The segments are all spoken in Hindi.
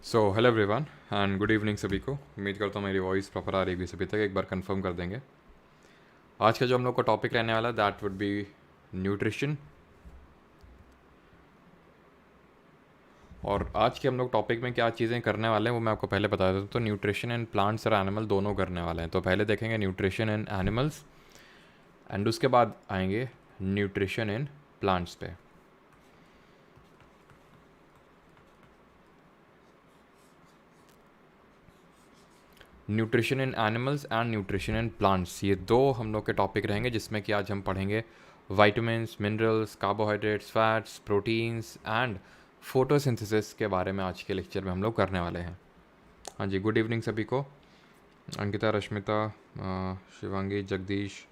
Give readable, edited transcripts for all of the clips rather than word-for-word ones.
Hello everyone and good evening सभी को। उम्मीद करता हूँ मेरी वॉइस प्रॉपर आ रही होगी सभी तक। एक बार कंफर्म कर देंगे। आज का जो हम लोग का टॉपिक रहने वाला है दैट वुड बी न्यूट्रिशन। और आज के हम लोग टॉपिक में क्या चीज़ें करने वाले हैं वो मैं आपको पहले बता देता हूँ। तो न्यूट्रिशन इन प्लांट्स और एनिमल दोनों करने वाले हैं। तो पहले देखेंगे न्यूट्रिशन इन एनिमल्स एंड उसके बाद आएंगे न्यूट्रिशन इन प्लांट्स पे। Nutrition in animals and nutrition in plants, ये दो हम लोग के टॉपिक रहेंगे जिसमें कि आज हम पढ़ेंगे vitamins, minerals, carbohydrates, fats, proteins and photosynthesis के बारे में आज के लेक्चर में हम लोग करने वाले हैं। हाँ जी, गुड इवनिंग सभी को। अंकिता, रश्मिता, शिवांगी, जगदीश,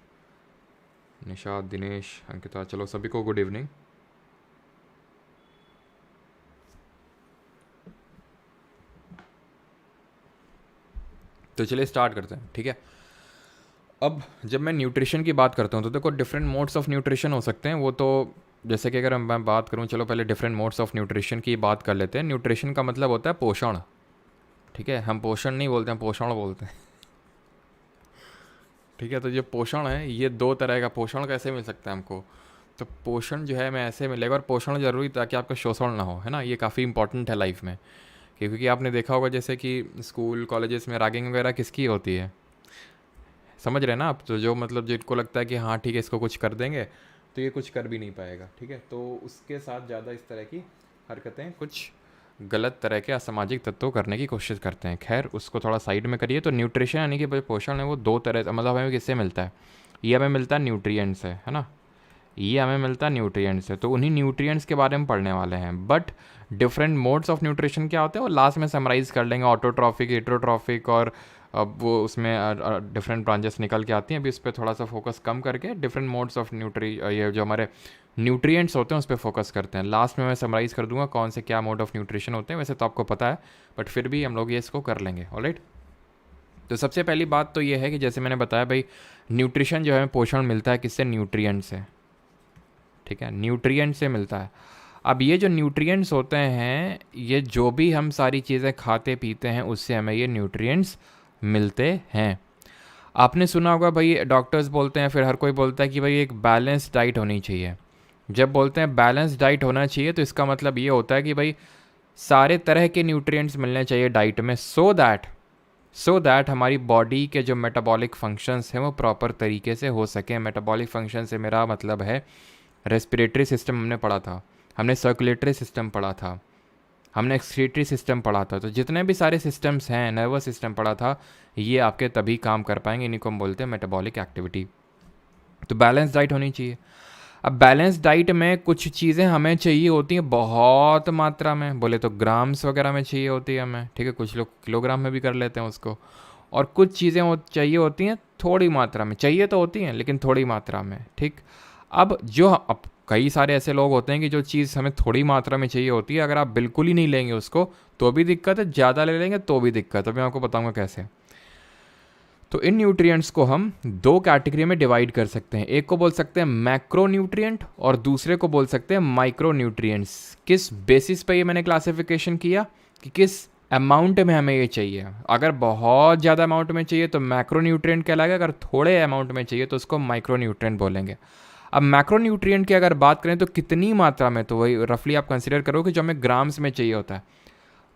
निशाद, दिनेश, अंकिता, चलो सभी को गुड इवनिंग। तो चलिए स्टार्ट करते हैं, ठीक है। अब जब मैं न्यूट्रिशन की बात करता हूँ तो देखो डिफरेंट मोड्स ऑफ न्यूट्रिशन हो सकते हैं। वो तो जैसे कि अगर मैं बात करूँ, चलो पहले डिफरेंट मोड्स ऑफ न्यूट्रिशन की बात कर लेते हैं। न्यूट्रिशन का मतलब होता है पोषण, ठीक है। हम पोषण नहीं बोलते हैं, पोषण बोलते हैं, ठीक है। तो जो पोषण है ये दो तरह का। पोषण कैसे मिल सकता है हमको? तो पोषण जो है हमें ऐसे मिलेगा, और पोषण जरूरी ताकि आपका शोषण ना हो, है ना। ये काफ़ी इंपॉर्टेंट है लाइफ में, क्योंकि आपने देखा होगा जैसे कि स्कूल कॉलेजेस में रैगिंग वगैरह किसकी होती है, समझ रहे हैं ना आप। तो जो मतलब जिनको लगता है कि हाँ ठीक है इसको कुछ कर देंगे, तो ये कुछ कर भी नहीं पाएगा, ठीक है। तो उसके साथ ज़्यादा इस तरह की हरकतें, कुछ गलत तरह के असामाजिक तत्व करने की कोशिश करते हैं। खैर उसको थोड़ा साइड में करिए। तो न्यूट्रिशन यानी कि पोषण है वो दो तरह से, मतलब हमें किससे मिलता है? ये हमें मिलता है न्यूट्रिएंट्स से, है ना। ये हमें मिलता है न्यूट्रिएंट्स से। तो उन्हीं न्यूट्रिएंट्स के बारे में पढ़ने वाले हैं। But different modes of nutrition क्या होते हैं वो लास्ट में समराइज़ कर लेंगे। ऑटोट्रॉफिक, हेटरोट्रॉफिक, और अब वो उसमें डिफरेंट ब्रांचेस निकल के आती हैं। अभी इस पर थोड़ा सा फोकस कम करके डिफरेंट मोड्स ऑफ ये जो हमारे न्यूट्रिएंट्स होते हैं उस पर फोकस करते हैं। लास्ट में मैं समराइज़ कर दूंगा कौन से क्या मोड ऑफ न्यूट्रिशन होते हैं। वैसे तो आपको पता है, बट फिर भी हम लोग ये इसको कर लेंगे, ऑलराइट। तो सबसे पहली बात तो ये है कि जैसे मैंने बताया भाई, न्यूट्रिशन जो है पोषण मिलता है किससे? न्यूट्रिएंट से, ठीक है। न्यूट्रिएंट से मिलता है। अब ये जो न्यूट्रिएंट्स होते हैं, ये जो भी हम सारी चीज़ें खाते पीते हैं उससे हमें ये न्यूट्रिएंट्स मिलते हैं। आपने सुना होगा भाई, डॉक्टर्स बोलते हैं, फिर हर कोई बोलता है कि भाई एक बैलेंस डाइट होनी चाहिए। जब बोलते हैं बैलेंस डाइट होना चाहिए तो इसका मतलब ये होता है कि भाई सारे तरह के न्यूट्रिएंट्स मिलने चाहिए डाइट में, सो दैट हमारी बॉडी के जो मेटाबॉलिक फंक्शंस हैं वो प्रॉपर तरीके से हो सकें। मेटाबॉलिक फंक्शन से मेरा मतलब है रेस्पिरेटरी सिस्टम हमने पढ़ा था, हमने सर्कुलेटरी सिस्टम पढ़ा था, हमने एक्सक्रीटरी सिस्टम पढ़ा था। तो जितने भी सारे सिस्टम्स हैं, नर्वस सिस्टम पढ़ा था, ये आपके तभी काम कर पाएंगे। इन्हीं को हम बोलते हैं मेटाबॉलिक एक्टिविटी। तो बैलेंस डाइट होनी चाहिए। अब बैलेंस डाइट में कुछ चीज़ें हमें चाहिए होती हैं बहुत मात्रा में, बोले तो ग्राम्स वगैरह में चाहिए होती है हमें, ठीक है। कुछ लोग किलोग्राम में भी कर लेते हैं उसको। और कुछ चीज़ें चाहिए होती हैं थोड़ी मात्रा में, चाहिए तो होती हैं लेकिन थोड़ी मात्रा में, ठीक। अब कई सारे ऐसे लोग होते हैं कि जो चीज़ हमें थोड़ी मात्रा में चाहिए होती है, अगर आप बिल्कुल ही नहीं लेंगे उसको तो भी दिक्कत है, ज़्यादा ले लेंगे तो भी दिक्कत है। मैं आपको बताऊंगा कैसे। तो इन न्यूट्रिएंट्स को हम दो कैटेगरी में डिवाइड कर सकते हैं। एक को बोल सकते हैं मैक्रो न्यूट्रिएंट और दूसरे को बोल सकते हैं माइक्रो न्यूट्रिएंट्स। किस बेसिस पे ये मैंने क्लासिफिकेशन किया कि किस अमाउंट में हमें ये चाहिए। अगर बहुत ज़्यादा अमाउंट में चाहिए तो मैक्रो न्यूट्रिएंट कहलाएगा, अगर थोड़े अमाउंट में चाहिए तो उसको माइक्रो न्यूट्रिएंट बोलेंगे। अब मैक्रो न्यूट्रिएंट की अगर बात करें तो कितनी मात्रा में, तो वही रफली आप कंसिडर करो कि जो हमें ग्राम्स में चाहिए होता है।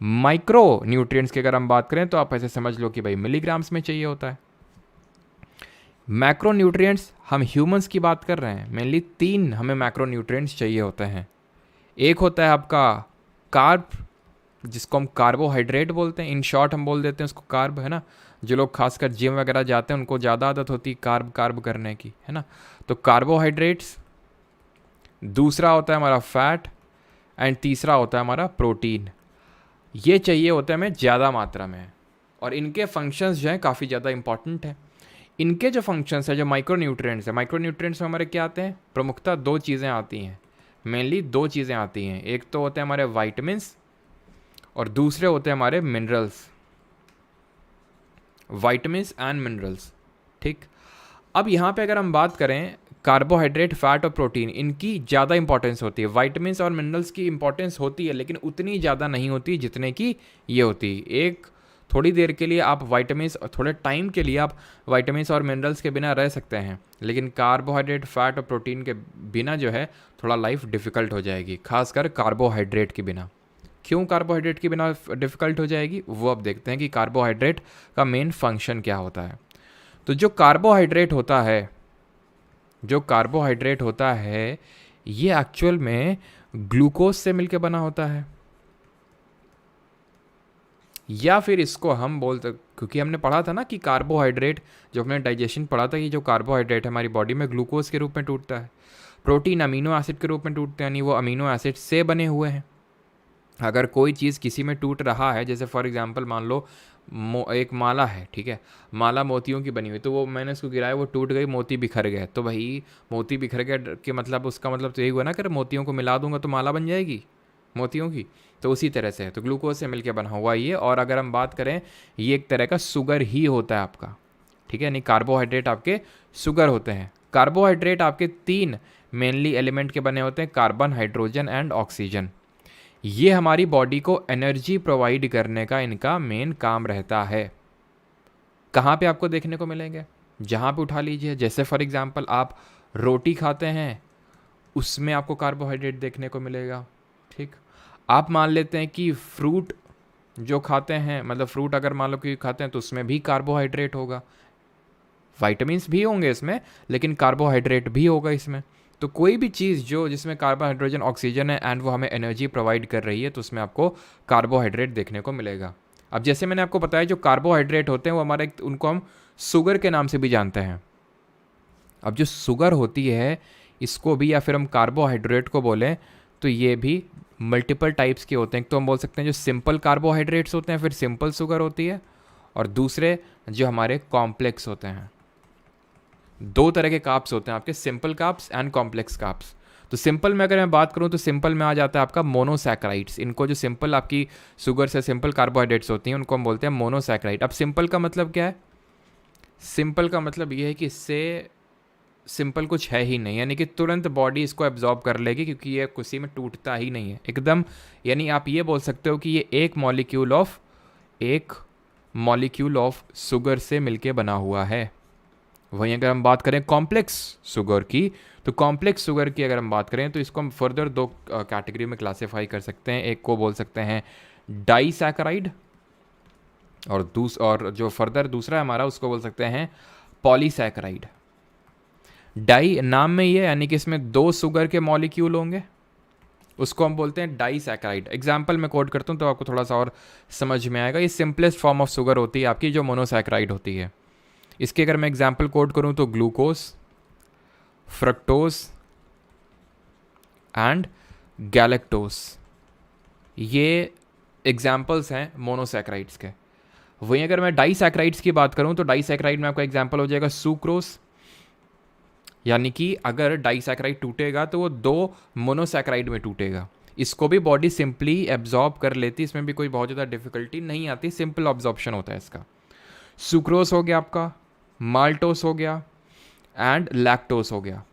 माइक्रो न्यूट्रिएंट्स की अगर हम बात करें तो आप ऐसे समझ लो कि भाई मिलीग्राम्स में चाहिए होता है। मैक्रो न्यूट्रिएंट्स हम ह्यूमंस की बात कर रहे हैं। मेनली तीन हमें मैक्रो न्यूट्रिएंट्स चाहिए होते हैं। एक होता है आपका कार्ब, जिसको हम कार्बोहाइड्रेट बोलते हैं, इन शॉर्ट हम बोल देते हैं उसको कार्ब, है ना। जो लोग खासकर जिम वगैरह जाते हैं उनको ज़्यादा आदत होती है कार्ब करने की, है ना। तो कार्बोहाइड्रेट्स, दूसरा होता है हमारा फैट, एंड तीसरा होता है हमारा प्रोटीन। ये चाहिए होता है हमें ज़्यादा मात्रा में, और इनके फंक्शंस जो हैं काफ़ी ज़्यादा इंपॉर्टेंट है। इनके जो फंक्शंस है, जो माइक्रो न्यूट्रिएंट्स है, माइक्रो न्यूट्रिएंट्स में हमारे क्या आते हैं? प्रमुखता दो चीज़ें आती हैं, मेनली दो चीज़ें आती हैं। एक तो होते हैं हमारे वाइटामिन्स और दूसरे होते हैं हमारे मिनरल्स, वाइटामिन्स एंड मिनरल्स, ठीक। अब यहाँ पे अगर हम बात करें कार्बोहाइड्रेट, फैट और प्रोटीन, इनकी ज़्यादा इंपॉर्टेंस होती है। वाइटामिन्स और मिनरल्स की इंपॉर्टेंस होती है लेकिन उतनी ज़्यादा नहीं होती जितने की ये होती है। एक थोड़ी देर के लिए आप वाइटामिन्स, थोड़े टाइम के लिए आप वाइटामिन्स और मिनरल्स के बिना रह सकते हैं, लेकिन कार्बोहाइड्रेट, फैट और प्रोटीन के बिना जो है थोड़ा लाइफ डिफ़िकल्ट हो जाएगी, खासकर कार्बोहाइड्रेट के बिना। क्यों कार्बोहाइड्रेट के बिना डिफ़िकल्ट हो जाएगी, वो अब देखते हैं कि कार्बोहाइड्रेट का मेन फंक्शन क्या होता है। तो जो कार्बोहाइड्रेट होता है, ये एक्चुअल में ग्लूकोज से मिलके बना होता है, या फिर इसको हम बोलते, क्योंकि हमने पढ़ा था ना कि कार्बोहाइड्रेट, जो हमने डाइजेशन पढ़ा था कि जो कार्बोहाइड्रेट हमारी बॉडी में ग्लूकोज के रूप में टूटता है, प्रोटीन अमीनो एसिड के रूप में टूटते हैं, यानी वो अमीनो एसिड से बने हुए हैं। अगर कोई चीज़ किसी में टूट रहा है, जैसे फॉर एग्जांपल मान लो एक माला है, ठीक है, माला मोतियों की बनी हुई, तो वो मैंने उसको गिराया, वो टूट गई, मोती बिखर गए, तो भाई मोती बिखर गए कि मतलब उसका मतलब तो यही हुआ ना कि मोतियों को मिला दूंगा तो माला बन जाएगी मोतियों की। तो उसी तरह से है, तो ग्लूकोज से मिलकर बना हुआ ये। और अगर हम बात करें, ये एक तरह का शुगर ही होता है आपका, ठीक है, यानी कार्बोहाइड्रेट आपके शुगर होते हैं। कार्बोहाइड्रेट आपके 3 मेनली एलिमेंट के बने होते हैं, कार्बन, हाइड्रोजन एंड ऑक्सीजन। ये हमारी बॉडी को एनर्जी प्रोवाइड करने का इनका मेन काम रहता है। कहाँ पे आपको देखने को मिलेंगे, जहाँ पे उठा लीजिए, जैसे फॉर एग्जांपल आप रोटी खाते हैं, उसमें आपको कार्बोहाइड्रेट देखने को मिलेगा, ठीक। आप मान लेते हैं कि फ्रूट जो खाते हैं, मतलब फ्रूट अगर मान लो कि खाते हैं तो उसमें भी कार्बोहाइड्रेट होगा, वाइटामिन्स भी होंगे इसमें, लेकिन कार्बोहाइड्रेट भी होगा इसमें। तो कोई भी चीज़ जो जिसमें कार्बन, हाइड्रोजन, ऑक्सीजन है एंड वो हमें एनर्जी प्रोवाइड कर रही है, तो उसमें आपको कार्बोहाइड्रेट देखने को मिलेगा। अब जैसे मैंने आपको बताया, जो कार्बोहाइड्रेट होते हैं वो हमारे, उनको हम शुगर के नाम से भी जानते हैं। अब जो शुगर होती है, इसको भी, या फिर हम कार्बोहाइड्रेट को बोलें, तो ये भी मल्टीपल टाइप्स के होते हैं। तो हम बोल सकते हैं जो सिंपल कार्बोहाइड्रेट्स होते हैं, फिर सिंपल शुगर होती है, और दूसरे जो हमारे कॉम्प्लेक्स होते हैं। 2 तरह के कार्ब्स होते हैं आपके, simple carbs and complex carbs. तो सिंपल में अगर मैं बात करूं, तो सिंपल में आ जाता है आपका मोनोसैकेराइड्स। इनको जो सिंपल आपकी शुगर से सिंपल कार्बोहाइड्रेट्स होती हैं, उनको हम बोलते हैं मोनोसैकेराइड। अब सिंपल का मतलब क्या है, सिंपल का मतलब ये है कि इससे सिंपल कुछ है ही नहीं, यानी कि तुरंत बॉडी इसको एब्जॉर्ब कर लेगी, क्योंकि ये किसी में टूटता ही नहीं है एकदम। यानी आप ये बोल सकते हो कि ये एक मॉलिक्यूल ऑफ शुगर से मिलके बना हुआ है। वहीं अगर हम बात करें कॉम्प्लेक्स शुगर की, तो कॉम्प्लेक्स शुगर की अगर हम बात करें, तो इसको हम फर्दर 2 कैटेगरी में क्लासीफाई कर सकते हैं। एक को बोल सकते हैं डाइसैकेराइड, और जो फर्दर दूसरा है हमारा, उसको बोल सकते हैं पॉलीसैकेराइड। डाई नाम में ये, यानी कि इसमें 2 शुगर के मॉलिक्यूल होंगे, उसको हम बोलते हैं डाइसैकेराइड। एग्जाम्पल में कोड करता हूँ तो आपको थोड़ा सा और समझ में आएगा। ये सिंपलेस्ट फॉर्म ऑफ शुगर होती है आपकी, जो मोनोसैकेराइड होती है। इसके अगर मैं एग्जाम्पल कोड करूँ तो ग्लूकोज, फ्रक्टोज एंड गैलेक्टोज, ये एग्जाम्पल्स हैं मोनोसैकेराइड्स के। वहीं अगर मैं डाइसैकेराइड्स की बात करूं, तो डाइसैकेराइड में आपका एग्जाम्पल हो जाएगा सुक्रोज, यानी कि अगर डाइसैकेराइड टूटेगा तो वो 2 मोनोसैकेराइड में टूटेगा। इसको भी बॉडी सिंपली एब्जॉर्ब कर लेती, इसमें भी कोई बहुत ज़्यादा डिफिकल्टी नहीं आती, सिंपल ऑब्जॉर्प्शन होता है इसका। सुक्रोज हो गया आपका, माल्टोस हो गया एंड लैक्टोस हो गया।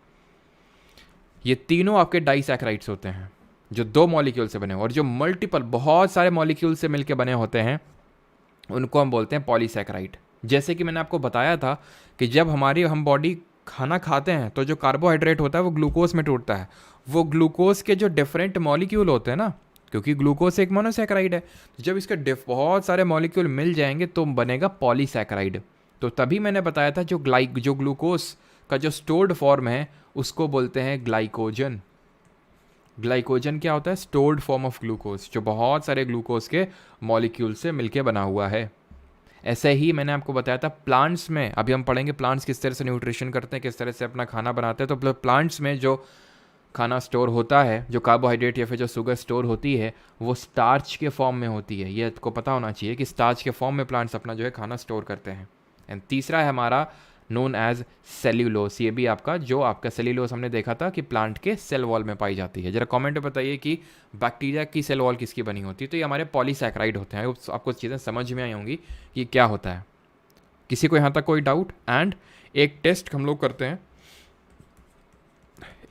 ये तीनों आपके डाइसैकेराइड्स होते हैं, जो 2 मॉलिक्यूल से बने हैं, और जो मल्टीपल बहुत सारे मॉलिक्यूल से मिलकर बने होते हैं, उनको हम बोलते हैं पॉलीसैकेराइड। जैसे कि मैंने आपको बताया था कि जब हम बॉडी खाना खाते हैं, तो जो कार्बोहाइड्रेट होता है वो ग्लूकोज में टूटता है। वो ग्लूकोज के जो डिफरेंट मॉलिक्यूल होते हैं ना, क्योंकि ग्लूकोज एक मोनोसैकेराइड है, तो जब इसके बहुत सारे मॉलिक्यूल मिल जाएंगे तो बनेगा पॉलीसैकेराइड। तो तभी मैंने बताया था जो ग्लूकोज का जो स्टोर्ड फॉर्म है, उसको बोलते हैं ग्लाइकोजन। ग्लाइकोजन क्या होता है, स्टोर्ड फॉर्म ऑफ ग्लूकोज, जो बहुत सारे ग्लूकोज के मॉलिक्यूल से मिलके बना हुआ है। ऐसे ही मैंने आपको बताया था प्लांट्स में, अभी हम पढ़ेंगे प्लांट्स किस तरह से न्यूट्रिशन करते हैं, किस तरह से अपना खाना बनाते हैं। तो प्लांट्स में जो खाना स्टोर होता है, जो कार्बोहाइड्रेट या फिर जो शुगर स्टोर होती है, वो स्टार्च के फॉर्म में होती है। ये आपको पता होना चाहिए कि स्टार्च के फॉर्म में प्लांट्स अपना जो है खाना स्टोर करते हैं। एंड तीसरा है हमारा नोन एज सेल्यूलोस। ये भी आपका सेल्यूलोस हमने देखा था कि प्लांट के सेल वॉल में पाई जाती है। जरा कमेंट में बताइए कि बैक्टीरिया की सेल वॉल किसकी बनी होती है। तो ये हमारे पॉलीसैकेराइड होते हैं। आपको चीज़ें समझ में आई होंगी कि क्या होता है। किसी को यहाँ तक कोई डाउट? एंड एक टेस्ट हम लोग करते हैं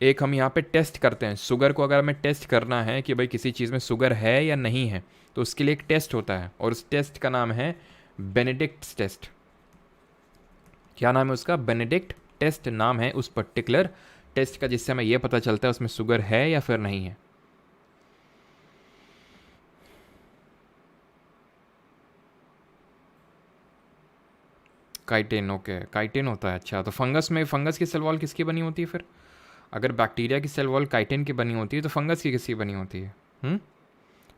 एक हम यहाँ पे टेस्ट करते हैं शुगर को। अगर हमें टेस्ट करना है कि भाई किसी चीज़ में शुगर है या नहीं है, तो उसके लिए एक टेस्ट होता है और उस टेस्ट का नाम है बेनेडिक्ट टेस्ट। क्या नाम है उसका? बेनेडिक्ट टेस्ट नाम है उस पर्टिकुलर टेस्ट का, जिससे हमें यह पता चलता है उसमें शुगर है या फिर नहीं है। काइटिन, ओके, काइटिन होता है। अच्छा, तो फंगस में, फंगस की सेल वॉल किसकी बनी होती है फिर? अगर बैक्टीरिया की सेल वॉल काइटिन की बनी होती है तो फंगस की किसकी बनी होती है?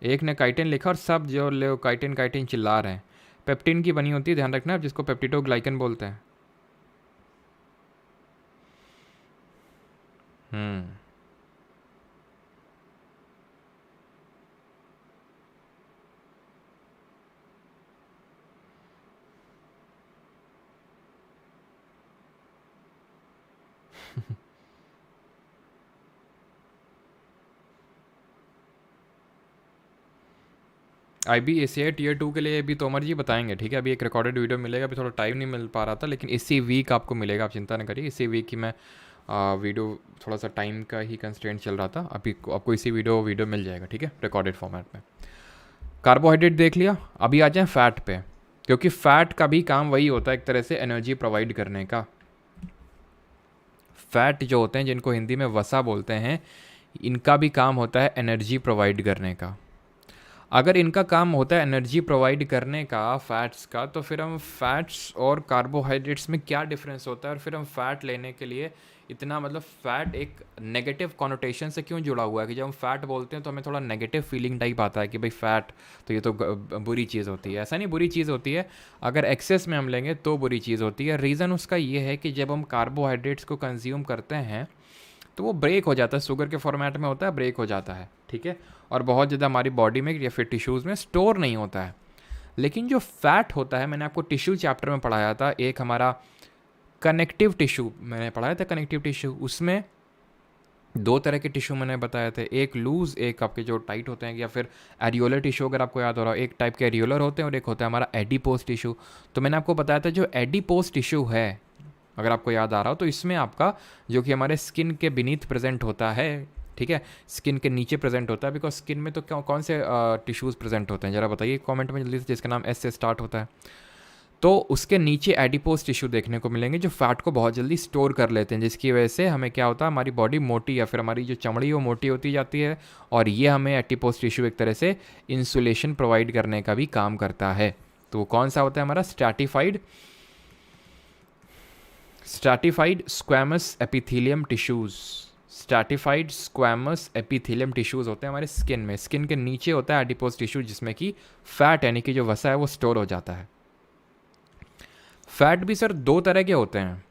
एक ने काइटिन लिखा और सब जो ले काइटिन काइटिन चिल्ला रहे हैं। पेप्टिन की बनी होती है, ध्यान रखना, जिसको पेप्टिडोग्लाइकन बोलते हैं। हम्म IBACI टीयर 2 के लिए अभी तोमर जी बताएंगे, ठीक है। अभी एक रिकॉर्डेड वीडियो मिलेगा, अभी थोड़ा टाइम नहीं मिल पा रहा था, लेकिन इसी वीक आपको मिलेगा, आप चिंता न करिए। इसी वीक की मैं वीडियो, थोड़ा सा टाइम का ही कंस्ट्रेंट चल रहा था, अभी आपको इसी वीडियो मिल जाएगा, ठीक है, रिकॉर्डेड फॉर्मेट में। कार्बोहाइड्रेट देख लिया, अभी आ जाए फैट पे, क्योंकि फैट का भी काम वही होता है एक तरह से एनर्जी प्रोवाइड करने का। फैट जो होते हैं, जिनको हिंदी में वसा बोलते हैं, इनका भी काम होता है एनर्जी प्रोवाइड करने का। अगर इनका काम होता है एनर्जी प्रोवाइड करने का फैट्स का, तो फिर हम फैट्स और कार्बोहाइड्रेट्स में क्या डिफरेंस होता है, और फिर हम फैट लेने के लिए इतना, मतलब फैट एक नेगेटिव कॉनोटेशन से क्यों जुड़ा हुआ है कि जब हम फैट बोलते हैं तो हमें थोड़ा नेगेटिव फीलिंग टाइप आता है कि भाई फैट तो ये तो बुरी चीज़ होती है। ऐसा नहीं, बुरी चीज़ होती है, अगर एक्सेस में हम लेंगे तो बुरी चीज़ होती है। रीज़न उसका ये है कि जब हम कार्बोहाइड्रेट्स को कंज्यूम करते हैं तो वो ब्रेक हो जाता है, शुगर के फॉर्मेट में होता है, ब्रेक हो जाता है, ठीक है, और बहुत ज़्यादा हमारी बॉडी में या फिर टिश्यूज़ में स्टोर नहीं होता है। लेकिन जो फैट होता है, मैंने आपको टिश्यू चैप्टर में पढ़ाया था, एक हमारा कनेक्टिव टिश्यू मैंने पढ़ाया था, कनेक्टिव टिश्यू, उसमें दो तरह के टिश्यू मैंने बताए थे, एक लूज़, एक आपके जो टाइट होते हैं, या फिर एरियोलर टिश्यू अगर आपको याद हो रहा हो, एक टाइप के एरियोलर होते हैं और एक होता है हमारा एडिपोज टिश्यू। तो मैंने आपको बताया था जो एडिपोज टिश्यू है, अगर आपको याद आ रहा हो, तो इसमें आपका जो कि हमारे स्किन के बीनीथ प्रेजेंट होता है, ठीक है, स्किन के नीचे प्रेजेंट होता है, बिकॉज स्किन में तो कौन से टिश्यूज़ प्रेजेंट होते हैं, ज़रा बताइए कमेंट में जल्दी से, जिसका नाम एस से स्टार्ट होता है। तो उसके नीचे एडिपोज टिश्यू देखने को मिलेंगे जो फैट को बहुत जल्दी स्टोर कर लेते हैं, जिसकी वजह से हमें क्या होता है, हमारी बॉडी मोटी, या फिर हमारी जो चमड़ी वो मोटी होती जाती है, और ये हमें एडिपोज टिश्यू एक तरह से इंसुलेशन प्रोवाइड करने का भी काम करता है। तो कौन सा होता है हमारा? Stratified squamous epithelium tissues. Stratified squamous epithelium tissues होते हैं हमारे स्किन में। स्किन के नीचे होता है एडिपोज टिश्यू, जिसमें कि फैट यानी कि जो वसा है वो स्टोर हो जाता है। फैट भी सर दो तरह के होते हैं,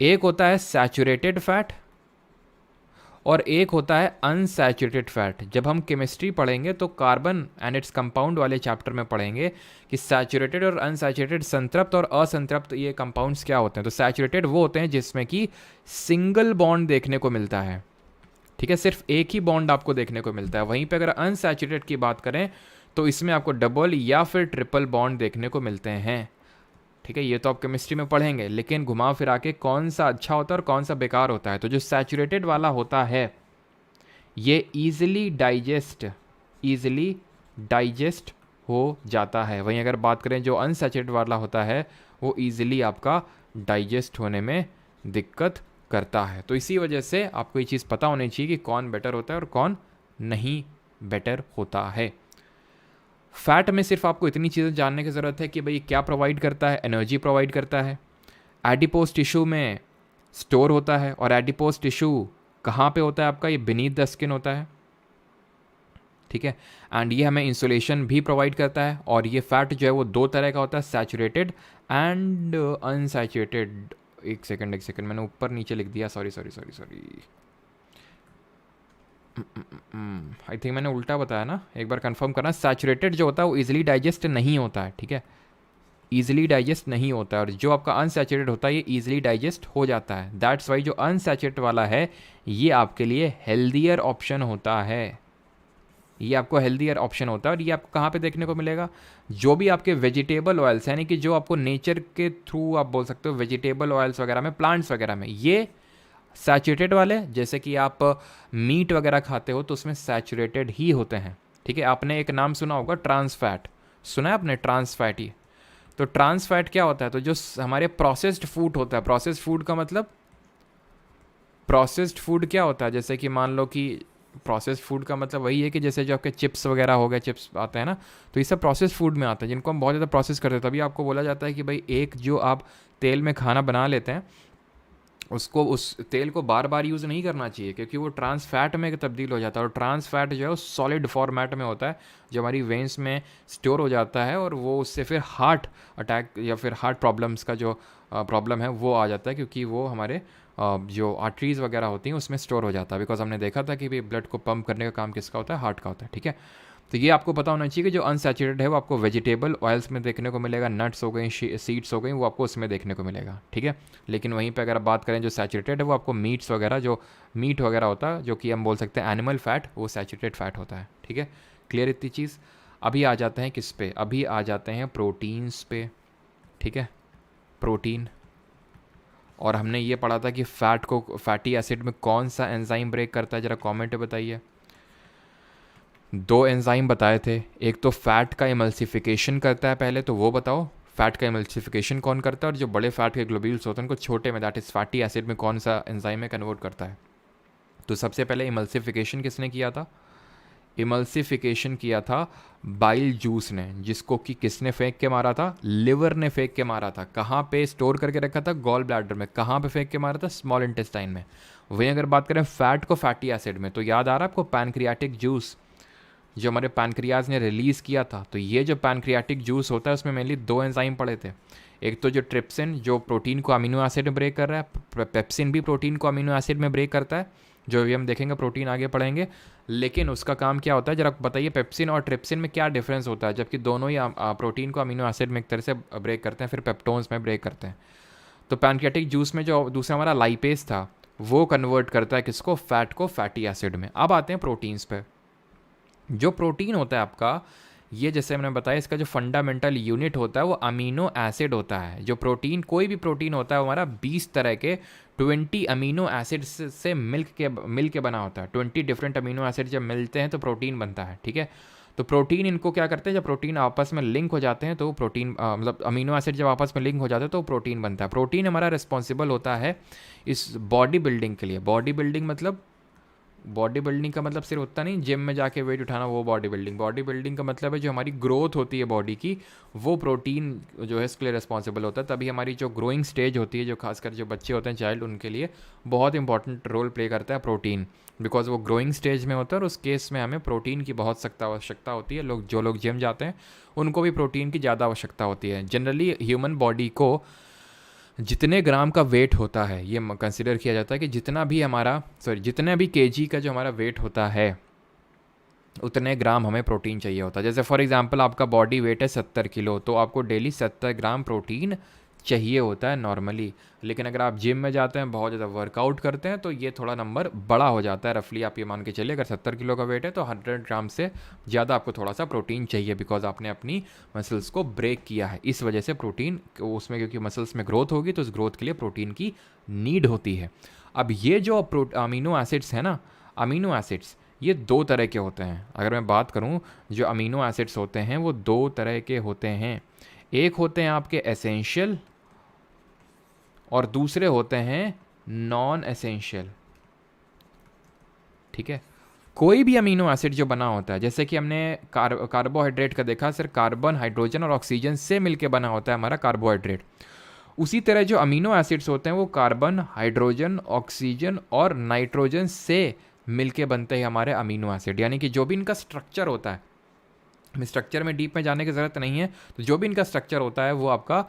एक होता है सैचुरेटेड फैट और एक होता है अनसैचुरेटेड फैट। जब हम केमिस्ट्री पढ़ेंगे तो कार्बन एंड इट्स कंपाउंड वाले चैप्टर में पढ़ेंगे कि सैचुरेटेड और अनसैचुरेटेड, संतृप्त और असंतृप्त ये कंपाउंड्स क्या होते हैं। तो सैचुरेटेड वो होते हैं जिसमें कि सिंगल बॉन्ड देखने को मिलता है, ठीक है, सिर्फ एक ही बॉन्ड आपको देखने को मिलता है। वहीं पे अगर अनसैचुरेटेड की बात करें तो इसमें आपको डबल या फिर ट्रिपल बॉन्ड देखने को मिलते हैं, ठीक है। ये तो आप केमिस्ट्री में पढ़ेंगे, लेकिन घुमा फिरा के कौन सा अच्छा होता है और कौन सा बेकार होता है। तो जो सैचुरेटेड वाला होता है ये ईजिली डाइजेस्ट हो जाता है। वहीं अगर बात करें जो अनसैचुरेटेड वाला होता है वो ईजिली आपका डाइजेस्ट होने में दिक्कत करता है। तो इसी वजह से आपको ये चीज़ पता होनी चाहिए कि कौन बेटर होता है और कौन नहीं बेटर होता है। फैट में सिर्फ आपको इतनी चीज़ें जानने की ज़रूरत है कि भाई क्या प्रोवाइड करता है, एनर्जी प्रोवाइड करता है, एडिपोज टिश्यू में स्टोर होता है, और एडिपोज टिश्यू कहाँ पे होता है आपका? ये बीनीथ द स्किन होता है, ठीक है, एंड ये हमें इंसुलेशन भी प्रोवाइड करता है। और ये फैट जो है वो दो तरह का होता है, सैचुरेटेड एंड अनसैचुरेटेड। एक सेकंड मैंने ऊपर नीचे लिख दिया, सॉरी, आई थिंक मैंने उल्टा बताया ना, एक बार कंफर्म करना। सैचुरेटेड जो होता है वो इजीली डाइजेस्ट नहीं होता है, ठीक है, ईजिली डाइजेस्ट नहीं होता है, और जो आपका अनसैचुरेटेड होता है ये ईजिली डाइजेस्ट हो जाता है। दैट्स वाई जो अनसैचुरेटेड वाला है ये आपके लिए हेल्दियर ऑप्शन होता है, ये आपको हेल्दियर ऑप्शन होता है। और ये आपको कहाँ पे देखने को मिलेगा? जो भी आपके वेजिटेबल ऑयल्स, यानी कि जो आपको नेचर के थ्रू आप बोल सकते हो वेजिटेबल ऑयल्स वगैरह में, प्लांट्स वगैरह में, ये सैचुरेटेड वाले जैसे कि आप मीट वगैरह खाते हो तो उसमें सैचुरेटेड ही होते हैं, ठीक है। आपने एक नाम सुना होगा ट्रांस फैट, सुना है आपने ट्रांस फैट? ही तो ट्रांस फैट क्या होता है? तो जो हमारे प्रोसेस्ड फूड होता है, प्रोसेस्ड फूड का मतलब, प्रोसेस्ड फूड क्या होता है? जैसे कि मान लो कि प्रोसेस्ड फूड का मतलब वही है कि जैसे जो आपके चिप्स वगैरह हो गए, चिप्स आते हैं ना, तो ये सब प्रोसेस्ड फूड में आता है, जिनको हम बहुत ज़्यादा प्रोसेस करते हैं। तभी आपको बोला जाता है कि भाई एक जो आप तेल में खाना बना लेते हैं, उसको, उस तेल को बार बार यूज़ नहीं करना चाहिए, क्योंकि वो ट्रांस फैट में तब्दील हो जाता है। और ट्रांस फैट जो है वो सॉलिड फॉर्मेट में होता है, जो हमारी वेंस में स्टोर हो जाता है, और वो उससे फिर हार्ट अटैक या फिर हार्ट प्रॉब्लम्स का जो प्रॉब्लम है वो आ जाता है, क्योंकि वो हमारे जो आर्टरीज़ वगैरह होती हैं उसमें स्टोर हो जाता है। बिकॉज हमने देखा था कि भाई ब्लड को पंप करने का काम किसका होता है? हार्ट का होता है, ठीक है। तो ये आपको पता होना चाहिए कि जो अनसैचुरेटेड है वो आपको वेजिटेबल ऑयल्स में देखने को मिलेगा, नट्स हो गई, सीड्स हो गई, वो आपको उसमें देखने को मिलेगा, ठीक है। लेकिन वहीं पे अगर आप बात करें जो सैचुरेटेड है, वो आपको मीट्स वगैरह, जो मीट वगैरह होता है, जो कि हम बोल सकते हैं एनिमल फैट, वो सैचुरेटेड फैट होता है, ठीक है। क्लियर इतनी चीज़? अभी आ जाते हैं किस पे? अभी आ जाते हैं प्रोटीन्स पे, ठीक है। प्रोटीन, और हमने ये पढ़ा था कि फैट को, फैटी एसिड में कौन सा एंजाइम ब्रेक करता है? ज़रा कमेंट में बताइए। दो एंजाइम बताए थे, एक तो फैट का इमल्सिफिकेशन करता है पहले, तो वो बताओ फैट का इमल्सिफिकेशन कौन करता है, और जो बड़े फैट के ग्लोब्यूल्स होते हैं उनको छोटे में, दैट इज़ फैटी एसिड में, कौन सा एंजाइम में कन्वर्ट करता है? तो सबसे पहले इमल्सिफिकेशन किसने किया था? इमल्सिफिकेशन किया था बाइल जूस ने, जिसको कि किसने फेंक के मारा था? लिवर ने फेंक के मारा था। कहाँ पे स्टोर करके रखा था? गॉल ब्लैडर में। कहाँ पे फेंक के मारा था? स्मॉल इंटेस्टाइन में। वहीं अगर बात करें फैट को फैटी एसिड में, तो याद आ रहा है आपको पैनक्रियाटिक जूस जो हमारे पैनक्रियाज ने रिलीज़ किया था? तो ये जो पैनक्रियाटिक जूस होता है उसमें मेनली दो एंजाइम पड़े थे। एक तो जो ट्रिप्सिन, जो प्रोटीन को अमीनो एसिड में ब्रेक कर रहा है, पेप्सिन भी प्रोटीन को अमीनो एसिड में ब्रेक करता है, जो भी हम देखेंगे प्रोटीन आगे पढ़ेंगे। लेकिन उसका काम क्या होता है जरा बताइए, पेप्सिन और ट्रिप्सिन में क्या डिफरेंस होता है? जबकि दोनों ही प्रोटीन को अमीनो एसिड में एक तरह से ब्रेक करते हैं, फिर पेप्टोन्स में ब्रेक करते हैं। तो पैनक्रियाटिक जूस में जो दूसरा हमारा लाइपेज था, वो कन्वर्ट करता है किसको? फैट को फैटी एसिड में। अब आते हैं प्रोटीन्स पे। जो प्रोटीन होता है आपका, ये जैसे मैंने बताया, इसका जो फंडामेंटल यूनिट होता है वो अमीनो एसिड होता है। जो प्रोटीन, कोई भी प्रोटीन होता है वो हमारा 20 तरह के 20 अमीनो एसिड से मिल के बना होता है। 20 डिफरेंट अमीनो एसिड जब मिलते हैं तो प्रोटीन बनता है, ठीक है। तो प्रोटीन इनको क्या करते हैं, जब प्रोटीन आपस में लिंक हो जाते हैं तो प्रोटीन, मतलब अमीनो एसिड जब आपस में लिंक हो जाते हैं तो प्रोटीन बनता है। प्रोटीन हमारा रिस्पॉन्सिबल होता है इस बॉडी बिल्डिंग के लिए। बॉडी बिल्डिंग मतलब, बॉडी बिल्डिंग का मतलब सिर्फ उतना नहीं जिम में जाके वेट उठाना, वो बॉडी बिल्डिंग। बॉडी बिल्डिंग का मतलब है जो हमारी ग्रोथ होती है बॉडी की, वो प्रोटीन जो है इसके लिए रिस्पॉन्सिबल होता है। तभी हमारी जो ग्रोइंग स्टेज होती है, जो खासकर जो बच्चे होते हैं चाइल्ड, उनके लिए बहुत इंपॉर्टेंट रोल प्ले करता है प्रोटीन, बिकॉज वो ग्रोइंग स्टेज में होता है, और उस केस में हमें प्रोटीन की बहुत सख्त आवश्यकता होती है। जो लोग जिम जाते हैं उनको भी प्रोटीन की ज़्यादा आवश्यकता होती है। जनरली ह्यूमन बॉडी को जितने ग्राम का वेट होता है, ये कंसिडर किया जाता है कि जितना भी केजी का जो हमारा वेट होता है, उतने ग्राम हमें प्रोटीन चाहिए होता है। जैसे फॉर एग्जांपल आपका बॉडी वेट है 70 किलो, तो आपको डेली 70 ग्राम प्रोटीन चाहिए होता है नॉर्मली। लेकिन अगर आप जिम में जाते हैं, बहुत ज़्यादा वर्कआउट करते हैं, तो ये थोड़ा नंबर बड़ा हो जाता है। रफली आप ये मान के चलिए, अगर 70 किलो का वेट है तो 100 ग्राम से ज़्यादा आपको थोड़ा सा प्रोटीन चाहिए, बिकॉज आपने अपनी मसल्स को ब्रेक किया है। इस वजह से प्रोटीन उसमें, क्योंकि मसल्स में ग्रोथ होगी तो उस ग्रोथ के लिए प्रोटीन की नीड होती है। अब ये जो अमीनो एसिड्स हैं ना, अमीनो एसिड्स ये दो तरह के होते हैं। अगर मैं बात करूं, जो अमीनो एसिड्स होते हैं वो दो तरह के होते हैं। एक होते हैं आपके एसेंशियल, और दूसरे होते हैं नॉन एसेंशियल, ठीक है। कोई भी अमीनो एसिड जो बना होता है, जैसे कि हमने कार्बोहाइड्रेट का देखा, सिर्फ कार्बन, हाइड्रोजन और ऑक्सीजन से मिलके बना होता है हमारा कार्बोहाइड्रेट। उसी तरह जो अमीनो एसिड्स होते हैं वो कार्बन, हाइड्रोजन, ऑक्सीजन और नाइट्रोजन से मिलके बनते हैं हमारे अमीनो एसिड। यानी कि जो भी इनका स्ट्रक्चर होता है, स्ट्रक्चर में डीप में जाने की ज़रूरत नहीं है, तो जो भी इनका स्ट्रक्चर होता है वो आपका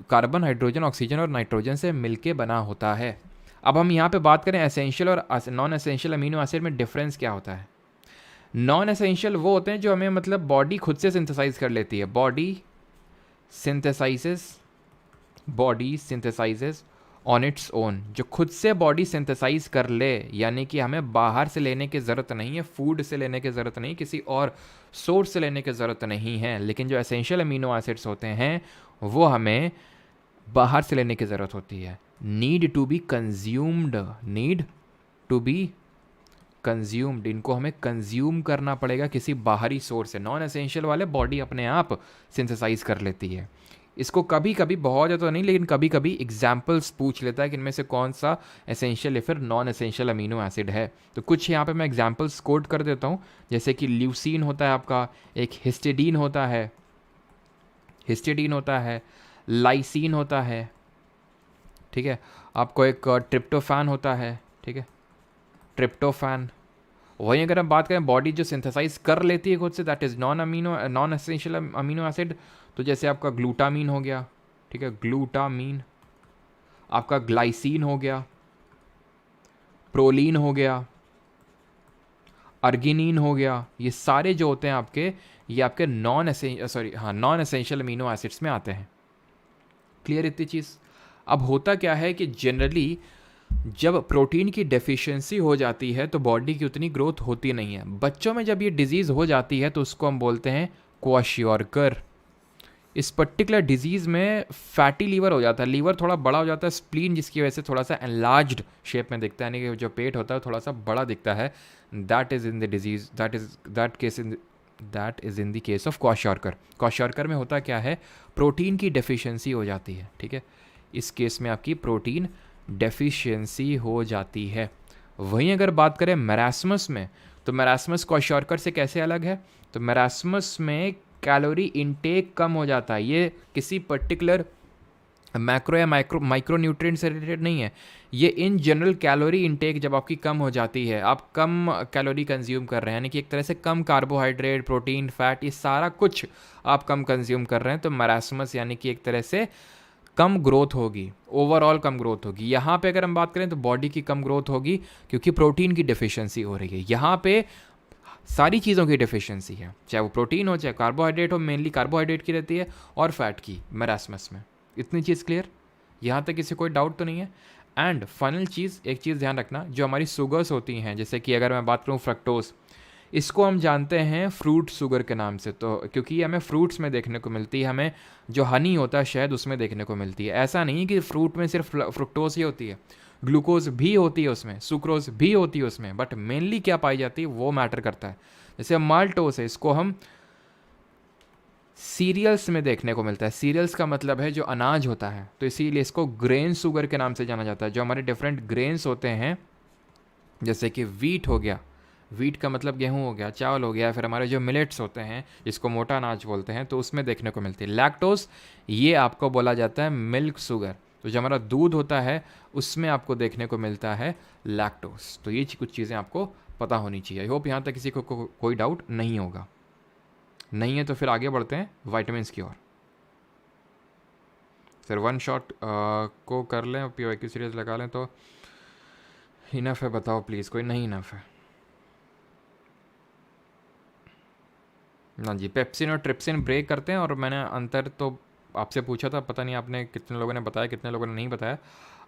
कार्बन, हाइड्रोजन, ऑक्सीजन और नाइट्रोजन से मिलके बना होता है। अब हम यहाँ पे बात करें एसेंशियल और नॉन एसेंशियल अमीनो एसिड में डिफरेंस क्या होता है। नॉन एसेंशियल वो होते हैं जो हमें, मतलब बॉडी खुद से सिंथेसाइज कर लेती है। Body synthesises on its own, जो खुद से बॉडी सिंथेसाइज कर ले, यानी कि हमें बाहर से लेने की ज़रूरत नहीं है, फूड से लेने की ज़रूरत नहीं, किसी और सोर्स से लेने की ज़रूरत नहीं है। लेकिन जो एसेंशियल अमीनो एसिड्स होते हैं वो हमें बाहर से लेने की ज़रूरत होती है। Need to be consumed, need to be consumed, इनको हमें कंज्यूम करना पड़ेगा किसी बाहरी सोर्स से। नॉन एसेंशियल वाले बॉडी अपने आप सिंथेसाइज कर लेती है। इसको कभी कभी, बहुत ज़्यादा तो नहीं, लेकिन कभी कभी एग्जाम्पल्स पूछ लेता है कि इनमें से कौन सा एसेंशियल या फिर नॉन एसेंशियल अमीनो एसिड है। तो कुछ यहाँ पे मैं एग्जाम्पल्स कोट कर देता हूँ, जैसे कि ल्यूसीन होता है आपका, एक हिस्टिडीन होता है, हिस्टिडीन होता है, लाइसीन होता है, ठीक है, आपको एक ट्रिप्टोफैन होता है, ठीक है, ट्रिप्टोफैन। वहीं अगर हम बात करें बॉडी जो सिंथेसाइज कर लेती है खुद से, that is non essential amino acid, तो जैसे आपका ग्लूटामीन हो गया, ठीक है, ग्लूटामीन, आपका ग्लाइसिन हो गया, प्रोलीन हो गया, अर्गिनिन हो गया, ये सारे जो होते हैं आपके, ये आपके नॉन एसेंशियल अमीनो एसिड्स में आते हैं। क्लियर इतनी चीज़। अब होता क्या है कि जनरली जब प्रोटीन की डेफिशिएंसी हो जाती है तो बॉडी की उतनी ग्रोथ होती नहीं है। बच्चों में जब ये डिजीज़ हो जाती है तो उसको हम बोलते हैं क्वाशियोरकर। इस पर्टिकुलर डिजीज़ में फैटी लीवर हो जाता है, लीवर थोड़ा बड़ा हो जाता है, स्प्लीन जिसकी वजह से थोड़ा सा एनलार्ज्ड शेप में दिखता है, यानी कि जो पेट होता है थोड़ा सा बड़ा दिखता है। That is in the disease, that is in the case of kwashiorkor. Kwashiorkor में होता क्या है, प्रोटीन की डेफिशिएंसी हो जाती है, ठीक है, इस केस में आपकी प्रोटीन डेफिशिएंसी हो जाती है। वहीं अगर बात करें मैरास्मस में, तो मैरास्मस क्वाशियोरकर से कैसे अलग है, तो मैरास्मस में कैलोरी इनटेक कम हो जाता है। ये किसी पर्टिकुलर मैक्रो या माइक्रो न्यूट्रिएंट से रिलेटेड नहीं है, ये इन जनरल कैलोरी इनटेक जब आपकी कम हो जाती है, आप कम कैलोरी कंज्यूम कर रहे हैं, यानी कि एक तरह से कम कार्बोहाइड्रेट, प्रोटीन, फैट, ये सारा कुछ आप कम कंज्यूम कर रहे हैं, तो मैरास्मस यानी कि एक तरह से कम ग्रोथ होगी, ओवरऑल कम ग्रोथ होगी। यहाँ पे अगर हम बात करें तो बॉडी की कम ग्रोथ होगी क्योंकि प्रोटीन की डिफिशियंसी हो रही है। यहाँ पे सारी चीज़ों की डिफिशियंसी है, चाहे वो प्रोटीन हो चाहे कार्बोहाइड्रेट हो, मेनली कार्बोहाइड्रेट की रहती है, और फैट की मैरास्मस में। इतनी चीज़ क्लियर, यहाँ तक किसी कोई डाउट तो नहीं है। एंड फाइनल चीज़, एक चीज़ ध्यान रखना, जो हमारी शुगर्स होती हैं, जैसे कि अगर मैं बात करूँ फ्रक्टोज, इसको हम जानते हैं फ्रूट शुगर के नाम से, तो क्योंकि ये हमें फ्रूट्स में देखने को मिलती है, हमें जो हनी होता है शहद उसमें देखने को मिलती है। ऐसा नहीं है कि फ्रूट में सिर्फ फ्रुक्टोज ही होती है, ग्लूकोज भी होती है उसमें, सुक्रोज भी होती है उसमें, बट मेनली क्या पाई जाती है वो मैटर करता है। जैसे माल्टोस है, इसको हम सीरियल्स में देखने को मिलता है। सीरियल्स का मतलब है जो अनाज होता है, तो इसीलिए इसको ग्रेन शुगर के नाम से जाना जाता है। जो हमारे डिफरेंट ग्रेन्स होते हैं, जैसे कि वीट हो गया, वीट का मतलब गेहूं हो गया, चावल हो गया, फिर हमारे जो मिलेट्स होते हैं जिसको मोटा अनाज बोलते हैं, तो उसमें देखने को मिलती है। लैक्टोज, ये आपको बोला जाता है मिल्क शुगर, तो जो हमारा दूध होता है उसमें आपको देखने को मिलता है लैक्टोज। तो ये कुछ चीज़ें आपको पता होनी चाहिए। आई होप यहाँ तक किसी को कोई डाउट नहीं होगा। नहीं है तो फिर आगे बढ़ते हैं वाइटामिन की ओर। सर वन शॉट को कर लें, PYQ सीरीज लगा लें तो इनफ है? बताओ प्लीज़, कोई नहीं इनफ है ना जी। पेप्सिन और ट्रिप्सिन ब्रेक करते हैं, और मैंने अंतर तो आपसे पूछा था, पता नहीं आपने कितने लोगों ने बताया, कितने लोगों ने नहीं बताया।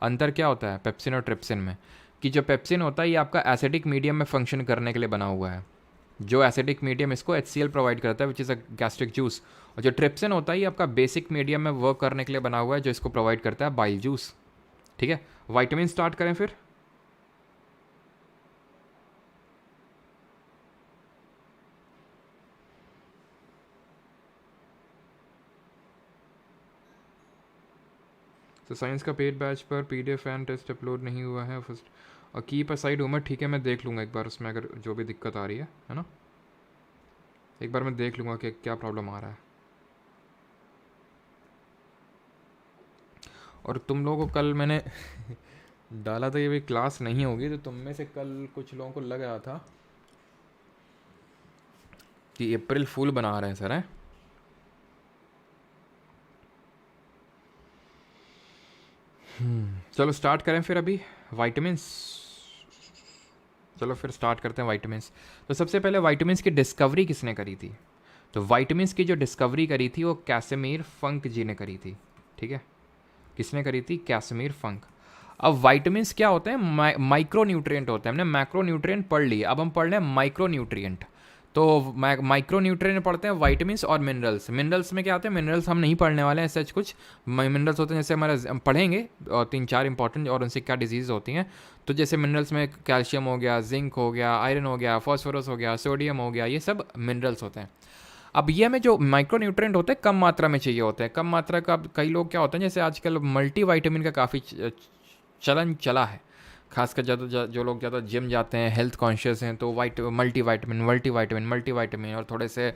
अंतर क्या होता है पेप्सिन और ट्रिप्सिन में, कि जो पेप्सिन होता है ये आपका एसिडिक मीडियम में फंक्शन करने के लिए बना हुआ है, जो एसिडिक मीडियम इसको HCl प्रोवाइड करता है, which is a gastric juice. और जो ट्रिप्सिन होता है ये आपका बेसिक मीडियम में वर्क करने के लिए बना हुआ है, जो इसको प्रोवाइड करता है बाइल जूस। ठीक है, वाइटामिन स्टार्ट करें फिर। तो साइंस का पेड बैच पर PDF एंड टेस्ट अपलोड नहीं हुआ है फर्स्ट, और कीप असाइड उमर, ठीक है मैं देख लूँगा एक बार उसमें, अगर जो भी दिक्कत आ रही है ना, एक बार मैं देख लूँगा कि क्या प्रॉब्लम आ रहा है। और तुम लोगों को कल मैंने डाला था, ये भी क्लास नहीं होगी, तो तुम में से कल कुछ लोगों को लग रहा था कि अप्रैल फूल बना रहे हैं सर, हैं? चलो स्टार्ट करें फिर अभी वाइटामिन्स। चलो फिर स्टार्ट करते हैं वाइटामिन्स। तो सबसे पहले वाइटामिन्स की डिस्कवरी किसने करी थी? तो वाइटामिन्स की जो डिस्कवरी करी थी वो कैसिमिर फंक जी ने करी थी। ठीक है, किसने करी थी? कैसिमिर फंक। अब वाइटामिन्स क्या होते हैं? माइक्रो न्यूट्रिएंट होते हैं। हमने मैक्रो न्यूट्रिएंट पढ़ लिए, अब हम पढ़ रहे हैं माइक्रो न्यूट्रिएंट। तो माइक्रो न्यूट्रिएंट पढ़ते हैं वाइटामिन और मिनरल्स। मिनरल्स में क्या आते हैं, मिनरल्स हम नहीं पढ़ने वाले हैं सच कुछ। मिनरल्स होते हैं जैसे हमारे हम पढ़ेंगे और 3-4 इंपॉर्टेंट और उनसे क्या डिजीज़ होती हैं। तो जैसे मिनरल्स में कैल्शियम हो गया, जिंक हो गया, आयरन हो गया, फॉस्फोरस हो गया, सोडियम हो गया, ये सब मिनरल्स होते हैं। अब ये हमें जो माइक्रो न्यूट्रिएंट होते हैं कम मात्रा में चाहिए होते हैं। कम मात्रा का कई लोग क्या होते हैं, जैसे आजकल मल्टी वाइटामिन का काफ़ी चलन चला है, खासकर ज़्यादा जो लोग ज़्यादा जिम जाते हैं, हेल्थ कॉन्शियस हैं, तो मल्टी वाइटामिन और थोड़े से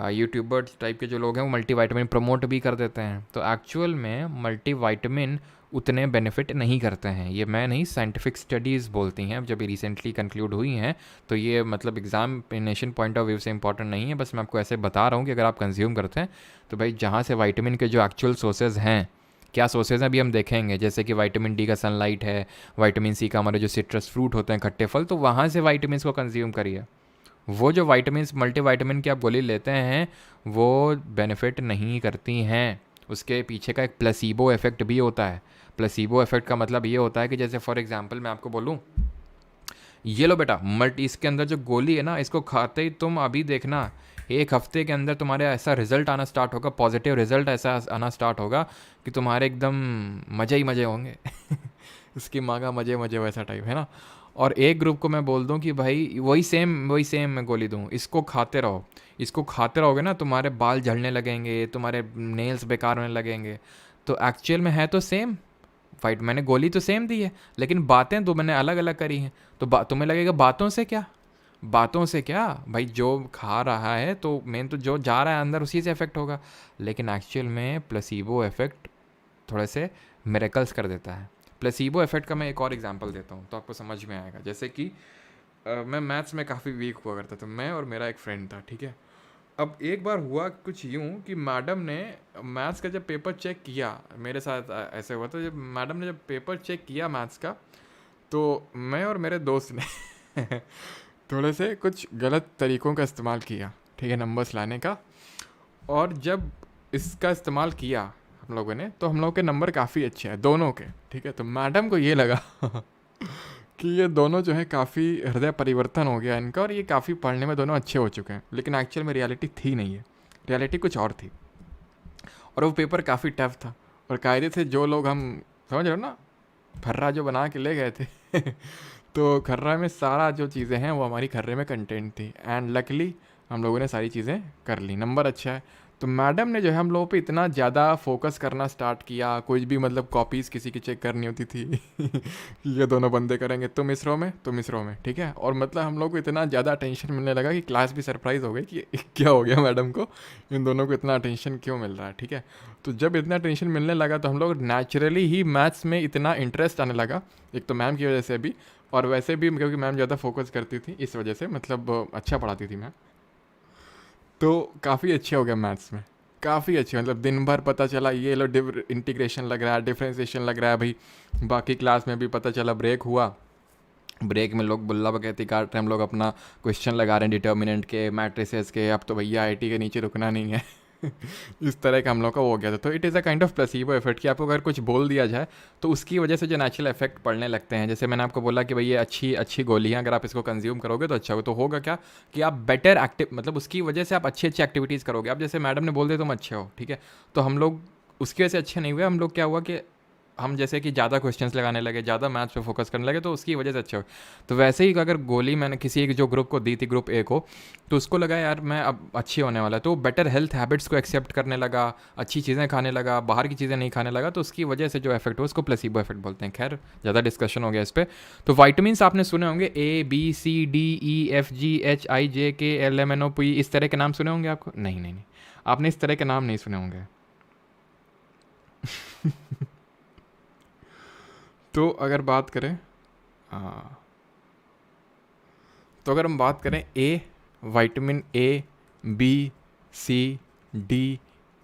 यूट्यूबर्स टाइप के जो लोग हैं वो मल्टी वाइटामिन प्रमोट भी कर देते हैं। तो एक्चुअल में मल्टी वाइटामिन उतने बेनिफिट नहीं करते हैं। ये मैं नहीं, साइंटिफिक स्टडीज़ बोलती हैं, अब जब ये रिसेंटली कंक्लूड हुई हैं। तो ये मतलब एग्जामिनेशन पॉइंट ऑफ व्यू से इंपॉर्टेंट नहीं है, बस मैं आपको ऐसे बता रहा हूँ कि अगर आप कंज्यूम करते हैं तो भाई जहाँ से वाइटामिन के जो एक्चुअल सोर्सेज हैं, क्या सोर्सेज हैं अभी हम देखेंगे, जैसे कि विटामिन डी का सनलाइट है, विटामिन सी का हमारे जो सिट्रस फ्रूट होते हैं, खट्टे फल, तो वहाँ से वाइटामिन को कंज्यूम करिए। वो जो वाइटामिन मल्टीविटामिन की आप गोली लेते हैं वो बेनिफिट नहीं करती हैं। उसके पीछे का एक प्लेसिबो इफेक्ट भी होता है। प्लेसिबो इफेक्ट का मतलब ये होता है कि जैसे फॉर एग्जांपल मैं आपको बोलूँ, ये लो बेटा इसके अंदर जो गोली है ना, इसको खाते ही तुम अभी देखना 1 हफ्ते के अंदर तुम्हारे ऐसा रिजल्ट आना स्टार्ट होगा, पॉजिटिव रिजल्ट ऐसा आना स्टार्ट होगा कि तुम्हारे एकदम मज़े ही मज़े होंगे। इसकी माँ का मज़े मज़े वैसा टाइप है ना। और एक ग्रुप को मैं बोल दूं कि भाई वही सेम मैं गोली दूं, इसको खाते रहो। इसको खाते रहोगे ना, तुम्हारे बाल झड़ने लगेंगे, तुम्हारे नेल्स बेकार होने लगेंगे। तो एक्चुअल में है तो सेम, फाइट मैंने गोली तो सेम दी है, लेकिन बातें तो मैंने अलग अलग करी हैं। तो तुम्हें लगेगा बातों से क्या भाई, जो खा रहा है तो मेन तो जो जा रहा है अंदर उसी से इफेक्ट होगा। लेकिन एक्चुअल में प्लेसिबो इफेक्ट थोड़े से मिरेकल्स कर देता है। प्लेसिबो इफेक्ट का मैं एक और एग्जांपल देता हूँ तो आपको समझ में आएगा। जैसे कि मैं मैथ्स में काफ़ी वीक हुआ करता था, मैं और मेरा एक फ्रेंड था, ठीक है। अब एक बार हुआ कुछ यूँ कि मैडम ने मैथ्स का जब पेपर चेक किया, मेरे साथ ऐसे हुआ था, जब मैडम ने जब पेपर चेक किया मैथ्स का, तो मैं और मेरे दोस्त ने थोड़े से कुछ गलत तरीक़ों का इस्तेमाल किया, ठीक है, नंबर्स लाने का। और जब इसका इस्तेमाल किया हम लोगों ने, तो हम लोग के नंबर काफ़ी अच्छे हैं दोनों के, ठीक है। तो मैडम को ये लगा कि ये दोनों जो है काफ़ी हृदय परिवर्तन हो गया इनका और ये काफ़ी पढ़ने में दोनों अच्छे हो चुके हैं। लेकिन एक्चुअल में रियलिटी थी नहीं है, रियलिटी कुछ और थी। और वो पेपर काफ़ी टफ था और कायदे से जो लोग हम समझ रहे हो ना, खर्रा जो बना के ले गए थे तो खर्रा में सारा जो चीज़ें हैं वो हमारी खर्रे में कंटेंट थी। एंड लकली हम लोगों ने सारी चीज़ें कर ली, नंबर अच्छा है। तो मैडम ने जो है हम लोगों पे इतना ज़्यादा फोकस करना स्टार्ट किया, कुछ भी मतलब कॉपीज़ किसी की चेक करनी होती थी ये दोनों बंदे करेंगे, तुम इस रो में, ठीक है। और मतलब हम लोग को इतना ज़्यादा अटेंशन मिलने लगा कि क्लास भी सरप्राइज़ हो गई कि क्या हो गया मैडम को, इन दोनों को इतना अटेंशन क्यों मिल रहा है, ठीक है। तो जब इतना अटेंशन मिलने लगा तो हम लोग नेचुरली ही मैथ्स में इतना इंटरेस्ट आने लगा, एक तो मैम की वजह से भी, और वैसे भी क्योंकि मैम ज़्यादा फोकस करती थी इस वजह से, मतलब अच्छा पढ़ाती थी मैम, तो काफ़ी अच्छे हो गया मैथ्स में, काफ़ी अच्छे। मतलब दिन भर पता चला ये लो इंटीग्रेशन लग रहा है, डिफ्रेंसिएशन लग रहा है भाई। बाकी क्लास में भी पता चला ब्रेक हुआ, ब्रेक में लोग बुल्ला बकैती काट रहे हैं, हम लोग अपना क्वेश्चन लगा रहे हैं डिटर्मिनेंट के, मैट्रिसेस के, अब तो भैया आईटी के नीचे रुकना नहीं है इस तरह का हम लोग का वो हो गया था। तो it is a kind of placebo effect कि आपको अगर कुछ बोल दिया जाए तो उसकी वजह से जो नेचुरल इफेक्ट पड़ने लगते हैं। जैसे मैंने आपको बोला कि भाई ये अच्छी अच्छी गोलियाँ अगर आप इसको कंज्यूम करोगे तो अच्छा हो, तो होगा क्या कि आप बेटर एक्टिव, मतलब उसकी वजह से आप अच्छी अच्छी एक्टिविटीज़ करोगे। आप जैसे मैडम ने बोल दिया तुम अच्छे हो, ठीक है, तो हम लोग उसकी वजह से अच्छे नहीं हुए। हम लोग क्या हुआ कि हम जैसे कि ज़्यादा क्वेश्चंस लगाने लगे, ज़्यादा मैथ्स पे फोकस करने लगे, तो उसकी वजह से अच्छे हो। तो वैसे ही अगर गोली मैंने किसी एक जो ग्रुप को दी थी, ग्रुप ए को, तो उसको लगा यार मैं अब अच्छी होने वाला है, तो बेटर हेल्थ हैबिट्स को एक्सेप्ट करने लगा, अच्छी चीज़ें खाने लगा, बाहर की चीज़ें नहीं खाने लगा, तो उसकी वजह से जो इफेक्ट हो उसको प्लेसिबो इफेक्ट बोलते हैं। खैर ज़्यादा डिस्कशन हो गया इस पर। तो वाइटामिन्स आपने सुने होंगे ABCDEFGHIJKLMNOP, इस तरह के नाम सुने होंगे आपको? नहीं, आपने इस तरह के नाम नहीं सुने होंगे तो अगर बात करें तो अगर हम बात करें vitamin A, B, C, D,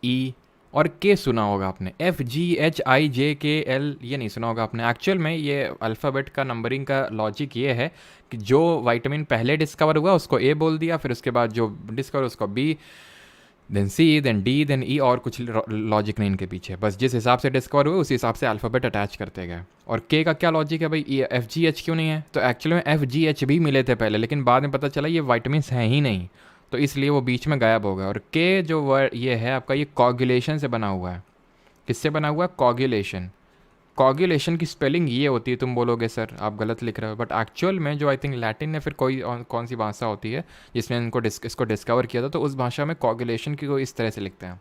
E और K सुना होगा आपने, FGHIJKL ये नहीं सुना होगा आपने। एक्चुअल में ये अल्फ़ाबेट का नंबरिंग का लॉजिक ये है कि जो विटामिन पहले डिस्कवर हुआ उसको A बोल दिया, फिर उसके बाद जो डिस्कवर उसको B, देन सी, देन डी, देन ई, और कुछ लॉजिक नहीं इनके पीछे, बस जिस हिसाब से डिस्कवर हुए उस हिसाब से अल्फ़ाबेट अटैच करते गए। और के का क्या लॉजिक है भाई, ये एफ जी एच क्यों नहीं है? तो एक्चुअली में एफ जी एच भी मिले थे पहले, लेकिन बाद में पता चला ये वाइटमिन्स हैं ही नहीं, तो इसलिए वो बीच में गायब हो गया। और के जो वर्ड ये है आपका, ये कॉगुलेशन से बना हुआ है। किससे बना हुआ है? कॉगुलेशन। कॉगुलेशन की स्पेलिंग ये होती है, तुम बोलोगे सर आप गलत लिख रहे हो, बट एक्चुअल में जो आई थिंक लैटिन या फिर कोई कौन सी भाषा होती है जिसमें इसको डिस्कवर किया था, तो उस भाषा में कॉगुलेशन की को इस तरह से लिखते हैं,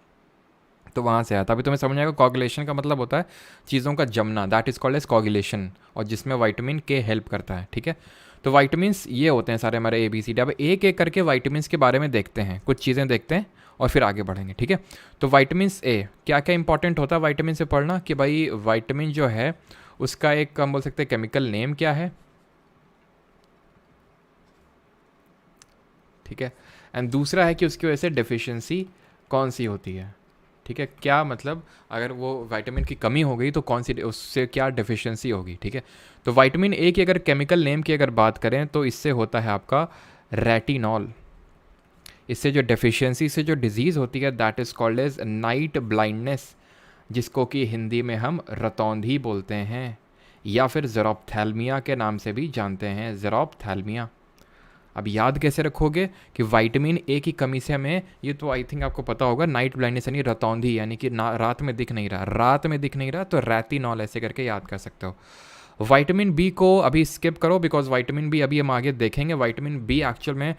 तो वहाँ से आया। तभी तुम्हें समझ आएगा कॉगुलेशन का मतलब होता है चीज़ों का जमना, that is called as coagulation, और जिसमें वाइटामिन के हेल्प करता है। ठीक है, तो वाइटामिन्स ये होते हैं सारे हमारे ABCD। अब एक एक करके वाइटामिन्स के बारे में देखते हैं, कुछ चीज़ें देखते हैं और फिर आगे बढ़ेंगे। ठीक है, तो वाइटामिन्स ए क्या क्या इंपॉर्टेंट होता है वाइटामिन से पढ़ना, कि भाई वाइटामिन जो है उसका एक हम बोल सकते हैं केमिकल नेम क्या है। ठीक है, एंड दूसरा है कि उसकी वजह से डेफिशिएंसी कौन सी होती है। ठीक है, क्या मतलब अगर वो विटामिन की कमी हो गई तो कौन सी, उससे क्या डेफिशिएंसी होगी। ठीक है, तो विटामिन ए की अगर केमिकल नेम की अगर बात करें तो इससे होता है आपका रेटिनॉल। इससे जो डेफिशिएंसी से जो डिजीज़ होती है that is called as night blindness, जिसको कि हिंदी में हम रतौंधी बोलते हैं, या फिर ज़ेरोप्थैल्मिया के नाम से भी जानते हैं, ज़ेरोप्थैल्मिया। अब याद कैसे रखोगे कि विटामिन ए की कमी से हमें, ये तो आई थिंक आपको पता होगा, नाइट ब्लाइंडनेस यानी रतौंधी, यानी कि रात में दिख नहीं रहा, रात में दिख नहीं रहा, तो रेटिनॉल ऐसे करके याद कर सकते हो। विटामिन बी को अभी स्किप करो, बिकॉज विटामिन बी अभी हम आगे देखेंगे। विटामिन बी एक्चुअल में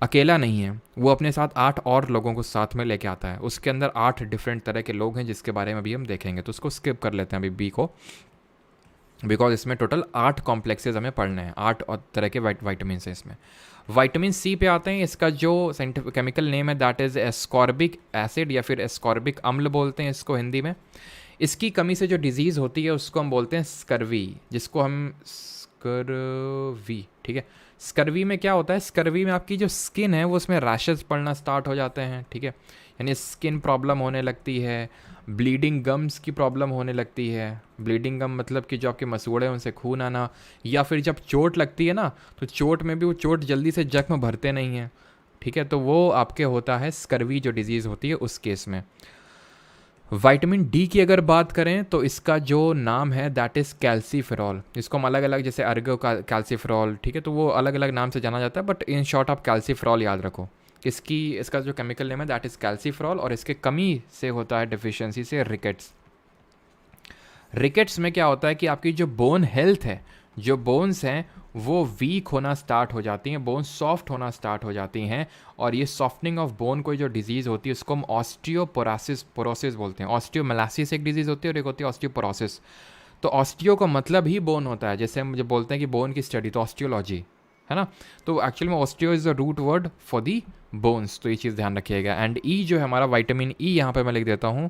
अकेला नहीं है, वो अपने साथ 8 और लोगों को साथ में लेके आता है, उसके अंदर 8 डिफरेंट तरह के लोग हैं जिसके बारे में अभी हम देखेंगे, तो उसको स्किप कर लेते हैं अभी बी को, बिकॉज इसमें टोटल 8 कॉम्प्लेक्सेस हमें पढ़ने हैं, 8 और तरह के वाइटामिन हैं इसमें। विटामिन सी पे आते हैं, इसका जो साइंटिफिक केमिकल नेम है दैट इज़ एस्कॉर्बिक एसिड, या फिर एस्कॉर्बिक अम्ल बोलते हैं इसको हिंदी में। इसकी कमी से जो डिजीज़ होती है उसको हम बोलते हैं स्कर्वी, जिसको हम स्कर्वी। ठीक है, स्कर्वी में क्या होता है, स्कर्वी में आपकी जो स्किन है वो उसमें रैशेस पड़ना स्टार्ट हो जाते हैं। ठीक है, यानी स्किन प्रॉब्लम होने लगती है, ब्लीडिंग गम्स की प्रॉब्लम होने लगती है। ब्लीडिंग गम मतलब कि जो आपके मसूड़े हैं उनसे खून आना, या फिर जब चोट लगती है ना, तो चोट में भी वो चोट जल्दी से जख्म भरते नहीं हैं। ठीक है, तो वो आपके होता है स्कर्वी जो डिजीज़ होती है उस केस में। विटामिन डी की अगर बात करें तो इसका जो नाम है दैट इज़ कैल्सीफेरॉल, इसको हम अलग अलग जैसे अर्गो का कैल्सीफेरॉल, ठीक है, तो वो अलग अलग नाम से जाना जाता है, बट इन शॉर्ट आप कैल्सीफेरॉल याद रखो। इसका जो केमिकल नेम है दैट इज़ कैल्सीफेरॉल, और इसके कमी से होता है डेफिशिएंसी से रिकेट्स। रिकेट्स में क्या होता है कि आपकी जो बोन हेल्थ है, जो बोन्स हैं वो वीक होना स्टार्ट हो जाती हैं, बोन सॉफ्ट होना स्टार्ट हो जाती हैं, और ये सॉफ्टनिंग ऑफ बोन कोई जो डिजीज़ होती है उसको हम ऑस्टियोपोरोसिस बोलते हैं। ऑस्टियोमेलासिस एक डिजीज़ होती है और एक होती है ऑस्टियोपोरोसिस। तो ऑस्टियो का मतलब ही बोन होता है, जैसे हम जब बोलते हैं कि बोन की स्टडी तो ऑस्टियोलॉजी है ना, तो एक्चुअल में osteo is the root word for the bones, तो ये चीज़ ध्यान रखिएगा। एंड ई जो है हमारा विटामिन ई, यहाँ पे मैं लिख देता हूँ,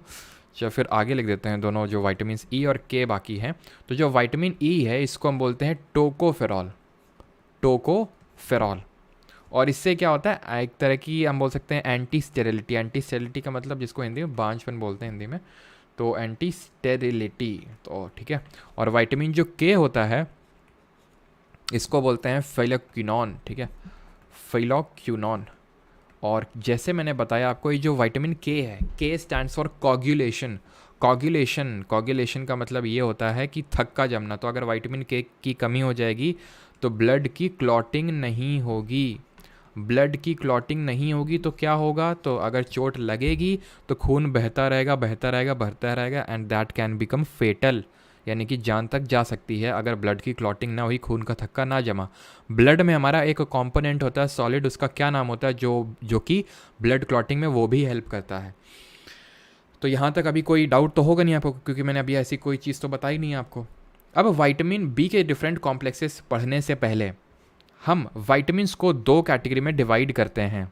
या फिर आगे लिख देते हैं दोनों, जो विटामिन ई और के बाकी हैं। तो जो विटामिन ई है इसको हम बोलते हैं टोकोफेरॉल, टोकोफेरॉल। और इससे क्या होता है, एक तरह की हम बोल सकते हैं एंटी स्टेरिलिटी। एंटी स्टेरिलिटी का मतलब जिसको हिंदी में बांझपन बोलते हैं हिंदी में, तो एंटी स्टेरिलिटी, तो ठीक है। और विटामिन जो के होता है इसको बोलते हैं फेलोक्विनोन, ठीक है, फेलोक्विनोन। और जैसे मैंने बताया आपको, ये जो विटामिन के है, के स्टैंड्स फॉर कोगुलेशन। कोगुलेशन का मतलब ये होता है कि थक का जमना। तो अगर विटामिन के की कमी हो जाएगी तो ब्लड की क्लॉटिंग नहीं होगी। ब्लड की क्लॉटिंग नहीं होगी तो क्या होगा, तो अगर चोट लगेगी तो खून बहता रहेगा, बहता रहेगा, बहता रहेगा, and that can become fatal, यानी कि जान तक जा सकती है अगर ब्लड की क्लॉटिंग ना हुई, खून का थक्का ना जमा। ब्लड में हमारा एक कंपोनेंट होता है सॉलिड, उसका क्या नाम होता है, जो कि ब्लड क्लॉटिंग में वो भी हेल्प करता है। तो यहाँ तक अभी कोई डाउट तो होगा नहीं आपको, क्योंकि मैंने अभी ऐसी कोई चीज़ तो बताई नहीं आपको। अब विटामिन बी के डिफरेंट कॉम्प्लेक्सेस पढ़ने से पहले हम विटामिन्स को 2 कैटेगरी में डिवाइड करते हैं।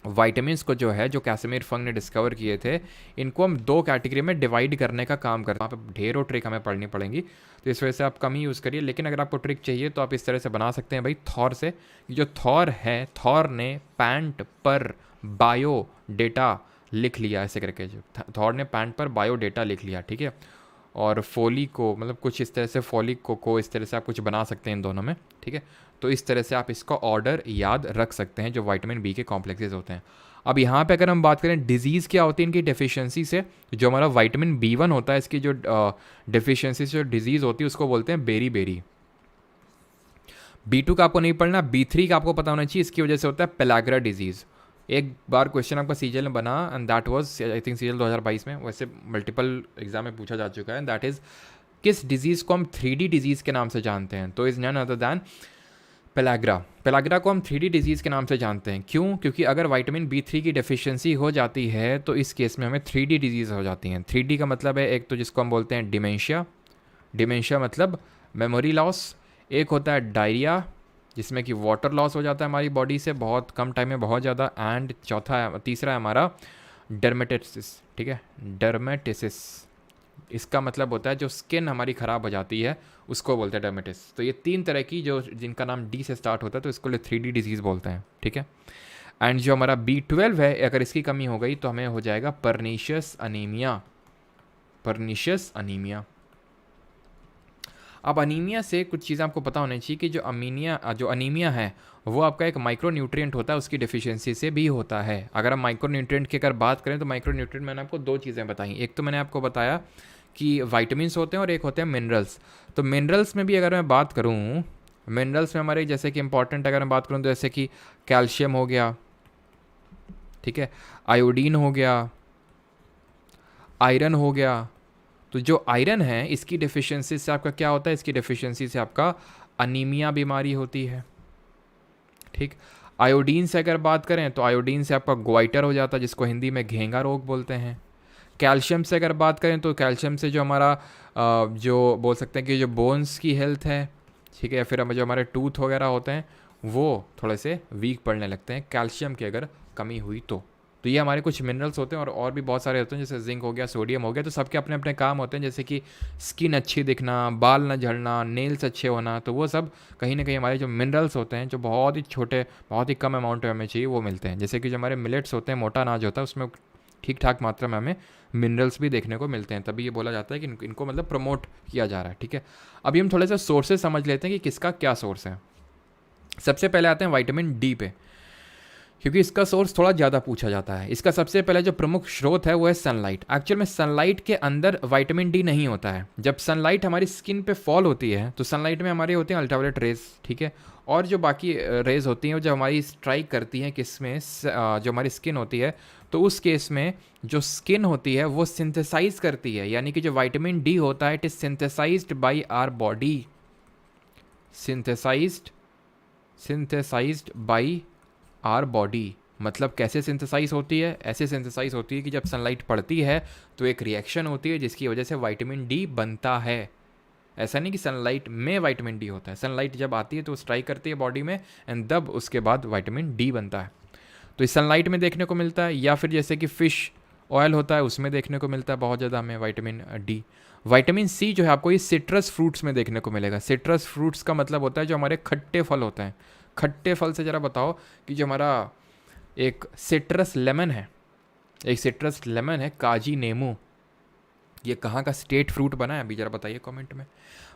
विटामिन्स को जो है, जो कैसिमिर फंग ने डिस्कवर किए थे, इनको हम 2 कैटेगरी में डिवाइड करने का काम करते हैं। वहाँ पे ढेरों ट्रिक हमें पढ़नी पड़ेंगी, तो इस वजह से आप कम ही यूज़ करिए। लेकिन अगर आपको ट्रिक चाहिए तो आप इस तरह से बना सकते हैं भाई, थॉर से। जो थॉर है, थॉर ने पैंट पर बायो डेटा लिख लिया, ऐसे करके जो थॉर ने पैंट पर बायो डेटा लिख लिया, ठीक है। और फोलिको मतलब कुछ इस तरह से, फोलिको को इस तरह से आप कुछ बना सकते हैं इन दोनों में, ठीक है। तो इस तरह से आप इसका ऑर्डर याद रख सकते हैं जो विटामिन बी के कॉम्प्लेक्सेस होते हैं। अब यहाँ पे अगर हम बात करें डिजीज़ क्या होती है इनकी डेफिशिएंसी से, जो हमारा विटामिन बी1 होता है इसकी जो डेफिशिएंसी से जो डिजीज़ होती है उसको बोलते हैं बेरी बेरी। बी2 का आपको नहीं पढ़ना, बी3 का आपको पता होना चाहिए, इसकी वजह से होता है पेलाग्रा डिजीज़। एक बार क्वेश्चन आपका सीजीएल में बना and that was I think CGL 2022 में, वैसे मल्टीपल एग्जाम में पूछा जा चुका है, दैट इज़ किस डिजीज़ को हम 3D डिजीज़ के नाम से जानते हैं, तो is none other than pellagra. Pellagra को हम 3D डिजीज़ के नाम से जानते हैं, क्यों? क्योंकि अगर विटामिन बी3 की डेफिशिएंसी हो जाती है तो इस केस में हमें 3D डिजीज़ हो जाती हैं। 3D का मतलब है एक तो जिसको हम बोलते हैं डिमेंशिया, डिमेंशिया मतलब मेमोरी लॉस, एक होता है डायरिया जिसमें कि वाटर लॉस हो जाता है हमारी बॉडी से बहुत कम टाइम में बहुत ज़्यादा, एंड तीसरा है हमारा डर्मेटिसिस, ठीक है, डर्मेटिसिस। इसका मतलब होता है जो स्किन हमारी ख़राब हो जाती है उसको बोलते हैं डर्मेटिस। तो ये 3 तरह की जो जिनका नाम डी से स्टार्ट होता है तो इसको 3D डिजीज़ बोलते हैं, ठीक है। एंड जो हमारा B12 है अगर इसकी कमी हो गई तो हमें हो जाएगा परनीशियस अनीमिया, परनीशियस अनीमिया। अब अनीमिया से कुछ चीज़ें आपको पता होनी चाहिए कि जो अनीमिया है वो आपका एक माइक्रो न्यूट्रिएंट होता है, उसकी डेफिशिएंसी से भी होता है। अगर हम माइक्रो न्यूट्रिएंट की अगर बात करें तो माइक्रो न्यूट्रिएंट मैंने आपको 2 चीज़ें बताई, एक तो मैंने आपको बताया कि वाइटामिन होते हैं और एक होते हैं मिनरल्स। तो मिनरल्स में भी अगर मैं बात करूँ, मिनरल्स में हमारे जैसे कि इंपॉर्टेंट अगर मैं बात करूँ तो जैसे कि कैल्शियम हो गया, ठीक है, आयोडीन हो गया, आयरन हो गया। तो जो आयरन है इसकी डेफिशिएंसी से आपका क्या होता है, इसकी डेफिशिएंसी से आपका अनीमिया बीमारी होती है, ठीक। आयोडीन से अगर बात करें तो आयोडीन से आपका ग्वाइटर हो जाता है जिसको हिंदी में घेंगा रोग बोलते हैं। कैल्शियम से अगर बात करें तो कैल्शियम से जो हमारा जो बोल सकते हैं कि जो बोन्स की हेल्थ है, ठीक है, या फिर जो हमारे टूथ वगैरह होते हैं वो थोड़े से वीक पड़ने लगते हैं कैल्शियम की अगर कमी हुई तो ये हमारे कुछ मिनरल्स होते हैं और भी बहुत सारे होते हैं जैसे जिंक हो गया, सोडियम हो गया। तो सबके अपने अपने काम होते हैं, जैसे कि स्किन अच्छी दिखना, बाल ना झड़ना, नेल्स अच्छे होना, तो वो सब कहीं ना कहीं हमारे जो मिनरल्स होते हैं जो बहुत ही छोटे बहुत ही कम अमाउंट में हमें चाहिए वो मिलते हैं। जैसे कि जो हमारे मिलेट्स होते हैं, मोटा अनाज होता है, उसमें ठीक ठाक मात्रा में हमें मिनरल्स भी देखने को मिलते हैं, तभी ये बोला जाता है कि इनको मतलब प्रमोट किया जा रहा है, ठीक है। अभी हम थोड़े से सोर्सेज समझ लेते हैं कि किसका क्या सोर्स है। सबसे पहले आते हैं विटामिन डी पे, क्योंकि इसका सोर्स थोड़ा ज़्यादा पूछा जाता है। इसका सबसे पहले जो प्रमुख स्रोत है वो है सनलाइट। एक्चुअल में सनलाइट के अंदर विटामिन डी नहीं होता है। जब सनलाइट हमारी स्किन पे फॉल होती है तो सनलाइट में हमारे होते हैं अल्ट्रावायलेट रेज, ठीक है, और जो बाकी रेज होती हैं जो हमारी स्ट्राइक करती हैं किस में, जो हमारी स्किन होती है, तो उस केस में जो स्किन होती है वो सिंथेसाइज करती है, यानी कि जो विटामिन डी होता है it is synthesized by our body, synthesized by our body. मतलब कैसे सिंथेसाइज होती है, ऐसे सिंथेसाइज होती है कि जब सनलाइट पड़ती है तो एक रिएक्शन होती है जिसकी वजह से विटामिन डी बनता है। ऐसा नहीं कि सनलाइट में विटामिन डी होता है, सनलाइट जब आती है तो स्ट्राइक करती है बॉडी में एंड तब उसके बाद विटामिन डी बनता है। तो इस सनलाइट में देखने को मिलता है, या फिर जैसे कि फ़िश ऑयल होता है उसमें देखने को मिलता है बहुत ज़्यादा हमें विटामिन डी। विटामिन सी जो है आपको ये सिट्रस फ्रूट्स में देखने को मिलेगा। सिट्रस फ्रूट्स का मतलब होता है जो हमारे खट्टे फल होते हैं। खट्टे फल से ज़रा बताओ कि जो हमारा एक सिट्रस लेमन है, काजी नींबू, ये कहाँ का स्टेट फ्रूट बना है अभी ज़रा बताइए कमेंट में।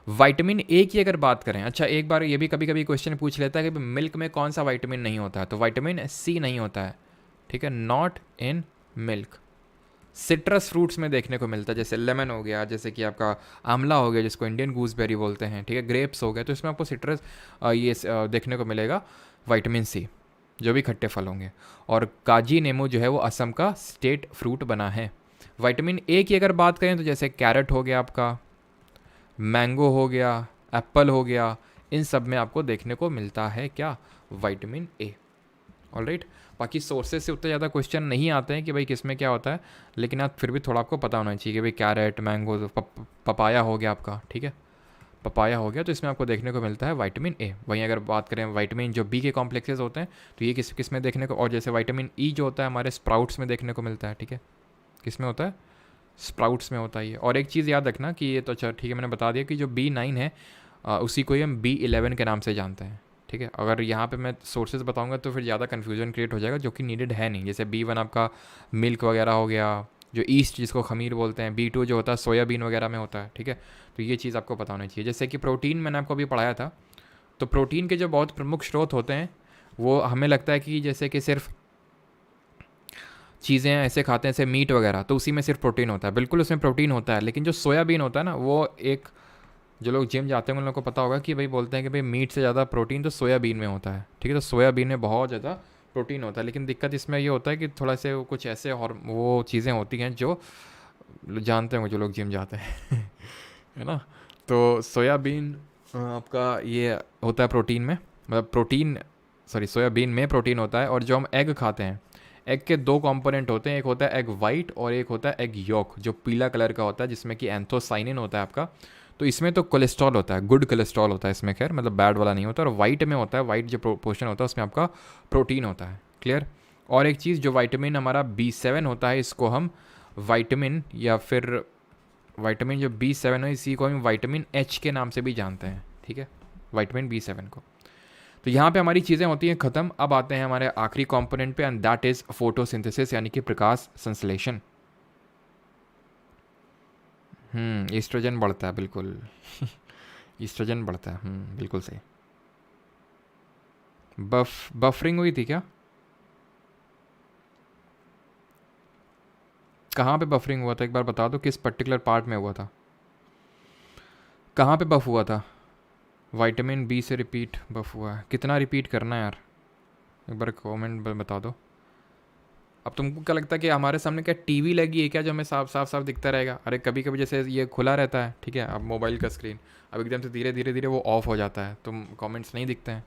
विटामिन ए की अगर बात करें, अच्छा एक बार ये भी कभी कभी क्वेश्चन पूछ लेता है कि मिल्क में कौन सा विटामिन नहीं होता है, तो विटामिन सी नहीं होता है, ठीक है, not in milk. Citrus fruits में देखने को मिलता है, जैसे लेमन हो गया, जैसे कि आपका आंवला हो गया जिसको इंडियन गूसबेरी बोलते हैं, ठीक है, ग्रेप्स हो गया, तो इसमें आपको सिट्रस देखने को मिलेगा विटामिन सी, जो भी खट्टे फल होंगे। और काजी नींबू जो है वो असम का स्टेट फ्रूट बना है। विटामिन ए की अगर बात करें तो जैसे कैरेट हो गया आपका, मैंगो हो गया, एप्पल हो गया, इन सब में आपको देखने को मिलता है क्या, विटामिन ए। ऑलराइट, बाकी सोर्सेज से उतना ज़्यादा क्वेश्चन नहीं आते हैं कि भाई किस में क्या होता है, लेकिन आप फिर भी थोड़ा आपको पता होना चाहिए कि भाई कैरेट, मैंगो, पपाया हो गया आपका, ठीक है, पपाया हो गया, तो इसमें आपको देखने को मिलता है विटामिन ए। वहीं अगर बात करें विटामिन जो बी के कॉम्प्लेक्सेस होते हैं तो ये किस में देखने को, और जैसे विटामिन ई जो होता है हमारे स्प्राउट्स में देखने को मिलता है, ठीक है, किस में होता है, स्प्राउट्स में होता है ये। और एक चीज़ याद रखना कि ये तो अच्छा ठीक है मैंने बता दिया कि जो B9 है उसी को ही हम B11 के नाम से जानते हैं, ठीक है। अगर यहाँ पे मैं सोर्सेज बताऊंगा तो फिर ज़्यादा कन्फ्यूजन क्रिएट हो जाएगा, जो कि नीडेड है नहीं। जैसे B1 आपका मिल्क वगैरह हो गया, जो ईस्ट जिसको खमीर बोलते हैं, B2 जो होता है सोयाबीन वगैरह में होता है, ठीक है। तो ये चीज़ आपको पता होनी चाहिए। जैसे कि प्रोटीन मैंने आपको अभी पढ़ाया था, तो प्रोटीन के जो बहुत प्रमुख स्रोत होते हैं वो हमें लगता है कि जैसे कि सिर्फ चीज़ें ऐसे खाते हैं जैसे मीट वगैरह, तो उसी में सिर्फ प्रोटीन होता है, बिल्कुल उसमें प्रोटीन होता है। लेकिन जो सोयाबीन होता है ना, वो एक, जो लोग जिम जाते हैं उन लोगों को पता होगा कि भाई बोलते हैं कि भाई मीट से ज़्यादा प्रोटीन तो सोयाबीन में होता है, ठीक है। तो सोयाबीन में बहुत ज़्यादा प्रोटीन होता है, लेकिन दिक्कत इसमें ये होता है कि थोड़ा से कुछ ऐसे और वो चीज़ें होती हैं जो जानते होंगे जो लोग जिम जाते हैं है ना। तो सोयाबीन आपका ये होता है प्रोटीन में, मतलब प्रोटीन, सॉरी सोयाबीन में प्रोटीन होता है। और जो हम एग खाते हैं, एग के दो कंपोनेंट होते हैं, एक होता है एग वाइट और एक होता है एग योक, जो पीला कलर का होता है जिसमें कि एंथोसाइनिन होता है आपका। तो इसमें तो कोलेस्ट्रॉल होता है, गुड कोलेस्ट्रॉल होता है इसमें, खैर मतलब बैड वाला नहीं होता। और वाइट में होता है, वाइट जो पोर्शन होता है उसमें आपका प्रोटीन होता है, क्लियर। और एक चीज़ जो विटामिन हमारा B7 होता है, इसको हम विटामिन या फिर विटामिन जो B7 है इसी को हम विटामिन H के नाम से भी जानते हैं, ठीक है, विटामिन B7 को। तो यहाँ पे हमारी चीज़ें होती हैं ख़त्म। अब आते हैं हमारे आखिरी कंपोनेंट पे, एंड दैट इज़ फोटोसिंथेसिस, यानी कि प्रकाश संश्लेषण। ईस्ट्रोजन बढ़ता है, बिल्कुल ईस्ट्रोजन बढ़ता है, बिल्कुल सही। बफरिंग हुई थी क्या? कहाँ पे बफरिंग हुआ था, एक बार बता दो, किस पर्टिकुलर पार्ट में हुआ था, कहाँ पे बफ हुआ था? विटामिन B से रिपीट बफ हुआ है, कितना रिपीट करना है यार, एक बार कमेंट बता दो। अब तुमको क्या लगता है कि हमारे सामने क्या टीवी लगी है क्या जो हमें साफ साफ साफ दिखता रहेगा? अरे कभी कभी जैसे ये खुला रहता है, ठीक है, अब मोबाइल का स्क्रीन, अब एकदम से धीरे धीरे धीरे वो ऑफ हो जाता है, तुम कमेंट्स नहीं दिखते हैं।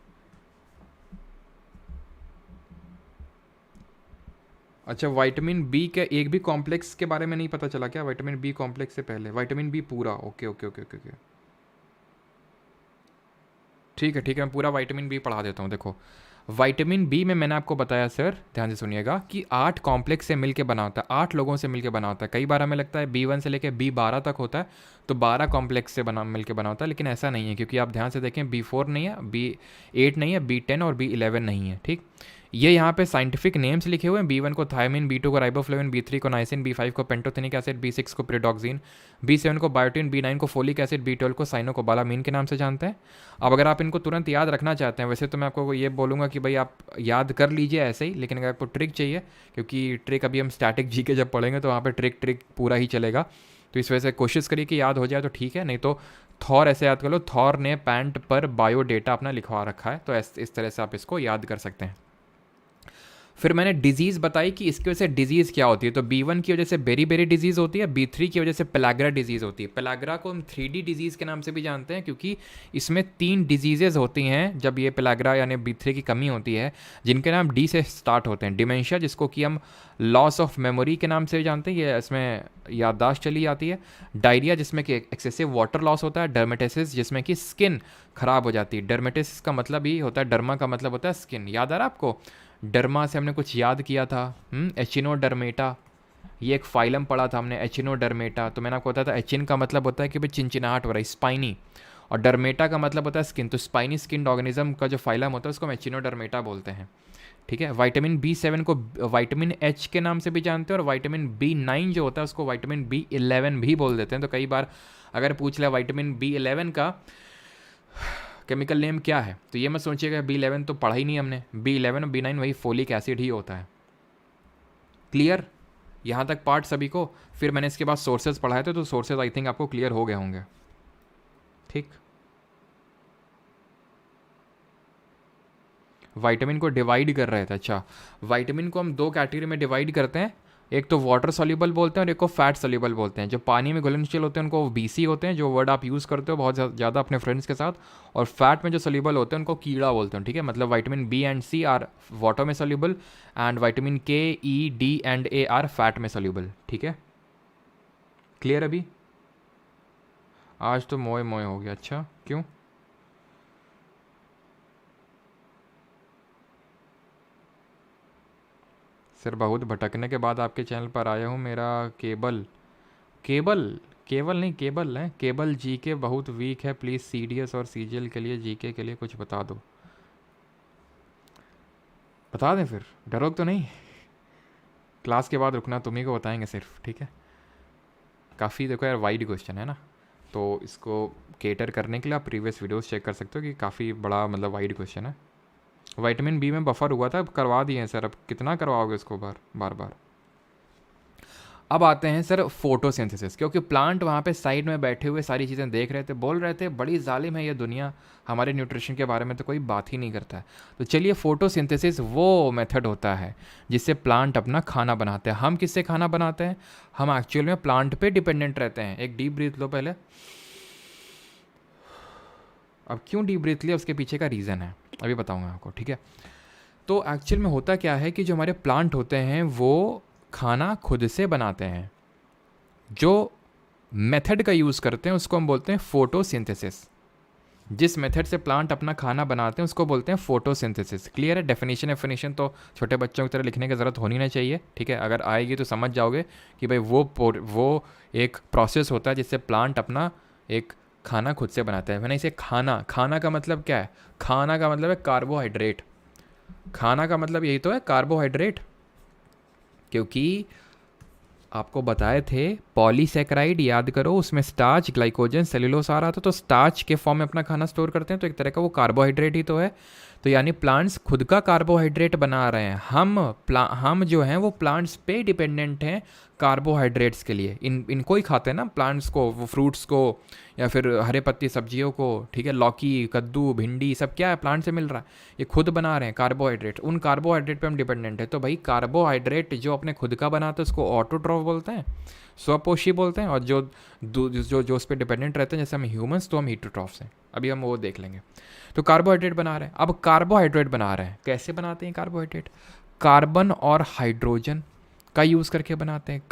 अच्छा, विटामिन B के एक भी कॉम्प्लेक्स के बारे में नहीं पता चला क्या? विटामिन B कॉम्प्लेक्स से पहले विटामिन B पूरा, okay okay okay okay okay, ठीक है मैं पूरा विटामिन B पढ़ा देता हूँ। देखो विटामिन B में मैंने आपको बताया सर, ध्यान से सुनिएगा, कि 8 कॉम्प्लेक्स से मिलके बना होता है, 8 लोगों से मिलके बना होता है। कई बार हमें लगता है B1 से लेके B12 तक होता है, तो 12 कॉम्प्लेक्स से बना मिलके बना होता है, लेकिन ऐसा नहीं है, क्योंकि आप ध्यान से देखें B4 नहीं है, B8 नहीं है, B10 और B11 नहीं है, ठीक। ये यहाँ पे साइंटिफिक नेम्स लिखे हुए हैं, B1 को थायमिन, B2 को राइबोफ्लेविन, B3 को नाइसिन, B5 को पेंटोथेनिक एसिड, B6 को प्रिडॉक्सिन, B7 को बायोटिन, B9 को फोलिक एसिड, B12 को साइनोकोबालामीन के नाम से जानते हैं। अब अगर आप इनको तुरंत याद रखना चाहते हैं, वैसे तो मैं आपको ये बोलूँगा कि भाई आप याद कर लीजिए ऐसे ही, लेकिन अगर आपको ट्रिक चाहिए, क्योंकि ट्रिक अभी हम स्टैटिक जीके जब पढ़ेंगे तो वहाँ पर ट्रिक पूरा ही चलेगा, तो इस वजह से कोशिश करिए कि याद हो जाए तो ठीक है, नहीं तो थॉर ऐसे याद कर लो, थॉर ने पैंट पर बायोडेटा अपना लिखवा रखा है, तो इस तरह से आप इसको याद कर सकते हैं। फिर मैंने डिजीज़ बताई कि इसकी वजह से डिजीज़ क्या होती है, तो B1 की वजह से बेरी बेरी डिजीज़ होती है, B3 की वजह से पेलाग्रा डिजीज़ होती है। पेलाग्रा को हम 3D डिजीज़ के नाम से भी जानते हैं, क्योंकि इसमें 3 डिजीज़ेज़ होती हैं जब ये पेलाग्रा यानी B3 की कमी होती है, जिनके नाम D से स्टार्ट होते हैं। डिमेंशिया, जिसको कि हम लॉस ऑफ मेमोरी के नाम से जानते हैं, ये इसमें याददाश्त चली जाती है। डायरिया, जिसमें कि एक्सेसिव वाटर लॉस होता है। डर्मेटोसिस, जिसमें कि स्किन खराब हो जाती है। डर्मेटोसिस का मतलब ही होता है, डर्मा का मतलब होता है स्किन, याद आ रहा है आपको? डर्मा से हमने कुछ याद किया था, एचिनोडर्मेटा, ये एक फाइलम पढ़ा था हमने, एचिनोडर्मेटा। तो मैंने आपको बताया था एचिन का मतलब होता है कि भाई चिनचिनाहट हो रहा है, स्पाइनी, और डर्मेटा का मतलब होता है स्किन। तो स्पाइनी स्किन ऑर्गेनिज्म का जो फाइलम होता है उसको हम एचिनोडर्मेटा बोलते हैं, ठीक है। विटामिन B7 को विटामिन H के नाम से भी जानते हैं, और विटामिन B9 जो होता है उसको विटामिन B11 भी बोल देते हैं। तो कई बार अगर पूछ लिया विटामिन B11 का केमिकल नेम क्या है, तो ये मत सोचिएगा B11 तो पढ़ा ही नहीं हमने, B11 और B9 वही फोलिक एसिड ही होता है। क्लियर यहाँ तक पार्ट सभी को? फिर मैंने इसके बाद सोर्सेज पढ़ाए थे, तो सोर्सेज आई थिंक आपको क्लियर हो गए होंगे, ठीक। विटामिन को डिवाइड कर रहे थे, अच्छा, विटामिन को हम दो कैटेगरी में डिवाइड करते हैं, एक तो वाटर सॉल्युबल बोलते हैं और एक को फैट सॉल्युबल बोलते हैं। जो पानी में घुलनशील होते हैं उनको BC होते हैं, जो वर्ड आप यूज़ करते हो बहुत ज़्यादा अपने फ्रेंड्स के साथ, और फैट में जो सॉल्युबल होते हैं उनको कीड़ा बोलते हैं, ठीक है। मतलब vitamin B and C are water में soluble, and vitamin K, E, D and A are fat में सॉल्युबल, ठीक है। क्लियर अभी? आज तो मोए मोए हो गया, अच्छा क्यों? सर बहुत भटकने के बाद आपके चैनल पर आया हूँ, मेरा केबल केबल केबल नहीं केबल है, केबल जीके बहुत वीक है, प्लीज़ CDS और CGL के लिए जीके के लिए कुछ बता दो। बता दें फिर, डरोगे तो नहीं? क्लास के बाद रुकना, तुम्ही को बताएंगे सिर्फ, ठीक है। काफ़ी देखो यार वाइड क्वेश्चन है ना, तो इसको केटर करने के लिए आप प्रीवियस वीडियोस चेक कर सकते हो कि काफ़ी बड़ा मतलब वाइड क्वेश्चन है। विटामिन बी में बफर हुआ था, अब करवा दिए हैं सर, अब कितना करवाओगे इसको बार बार। अब आते हैं सर फोटोसिंथेसिस, क्योंकि प्लांट वहाँ पे साइड में बैठे हुए सारी चीज़ें देख रहे थे, बोल रहे थे बड़ी जालिम है ये दुनिया, हमारे न्यूट्रिशन के बारे में तो कोई बात ही नहीं करता है। तो चलिए, फोटोसिंथेसिस वो मेथड होता है जिससे प्लांट अपना खाना बनाते हैं। हम किससे खाना बनाते हैं? हम एक्चुअल में प्लांट पे डिपेंडेंट रहते हैं। एक डीप ब्रीथ लो पहले। अब क्यों डीप ब्रीथ लिया, उसके पीछे का रीज़न है, अभी बताऊँगा आपको, ठीक है। तो एक्चुअल में होता क्या है कि जो हमारे प्लांट होते हैं वो खाना खुद से बनाते हैं। जो मेथड का यूज़ करते हैं उसको हम बोलते हैं फोटोसिंथेसिस। जिस मेथड से प्लांट अपना खाना बनाते हैं उसको बोलते हैं फोटोसिंथेसिस। क्लियर है? डेफिनेशन तो छोटे बच्चों की तरह लिखने की ज़रूरत होनी नहीं चाहिए, ठीक है। अगर आएगी तो समझ जाओगे कि भाई वो एक प्रोसेस होता है जिससे प्लांट अपना एक खाना खुद से बनाता है। मैंने इसे खाना का मतलब क्या है? खाना का मतलब है कार्बोहाइड्रेट। खाना का मतलब यही तो है, कार्बोहाइड्रेट। क्योंकि आपको बताए थे पॉलीसैकेराइड, याद करो, उसमें स्टार्च, ग्लाइकोजन, सेलुलोज आ रहा था, तो स्टार्च के फॉर्म में अपना खाना स्टोर करते हैं, तो एक तरह का वो कार्बोहाइड्रेट ही तो है। तो यानी प्लांट्स खुद का कार्बोहाइड्रेट बना रहे हैं। हम जो हैं वो प्लांट्स पे डिपेंडेंट हैं कार्बोहाइड्रेट्स के लिए। इनको ही खाते हैं ना प्लांट्स को, वो फ्रूट्स को या फिर हरे पत्ती सब्जियों को, ठीक है। लौकी, कद्दू, भिंडी सब क्या है? प्लांट से मिल रहा है, ये खुद बना रहे हैं कार्बोहाइड्रेट। उन कार्बोहाइड्रेट पे हम डिपेंडेंट है। तो भाई कार्बोहाइड्रेट जो अपने खुद का बनाते हैं उसको ऑटोट्रॉफ बोलते हैं, स्वपोषी बोलते हैं। और जो जो उस पर डिपेंडेंट रहते हैं, जैसे हम ह्यूमंस, तो हम हीटोट्रॉफ्स हैं। अभी हम वो देख लेंगे। तो कार्बोहाइड्रेट बना रहे हैं। अब कार्बोहाइड्रेट बना रहे हैं, कैसे बनाते हैं कार्बोहाइड्रेट? कार्बन और हाइड्रोजन का यूज़ करके बनाते हैं।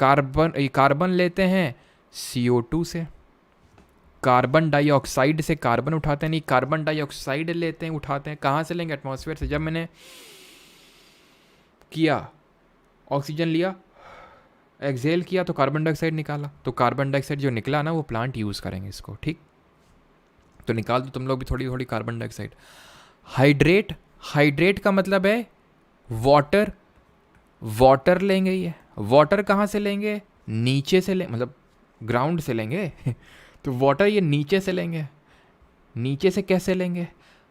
कार्बन लेते हैं CO2 से, कार्बन डाइऑक्साइड से कार्बन उठाते हैं, नहीं, कार्बन डाइऑक्साइड लेते हैं, उठाते हैं। कहाँ से लेंगे? एटमॉस्फेयर से। जब मैंने किया, ऑक्सीजन लिया, एक्सेल किया, तो कार्बन डाइऑक्साइड निकाला, तो कार्बन डाइऑक्साइड जो निकला ना वो प्लांट यूज़ करेंगे इसको, ठीक। तो निकाल दो तुम लोग भी थोड़ी थोड़ी कार्बन डाइऑक्साइड। हाइड्रेट का मतलब है वाटर लेंगे। ये वाटर कहाँ से लेंगे? नीचे से मतलब ग्राउंड से लेंगे तो वाटर ये नीचे से लेंगे। नीचे से कैसे लेंगे?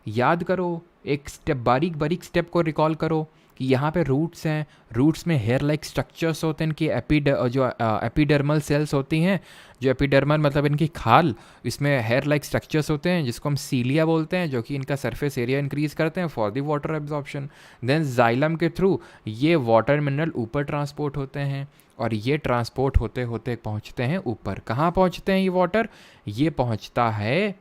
याद करो, एक स्टेप, बारीक बारीक स्टेप को रिकॉल करो कि यहाँ पे रूट्स हैं, रूट्स में हेयर लाइक स्ट्रक्चर्स होते हैं, इनकी एपिडर्मल सेल्स होती हैं। जो एपिडर्मल मतलब इनकी खाल, इसमें हेयर लाइक स्ट्रक्चर्स होते हैं जिसको हम सीलिया बोलते हैं, जो कि इनका सरफेस एरिया इंक्रीज करते हैं for the water absorption. Then xylem के थ्रू ये वाटर मिनरल ऊपर ट्रांसपोर्ट होते हैं, और ये ट्रांसपोर्ट होते होते पहुँचते हैं ऊपर। कहाँ पहुँचते हैं ये वाटर? ये पहुँचता है,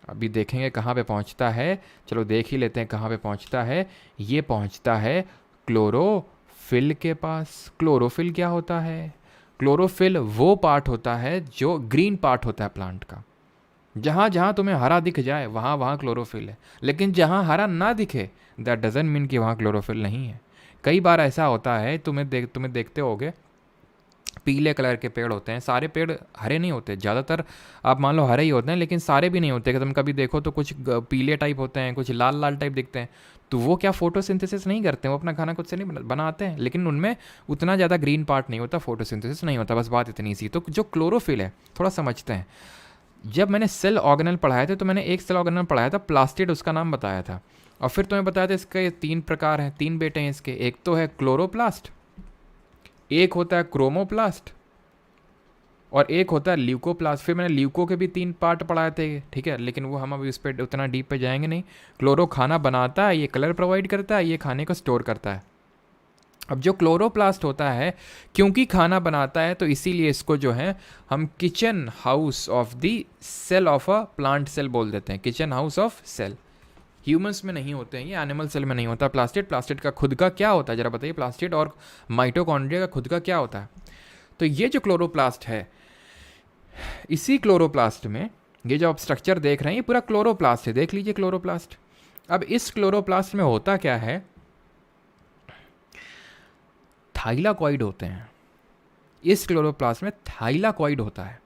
अभी देखेंगे कहाँ पे पहुँचता है, चलो देख ही लेते हैं कहाँ पे पहुँचता है। ये पहुँचता है क्लोरोफिल के पास। क्लोरोफिल क्या होता है? क्लोरोफिल वो पार्ट होता है जो ग्रीन पार्ट होता है प्लांट का। जहाँ जहाँ तुम्हें हरा दिख जाए वहाँ वहाँ क्लोरोफिल है, लेकिन जहाँ हरा ना दिखे दैट डजंट मीन कि वहाँ क्लोरोफिल नहीं है। कई बार ऐसा होता है, तुम्हें देखते होगे, पीले कलर के पेड़ होते हैं। सारे पेड़ हरे नहीं होते, ज़्यादातर आप मान लो हरे ही होते हैं, लेकिन सारे भी नहीं होते। कि तुम कभी देखो तो कुछ पीले टाइप होते हैं, कुछ लाल लाल टाइप दिखते हैं। तो वो क्या फोटोसिंथेसिस नहीं करते हैं, वो अपना खाना खुद से नहीं बनाते हैं, लेकिन उनमें उतना ज़्यादा ग्रीन पार्ट नहीं होता, फोटोसिंथेसिस नहीं होता। बस बात इतनी सी। तो जो क्लोरोफिल है, थोड़ा समझते हैं। जब मैंने सेल ऑर्गेनल पढ़ाए थे तो मैंने एक सेल ऑर्गेनल पढ़ाया था, प्लास्टिड उसका नाम बताया था। और फिर तुम्हें बताया था इसके 3 प्रकार हैं, 3 बेटे हैं इसके। एक तो है क्लोरोप्लास्ट, एक होता है क्रोमोप्लास्ट, और एक होता है ल्यूकोप्लास्ट। फिर मैंने ल्यूको के भी 3 पार्ट पढ़ाए थे, ठीक है, लेकिन वो हम अभी उस पर उतना डीप पे जाएंगे नहीं। क्लोरो खाना बनाता है, ये कलर प्रोवाइड करता है, ये खाने को स्टोर करता है। अब जो क्लोरोप्लास्ट होता है, क्योंकि खाना बनाता है, तो इसीलिए इसको जो है हम kitchen house of the cell of a plant cell बोल देते हैं। Kitchen house of cell. Humans में नहीं होते हैं ये, एनिमल सेल में नहीं होता प्लास्टिड का खुद का क्या होता है जरा बताइए? प्लास्टिड और माइटोकॉन्ड्रिया का खुद का क्या होता है? तो ये जो क्लोरोप्लास्ट है, इसी क्लोरोप्लास्ट में ये जो आप स्ट्रक्चर देख रहे हैं, ये पूरा क्लोरोप्लास्ट है। देख लीजिए क्लोरोप्लास्ट। अब इस क्लोरोप्लास्ट में होता क्या है? थाइलाकॉइड होते हैं। इस क्लोरोप्लास्ट में थाइलाकॉइड होता है।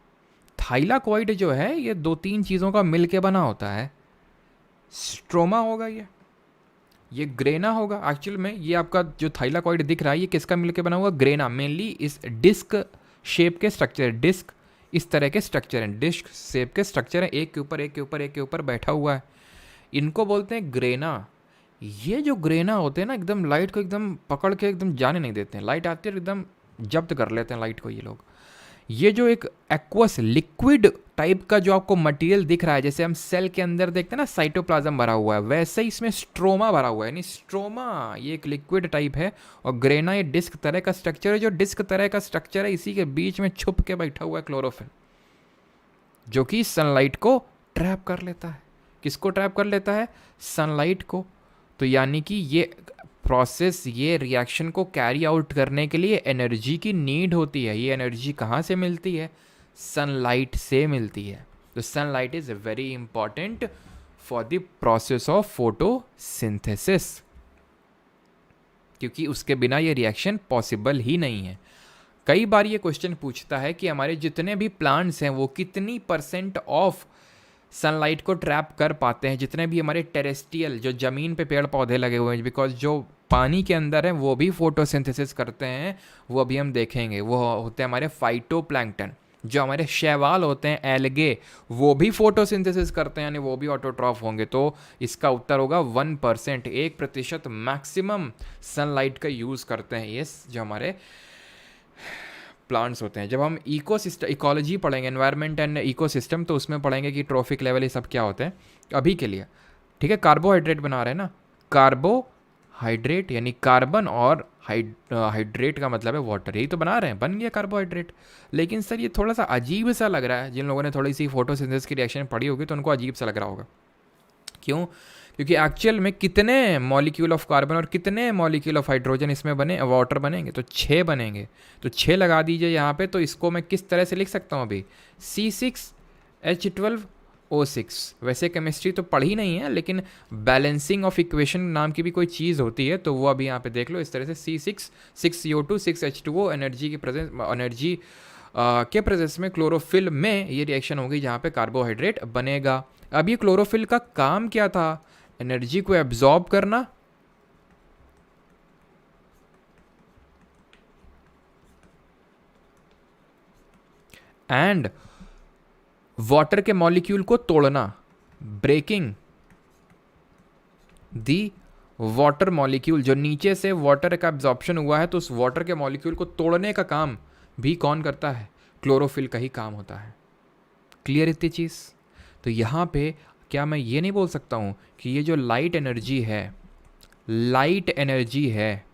थाइलाकॉइड जो है ये 2-3 चीज़ों का मिल के बना होता है। स्ट्रोमा होगा ये ग्रेना होगा एक्चुअल में। ये आपका जो थाइलाकॉइड दिख रहा है ये किसका मिलकर बना हुआ? ग्रेना। मेनली इस डिस्क शेप के स्ट्रक्चर है, डिस्क इस तरह के स्ट्रक्चर हैं, डिस्क शेप के स्ट्रक्चर हैं, एक के ऊपर एक के ऊपर एक के ऊपर बैठा हुआ है, इनको बोलते हैं ग्रेना। ये जो ग्रेना होते हैं ना एकदम लाइट को एकदम पकड़ के एकदम जाने नहीं देते हैं, लाइट आती है एकदम जब्त कर लेते हैं लाइट को ये लोग। ये जो एक एक्वस लिक्विड टाइप का जो आपको मटेरियल दिख रहा है, जैसे हम सेल के अंदर देखते हैं ना साइटोप्लाज्म भरा हुआ है, वैसे ही इसमें स्ट्रोमा भरा हुआ है, यानी स्ट्रोमा ये एक लिक्विड टाइप है, और ग्रेना ये डिस्क तरह का स्ट्रक्चर है। जो डिस्क तरह का स्ट्रक्चर है इसी के बीच में छुप के बैठा हुआ है क्लोरोफिल, जो कि सनलाइट को ट्रैप कर लेता है। किसको ट्रैप कर लेता है? सनलाइट को। तो यानी कि ये प्रोसेस, ये रिएक्शन को कैरी आउट करने के लिए एनर्जी की नीड होती है। ये एनर्जी कहाँ से मिलती है? सनलाइट से मिलती है। तो sunlight is very important for the process of photosynthesis, क्योंकि उसके बिना ये रिएक्शन पॉसिबल ही नहीं है। कई बार ये क्वेश्चन पूछता है कि हमारे जितने भी प्लांट्स हैं वो कितनी % ऑफ सनलाइट को ट्रैप कर पाते हैं, जितने भी हमारे टेरेस्ट्रियल जो ज़मीन पे पेड़ पौधे लगे हुए हैं, बिकॉज जो पानी के अंदर हैं वो भी फोटोसिंथेसिस करते हैं, वो अभी हम देखेंगे। वो होते हैं हमारे फाइटोप्लैंक्टन, जो हमारे शैवाल होते हैं, एल्गे, वो भी फोटोसिंथेसिस करते हैं, यानी वो भी ऑटोट्रॉफ होंगे। तो इसका उत्तर होगा 1%, 1% मैक्सिमम सनलाइट का यूज़ करते हैं ये जो हमारे प्लांट्स होते हैं। जब हम इकोलॉजी पढ़ेंगे, एनवायरनमेंट एंड इकोसिस्टम, तो उसमें पढ़ेंगे कि ट्रॉफिक लेवल ये सब क्या होते हैं। अभी के लिए ठीक है, कार्बोहाइड्रेट बना रहे हैं ना, कार्बोहाइड्रेट यानी कार्बन और हाइड्रेट का मतलब है वाटर, यही तो बना रहे हैं, बन गया कार्बोहाइड्रेट। लेकिन सर ये थोड़ा सा अजीब सा लग रहा है, जिन लोगों ने थोड़ी सी फोटोसिंथेसिस की रिएक्शन पढ़ी होगी तो उनको अजीब सा लग रहा होगा। क्यों? क्योंकि एक्चुअल में कितने मॉलिक्यूल ऑफ कार्बन और कितने मॉलिक्यूल ऑफ हाइड्रोजन इसमें बने, वाटर बनेंगे, तो 6 बनेंगे। तो 6 लगा दीजिए यहाँ पे। तो इसको मैं किस तरह से लिख सकता हूँ अभी? C6H12O6। वैसे केमिस्ट्री तो पढ़ी नहीं है, लेकिन बैलेंसिंग ऑफ इक्वेशन नाम की भी कोई चीज़ होती है, तो वो अभी यहाँ पे देख लो। इस तरह से C6 6CO2 6H2O एनर्जी की प्रेजेंस, एनर्जी के प्रेजेंस में क्लोरोफिल में ये रिएक्शन होगी जहाँ पे कार्बोहाइड्रेट बनेगा। अब ये क्लोरोफिल का काम क्या था? एनर्जी को एब्जॉर्ब करना एंड वाटर के मॉलिक्यूल को तोड़ना, ब्रेकिंग दी वाटर मॉलिक्यूल। जो नीचे से वाटर का एब्जॉर्प्शन हुआ है तो उस वाटर के मॉलिक्यूल को तोड़ने का काम भी कौन करता है? क्लोरोफिल का ही काम होता है। क्लियर इतनी चीज़? तो यहाँ पे क्या मैं ये नहीं बोल सकता हूँ कि ये जो लाइट एनर्जी है, लाइट एनर्जी है,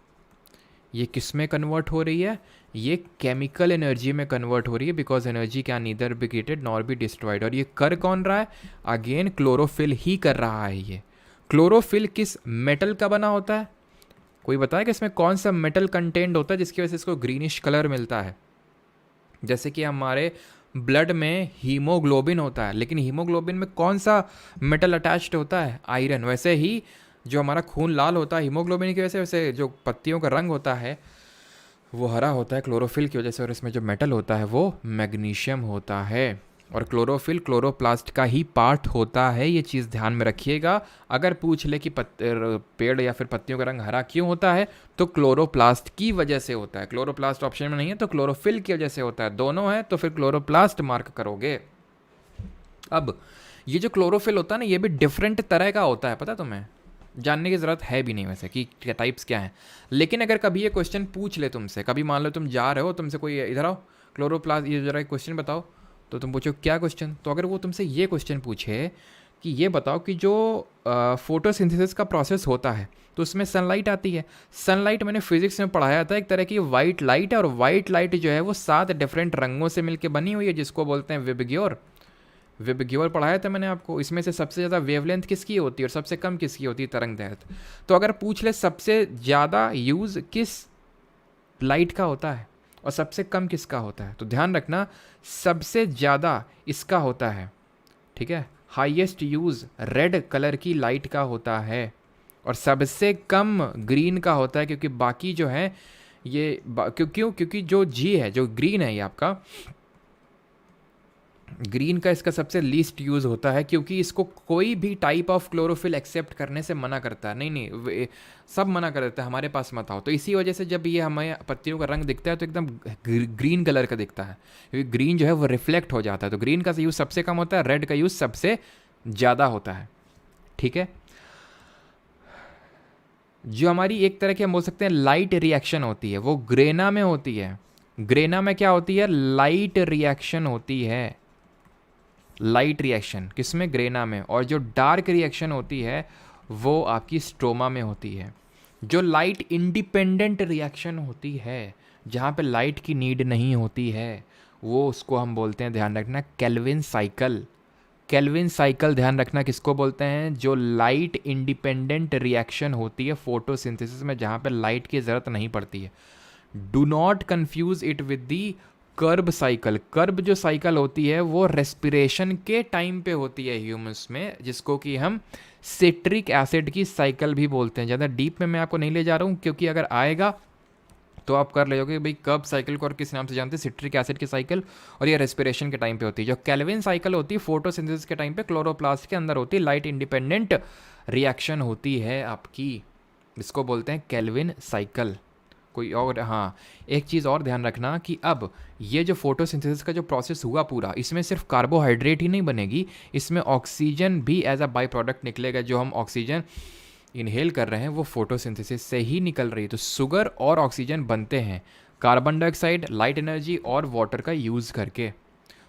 ये किस में कन्वर्ट हो रही है? ये केमिकल एनर्जी में कन्वर्ट हो रही है, because energy can neither be created nor be destroyed. और ये कर कौन रहा है? अगेन क्लोरोफिल ही कर रहा है। ये क्लोरोफिल किस मेटल का बना होता है? कोई बताए कि इसमें कौन सा मेटल कंटेंट होता है जिसकी वजह से इसको ग्रीनिश कलर मिलता है? जैसे कि हमारे ब्लड में हीमोग्लोबिन होता है, लेकिन हीमोग्लोबिन में कौन सा मेटल अटैच्ड होता है? आयरन। वैसे ही जो हमारा खून लाल होता है हीमोग्लोबिन की वजह से, वैसे जो पत्तियों का रंग होता है वो हरा होता है क्लोरोफिल की वजह से, और इसमें जो मेटल होता है वो मैग्नीशियम होता है। और क्लोरोफिल क्लोरोप्लास्ट का ही पार्ट होता है, ये चीज़ ध्यान में रखिएगा। अगर पूछ ले कि पेड़ या फिर पत्तियों का रंग हरा क्यों होता है, तो क्लोरोप्लास्ट की वजह से होता है। क्लोरोप्लास्ट ऑप्शन में नहीं है तो क्लोरोफिल की वजह से होता है। दोनों है तो फिर क्लोरोप्लास्ट मार्क करोगे। अब ये जो क्लोरोफिल होता है ना, ये भी डिफरेंट तरह का होता है, पता तुम्हें? जानने की ज़रूरत है भी नहीं वैसे कि टाइप्स क्या हैं। लेकिन अगर कभी ये क्वेश्चन पूछ ले तुमसे, कभी मान लो तुम जा रहे हो, तुमसे कोई इधर आओ क्लोरोप्लास्ट, ये ज़रा क्वेश्चन बताओ, तो तुम पूछो क्या क्वेश्चन? तो अगर वो तुमसे ये क्वेश्चन पूछे कि ये बताओ कि जो फोटोसिंथेसिस का प्रोसेस होता है तो उसमें सनलाइट आती है। सनलाइट मैंने फिजिक्स में पढ़ाया था, एक तरह की वाइट लाइट है, और वाइट लाइट जो है वो 7 डिफरेंट रंगों से मिलकर बनी हुई है, जिसको बोलते हैं विबग्योर। विबग्योर पढ़ाया था मैंने आपको। इसमें से सबसे ज़्यादा वेवलेंथ किसकी होती है और सबसे कम किसकी होती है तरंग दैर्घ्य? तो अगर पूछ ले सबसे ज़्यादा यूज़ किस लाइट का होता है और सबसे कम किसका होता है, तो ध्यान रखना सबसे ज़्यादा इसका होता है, ठीक है। हाईएस्ट यूज़ रेड कलर की लाइट का होता है, और सबसे कम ग्रीन का होता है, क्योंकि बाकी जो है ये क्योंकि जो जी है, जो ग्रीन है ये आपका, ग्रीन का इसका सबसे लीस्ट यूज़ होता है क्योंकि इसको कोई भी टाइप ऑफ क्लोरोफिल एक्सेप्ट करने से मना करता है। नहीं नहीं सब मना कर देता है, हमारे पास मत आओ। तो इसी वजह से जब ये हमें पत्तियों का रंग दिखता है तो एकदम ग्रीन कलर का दिखता है, क्योंकि ग्रीन जो है वो रिफ्लेक्ट हो जाता है। तो ग्रीन का यूज़ सबसे कम होता है, रेड का यूज़ सबसे ज़्यादा होता है। ठीक है, जो हमारी एक तरह की हम बोल सकते हैं लाइट रिएक्शन होती है वो ग्रेना में होती है। ग्रेना में क्या होती है? लाइट रिएक्शन होती है। लाइट रिएक्शन किसमें? ग्रेना में। और जो डार्क रिएक्शन होती है वो आपकी स्ट्रोमा में होती है। जो लाइट इंडिपेंडेंट रिएक्शन होती है, जहाँ पे लाइट की नीड नहीं होती है, वो उसको हम बोलते हैं, ध्यान रखना, केल्विन साइकिल। केल्विन साइकिल ध्यान रखना किसको बोलते हैं? जो लाइट इंडिपेंडेंट रिएक्शन होती है फोटोसिंथेसिस में, जहाँ पे लाइट की ज़रूरत नहीं पड़ती है। Do not confuse it with the Krebs cycle. Krebs जो साइकिल होती है वो रेस्पिरेशन के टाइम पे होती है ह्यूमंस में, जिसको कि हम सिट्रिक एसिड की साइकिल भी बोलते हैं। ज़्यादा डीप में मैं आपको नहीं ले जा रहा हूँ, क्योंकि अगर आएगा तो आप कर ले भाई कर्ब साइकिल को और किस नाम से जानते हैं? सिट्रिक एसिड की साइकिल। और ये रेस्पिरेशन के टाइम पे होती है। जो केल्विन साइकिल होती है फोटोसिंथेसिस के टाइम पे क्लोरोप्लास्ट के अंदर होती है, लाइट इंडिपेंडेंट रिएक्शन होती है आपकी, इसको बोलते हैं केल्विन साइकिल। कोई और, हाँ, एक चीज़ और ध्यान रखना कि अब ये जो फोटोसिंथेसिस का जो प्रोसेस हुआ पूरा, इसमें सिर्फ कार्बोहाइड्रेट ही नहीं बनेगी, इसमें ऑक्सीजन भी एज अ बाई प्रोडक्ट निकलेगा। जो हम ऑक्सीजन इनहेल कर रहे हैं वो फोटोसिंथेसिस से ही निकल रही है। तो शुगर और ऑक्सीजन बनते हैं कार्बन डाइऑक्साइड, लाइट एनर्जी और वाटर का यूज़ करके।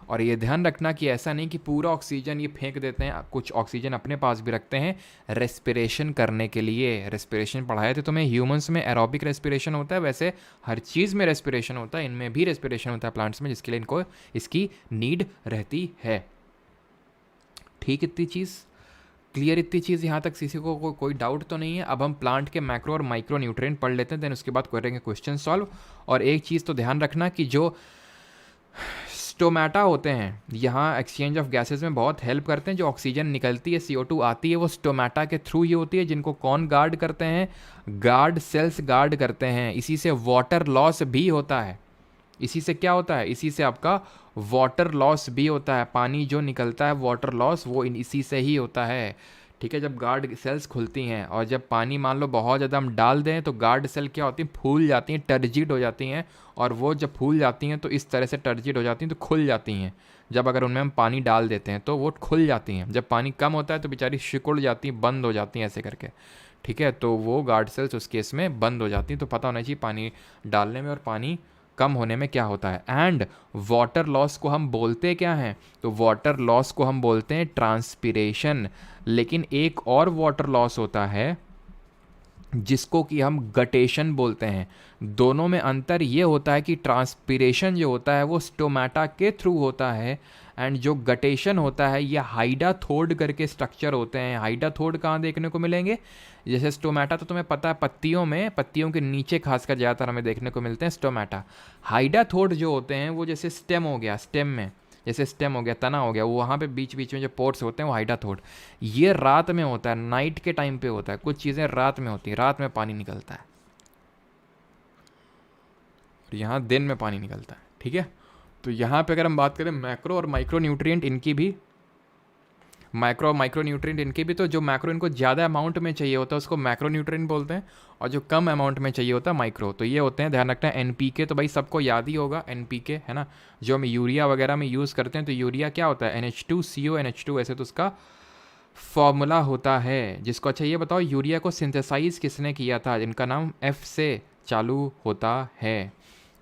और ये ध्यान रखना कि ऐसा नहीं कि पूरा ऑक्सीजन ये फेंक देते हैं, कुछ ऑक्सीजन अपने पास भी रखते हैं रेस्पिरेशन करने के लिए। रेस्पिरेशन पढ़ाए थे तुम्हें, ह्यूमंस में एरोबिक रेस्पिरेशन होता है, वैसे हर चीज़ में रेस्पिरेशन होता है, इनमें भी रेस्पिरेशन होता है प्लांट्स में, जिसके लिए इनको इसकी नीड रहती है। ठीक, इतनी चीज़ क्लियर? इतनी चीज़ यहाँ तक किसी को कोई डाउट तो नहीं है? अब हम प्लांट के मैक्रो और माइक्रो न्यूट्रिएंट पढ़ लेते हैं, देन उसके बाद करेंगे क्वेश्चन सॉल्व। और एक चीज़ तो ध्यान रखना कि जो स्टोमेटा होते हैं यहाँ एक्सचेंज ऑफ गैसेस में बहुत हेल्प करते हैं। जो ऑक्सीजन निकलती है, CO2 आती है, वो स्टोमेटा के थ्रू ही होती है, जिनको कौन गार्ड करते हैं? गार्ड सेल्स गार्ड करते हैं। इसी से वाटर लॉस भी होता है। इसी से क्या होता है? इसी से आपका वाटर लॉस भी होता है। पानी जो निकलता है, वाटर लॉस, वो इसी से ही होता है। ठीक है, जब गार्ड सेल्स खुलती हैं और जब पानी मान लो बहुत ज़्यादा हम डाल दें तो गार्ड सेल क्या होती हैं? फूल जाती हैं, टर्जिड हो जाती हैं। और वो जब फूल जाती हैं तो इस तरह से टर्जिड हो जाती हैं, तो खुल जाती हैं। जब अगर उनमें हम पानी डाल देते हैं तो वो खुल जाती हैं। जब पानी कम होता है तो बेचारी सिकुड़ जाती हैं, बंद हो जाती हैं ऐसे करके। ठीक है, तो वो गार्ड सेल्स उस केस में बंद हो जाती हैं। तो पता होना चाहिए पानी डालने में और पानी कम होने में क्या होता है। एंड वाटर लॉस को हम बोलते क्या हैं? तो वाटर लॉस को हम बोलते हैं ट्रांसपिरेशन। लेकिन एक और वाटर लॉस होता है जिसको कि हम गटेशन बोलते हैं। दोनों में अंतर ये होता है कि ट्रांसपिरेशन जो होता है वो स्टोमेटा के थ्रू होता है, एंड जो गटेशन होता है ये हाइडाथोड करके स्ट्रक्चर होते हैं। हाइडाथोड कहाँ देखने को मिलेंगे? जैसे स्टोमेटा तो तुम्हें पता है पत्तियों में, पत्तियों के नीचे खासकर ज़्यादातर हमें देखने को मिलते हैं स्टोमेटा। हाइडाथोड जो होते हैं वो जैसे स्टेम हो गया, स्टेम में जैसे स्टेम हो गया, तना हो गया, वो वहाँ पे बीच बीच में जो पोर्स होते हैं वो हाइडाथोड। ये रात में होता है, नाइट के टाइम पे होता है। कुछ चीज़ें रात में होती है, रात में पानी निकलता है, और यहाँ दिन में पानी निकलता है। ठीक है, तो यहाँ पे अगर हम बात करें मैक्रो और माइक्रो न्यूट्रिएंट इनकी भी, माइक्रो न्यूट्रिएंट इनकी भी, तो जो मैक्रो इनको ज़्यादा अमाउंट में चाहिए होता है उसको मैक्रो न्यूट्रिएंट बोलते हैं, और जो कम अमाउंट में चाहिए होता है माइक्रो। तो ये होते हैं, ध्यान रखना है, NPK तो भाई सबको याद ही होगा, NPK है ना, जो हम यूरिया वगैरह में यूज़ करते हैं। तो यूरिया क्या होता है? NH2CO NH2, ऐसे तो उसका फॉर्मूला होता है। जिसको, अच्छा ये बताओ यूरिया को सिंथेसाइज किसने किया था? इनका नाम F से चालू होता है।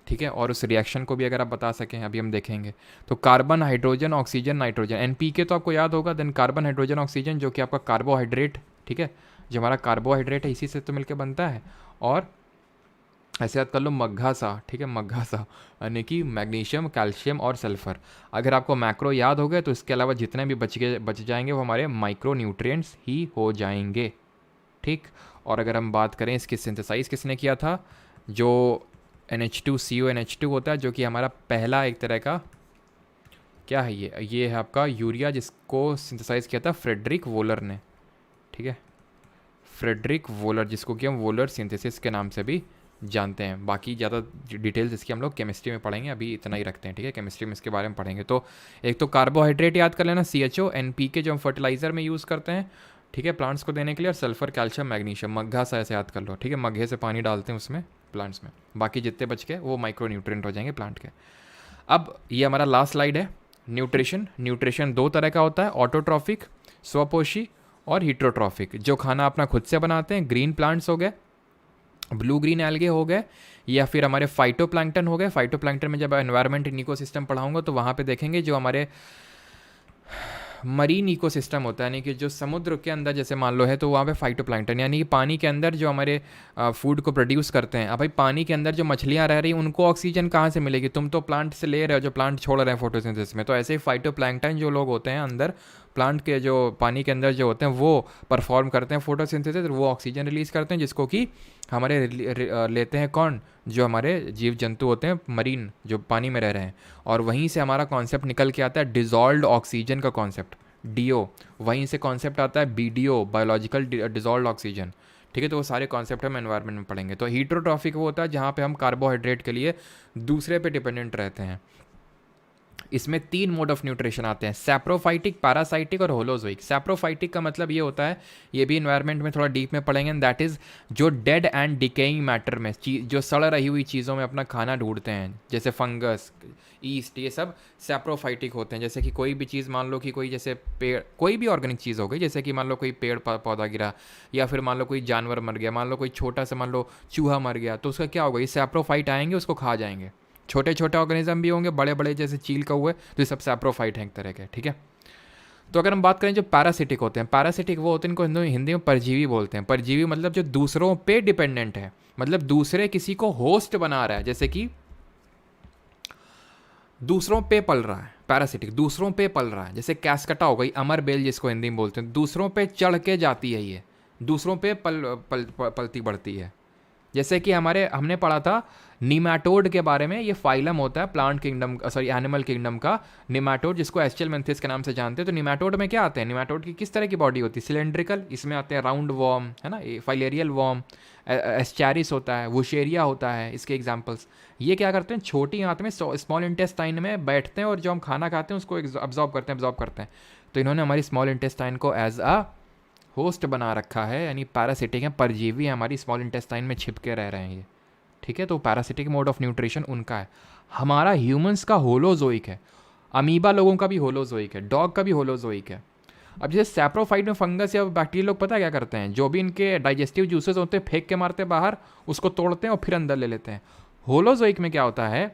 ठीक है, और उस रिएक्शन को भी अगर आप बता सकें अभी हम देखेंगे। तो carbon, hydrogen, oxygen, nitrogen, NPK तो आपको याद होगा। देन कार्बन, हाइड्रोजन, ऑक्सीजन, जो कि आपका कार्बोहाइड्रेट, ठीक है, जो हमारा कार्बोहाइड्रेट है इसी से तो मिलकर बनता है। और ऐसे याद कर लो मग्घा सा, ठीक है, मग्घा सा, यानी कि मैग्नीशियम, कैल्शियम और सल्फर। अगर आपको मैक्रो याद हो गए तो इसके अलावा जितने भी बच जाएंगे वो हमारे माइक्रो न्यूट्रिएंट्स ही हो जाएंगे। ठीक, और अगर हम बात करें इसकी सिंथेसाइज किसने किया था, जो NH2CO NH2 होता है, जो कि हमारा पहला एक तरह का क्या है, ये है आपका यूरिया, जिसको सिंथेसाइज किया था फ्रेडरिक वोलर ने। ठीक है, फ्रेडरिक वोलर, जिसको कि हम वोलर सिंथेसिस के नाम से भी जानते हैं। बाकी ज़्यादा डिटेल्स इसकी हम लोग केमिस्ट्री में पढ़ेंगे, अभी इतना ही रखते हैं, ठीक है। केमिस्ट्री में इसके बारे में पढ़ेंगे। तो एक तो कार्बोहाइड्रेट याद कर लेना, CHO, NPK जो हम फर्टिलाइज़र में यूज़ करते हैं, ठीक है, प्लांट्स को देने के लिए, और सल्फर, कैल्शियम, मैग्नीशियम, मग्घा सा ऐसे याद कर लो, ठीक है। मग्घे से पानी डालते हैं उसमें प्लांट्स में, बाकी जितने बच के वो माइक्रो न्यूट्रिएंट हो जाएंगे प्लांट के। अब ये हमारा लास्ट स्लाइड है, न्यूट्रिशन। न्यूट्रिशन दो तरह का होता है, ऑटोट्रॉफिक स्वपोषी और हीट्रोट्रॉफिक। जो खाना अपना खुद से बनाते हैं, ग्रीन प्लांट्स हो गए, ब्लू ग्रीन एल्गे हो गए, या फिर हमारे फाइटोप्लैंक्टन हो गए। फाइटोप्लैंक्टन में जब एनवायरनमेंट इन इकोसिस्टम पढ़ाऊंगा तो वहाँ पे देखेंगे जो हमारे मरीन इकोसिस्टम होता है, यानी कि जो समुद्र के अंदर जैसे मान लो है, तो वहाँ पे फाइटोप्लैंक्टन यानी कि पानी के अंदर जो हमारे फूड को प्रोड्यूस करते हैं। अब भाई पानी के अंदर जो मछलियाँ रह रही हैं उनको ऑक्सीजन कहाँ से मिलेगी? तुम तो प्लांट से ले रहे हो, जो प्लांट छोड़ रहे हैं फोटोसिंथेसिस में। तो ऐसे ही फाइटोप्लैंक्टन जो लोग होते हैं अंदर प्लांट के, जो पानी के अंदर जो होते हैं, वो परफॉर्म करते हैं फोटोसिंथेसिस, वो ऑक्सीजन रिलीज़ करते हैं, जिसको कि हमारे लेते हैं कौन? जो हमारे जीव जंतु होते हैं मरीन, जो पानी में रह रहे हैं। और वहीं से हमारा कॉन्सेप्ट निकल के आता है डिज़ोल्व्ड ऑक्सीजन का कॉन्सेप्ट, DO। वहीं से कॉन्सेप्ट आता है BDO, बायोलॉजिकल डिज़ोल्व्ड ऑक्सीजन, ठीक है। तो वो सारे कॉन्सेप्ट हम एनवायरनमेंट में पढ़ेंगे। तो हीट्रोट्रॉफिक वो होता है जहाँ पे हम कार्बोहाइड्रेट के लिए दूसरे पे डिपेंडेंट रहते हैं। इसमें 3 मोड ऑफ न्यूट्रिशन आते हैं, सैप्रोफाइटिक, पैरासाइटिक और होलोजोइक। सैप्रोफाइटिक का मतलब ये होता है, ये भी इन्वायरमेंट में थोड़ा डीप में पढ़ेंगे, दैट इज़ जो डेड एंड डिकेइंग मैटर में, जो सड़ रही हुई चीज़ों में अपना खाना ढूंढते हैं, जैसे फंगस, ईस्ट, ये सब सैप्रोफाइटिक होते हैं। जैसे कि कोई भी चीज़ मान लो कि कोई जैसे पेड़, कोई भी ऑर्गेनिक चीज़ हो गई, जैसे कि मान लो कोई पेड़ पौधा गिरा, या फिर मान लो कोई जानवर मर गया, मान लो कोई छोटा सा मान लो चूहा मर गया, तो उसका क्या होगा? ये सैप्रोफाइट आएंगे, उसको खा जाएंगे। छोटे छोटे ऑर्गेनिज्म भी होंगे, बड़े बड़े जैसे चील का हुए, तो ये सब सैप्रोफाइट हैं एक तरह के, ठीक है। तो अगर हम बात करें जो पैरासिटिक होते हैं, पैरासिटिक वो होते हैं, इनको हिंदी में परजीवी बोलते हैं। परजीवी मतलब जो दूसरों पे डिपेंडेंट है, मतलब दूसरे किसी को होस्ट बना रहा है, जैसे कि दूसरों पे पल रहा है। पैरासिटिक दूसरों पे पल रहा है, जैसे कैसकटा हो गई, अमर बेल जिसको हिंदी में बोलते हैं, दूसरों पे चढ़ के जाती है, ये दूसरों पे पलती बढ़ती है। जैसे कि हमने पढ़ा था निमैटोड के बारे में, ये फाइलम होता है plant kingdom, sorry animal kingdom का, निमैटोड, जिसको एस्चेलमेंथिस के नाम से जानते हैं। तो निमैटोड में क्या आते हैं? निमैटोड की किस तरह की बॉडी होती है? सिलेंड्रिकल। इसमें आते हैं राउंड वॉर्म, है ना, फाइलेरियल वॉर्म, एस्चैरिस होता है, वुशेरिया होता है, इसके एग्जाम्पल्स। ये क्या करते हैं? छोटी आंत में, स्मॉल इंटेस्टाइन में बैठते हैं, और जो हम खाना खाते हैं उसको अब्जॉर्ब करते हैं। तो इन्होंने हमारी स्मॉल इंटेस्टाइन को एज अ होस्ट बना रखा है, यानी पैरासिटिक है, परजीवी है, हमारी स्मॉल इंटेस्टाइन में छिप के रह रहे हैं ये, ठीक है। तो पैरासिटिक मोड ऑफ न्यूट्रिशन उनका है। हमारा ह्यूमंस का होलोजोइक है, अमीबा लोगों का भी होलोजोइक है, डॉग का भी होलोजोइक है। अब जैसे सैप्रोफाइट में फंगस या बैक्टीरिया लोग पता क्या करते हैं? जो भी इनके डाइजेस्टिव जूसेस होते हैं फेंक के मारते हैं बाहर, उसको तोड़ते हैं और फिर अंदर ले लेते हैं। होलोजोइक में क्या होता है?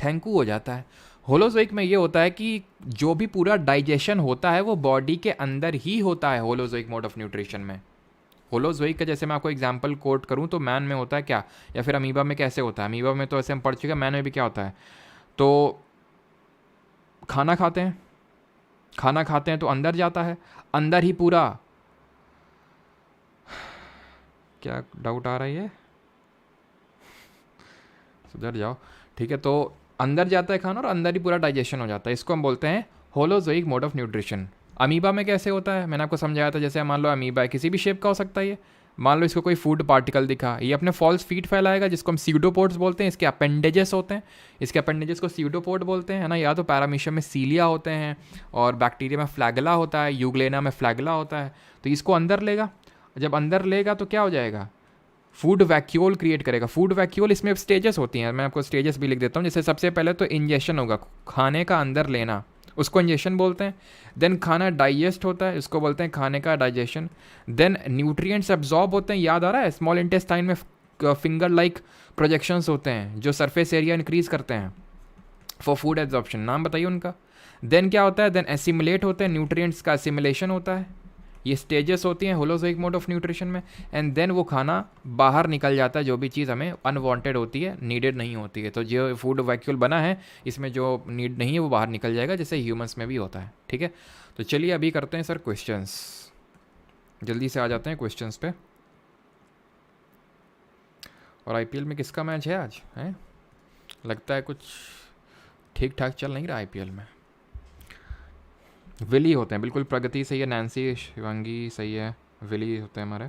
थैंक यू हो जाता है। होलोजोइक में ये होता है कि जो भी पूरा डाइजेशन होता है वो बॉडी के अंदर ही होता है, होलोजोइक मोड ऑफ न्यूट्रिशन में। होलोजोइक का जैसे मैं आपको एग्जांपल कोट करूं तो मैन में होता है क्या, या फिर अमीबा में कैसे होता है? अमीबा में तो ऐसे हम पढ़ चुके हैं, मैन में भी क्या होता है? तो खाना खाते हैं तो अंदर जाता है, अंदर ही पूरा, क्या डाउट आ रही है? सुधर जाओ, ठीक है। तो अंदर जाता है खाना और अंदर ही पूरा डाइजेशन हो जाता है, इसको हम बोलते हैं holozoic mode of nutrition. Amoeba में कैसे होता है? मैंने आपको समझाया था, जैसे मान लो अमीबा है, किसी भी शेप का हो सकता है ये। मान लो इसको कोई फूड पार्टिकल दिखा, ये अपने फॉल्स फीट फैलाएगा, जिसको हम सीडोपोड्स बोलते हैं। इसके अपेंडेजेस होते हैं, इसके अपेंडेजेस को सीडोपोड बोलते हैं, है ना। या तो पैरामीशियम में सीलिया होते हैं, और बैक्टीरिया में फ्लैगेला होता है, यूग्लेना में फ्लैगेला होता है। तो इसको अंदर लेगा, जब अंदर लेगा तो क्या हो जाएगा? फूड वैक्यूल क्रिएट करेगा। फूड वैक्यूल, इसमें स्टेजेस होती हैं, मैं आपको स्टेजेस भी लिख देता हूँ। जैसे सबसे पहले तो इंजेक्शन होगा, खाने का अंदर लेना, उसको इंजेक्शन बोलते हैं। देन खाना डाइजेस्ट होता है, इसको बोलते हैं खाने का डाइजेशन। देन न्यूट्रिएंट्स एब्जॉर्ब होते हैं, याद आ रहा है? स्मॉल इंटेस्टाइन में फिंगर लाइक प्रोजेक्शंस होते हैं जो सरफेस एरिया इंक्रीज करते हैं फॉर फूड एब्जॉर्प्शन, नाम बताइए उनका। देन क्या होता है? देन एसिमुलेट होते हैं, न्यूट्रिएंट्स का एसिमुलेशन होता है। ये स्टेजेस होती हैं होलोजोइक मोड ऑफ न्यूट्रिशन में। एंड देन वो खाना बाहर निकल जाता है, जो भी चीज़ हमें अनवांटेड होती है, नीडेड नहीं होती है। तो जो फूड वैक्यूल बना है, इसमें जो नीड नहीं है वो बाहर निकल जाएगा, जैसे ह्यूमंस में भी होता है, ठीक है। तो चलिए अभी करते हैं सर क्वेश्चंस, जल्दी से आ जाते हैं क्वेश्चंस पे। और आईपीएल में किसका मैच है आज? है लगता है कुछ ठीक ठाक चल नहीं रहा आईपीएल में। विली होते हैं, बिल्कुल प्रगति सही है, नैन्सी शिवांगी सही है, विली होते हैं हमारे।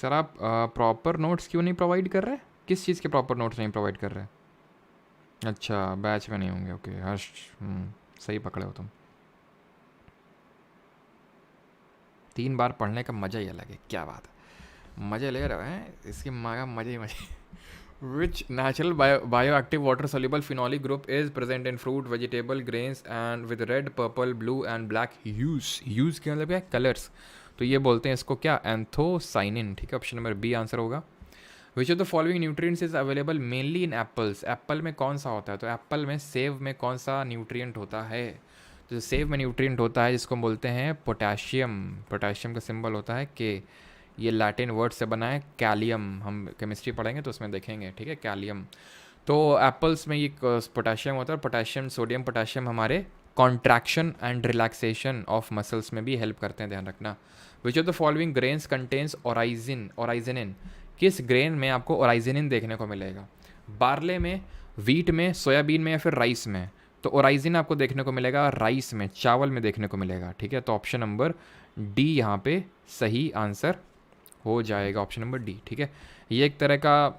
सर आप प्रॉपर नोट्स क्यों नहीं प्रोवाइड कर रहे? किस चीज़ के प्रॉपर नोट्स नहीं प्रोवाइड कर रहे? अच्छा, बैच में नहीं होंगे, ओके हर्ष। सही पकड़े हो तुम। 3 बार पढ़ने का मज़ा ही अलग है, क्या बात है, मज़े ले रहे हैं इसकी माँ का, मज़े ही मज़े। Which natural bioactive water soluble phenolic group is present in fruit, vegetable, grains and with red, purple, blue and black hues के मतलब क्या है? कलर्स। तो ये बोलते हैं इसको क्या? एंथोसाइनिन। ठीक है, ऑप्शन नंबर बी आंसर होगा। विच of the following nutrients is available mainly in apples? Apple में कौन सा होता है? तो एप्पल में, सेब में कौन सा न्यूट्रिएंट होता है? तो सेब में न्यूट्रिएंट होता है जिसको हम बोलते हैं पोटेशियम। पोटेशियम का सिंबल होता है के। ये लैटिन वर्ड से बना है कैलियम, हम केमिस्ट्री पढ़ेंगे तो उसमें देखेंगे। ठीक है, कैलियम। तो एप्पल्स में ये पोटेशियम होता है, और पोटेशियम, सोडियम पोटेशियम हमारे contraction and relaxation of muscles में भी हेल्प करते हैं, ध्यान रखना। Which of the following grains contains oryzenin? किस ग्रेन में आपको ओराइजिनिन देखने को मिलेगा? बार्ले में, वीट में, सोयाबीन में या फिर राइस में? तो ओराइजिन आपको देखने को मिलेगा राइस में, चावल में देखने को मिलेगा। ठीक है, तो ऑप्शन नंबर डी यहाँ पे सही आंसर हो जाएगा, ऑप्शन नंबर डी। ठीक है, ये एक तरह का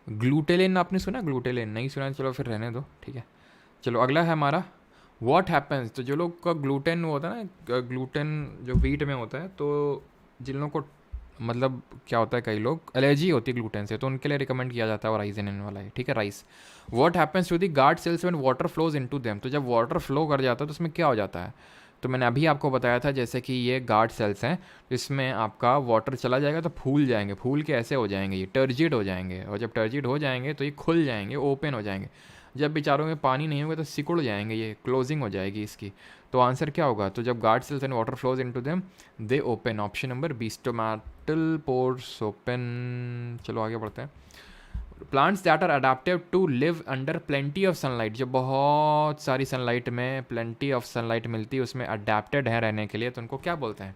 ग्लूटेलिन, आपने सुना? ग्लूटेलिन नहीं सुना, चलो फिर रहने दो। ठीक है, चलो अगला है हमारा व्हाट हैपन्स। तो जो लोग का ग्लूटेन होता है ना, ग्लूटेन जो वीट में होता है, तो जिन लोगों को मतलब क्या होता है, कई लोग एलर्जी होती है ग्लूटेन से, तो उनके लिए रिकमेंड किया जाता है और राइजिन वाला है। ठीक है, rice. What happens to the guard cells when water flows into them? तो जब वाटर फ्लो कर जाता है तो उसमें क्या हो जाता है? तो मैंने अभी आपको बताया था, जैसे कि ये गार्ड सेल्स हैं, इसमें आपका वाटर चला जाएगा तो फूल जाएंगे, फूल के ऐसे हो जाएंगे, ये टर्जिड हो जाएंगे, और जब टर्जिड हो जाएंगे तो ये खुल जाएंगे, ओपन हो जाएंगे। जब बेचारों में पानी नहीं होगा तो सिकुड़ जाएंगे, ये क्लोजिंग हो जाएगी इसकी। तो आंसर क्या होगा? तो जब guard cells and water flows into them they open, option number B, stomatal pores open. चलो आगे बढ़ते हैं। Plants that are adaptive to live under plenty of sunlight, जो बहुत सारी सनलाइट में, प्लेंटी ऑफ सनलाइट मिलती है, उसमें अडेप्टेड है रहने के लिए, तो उनको क्या बोलते हैं?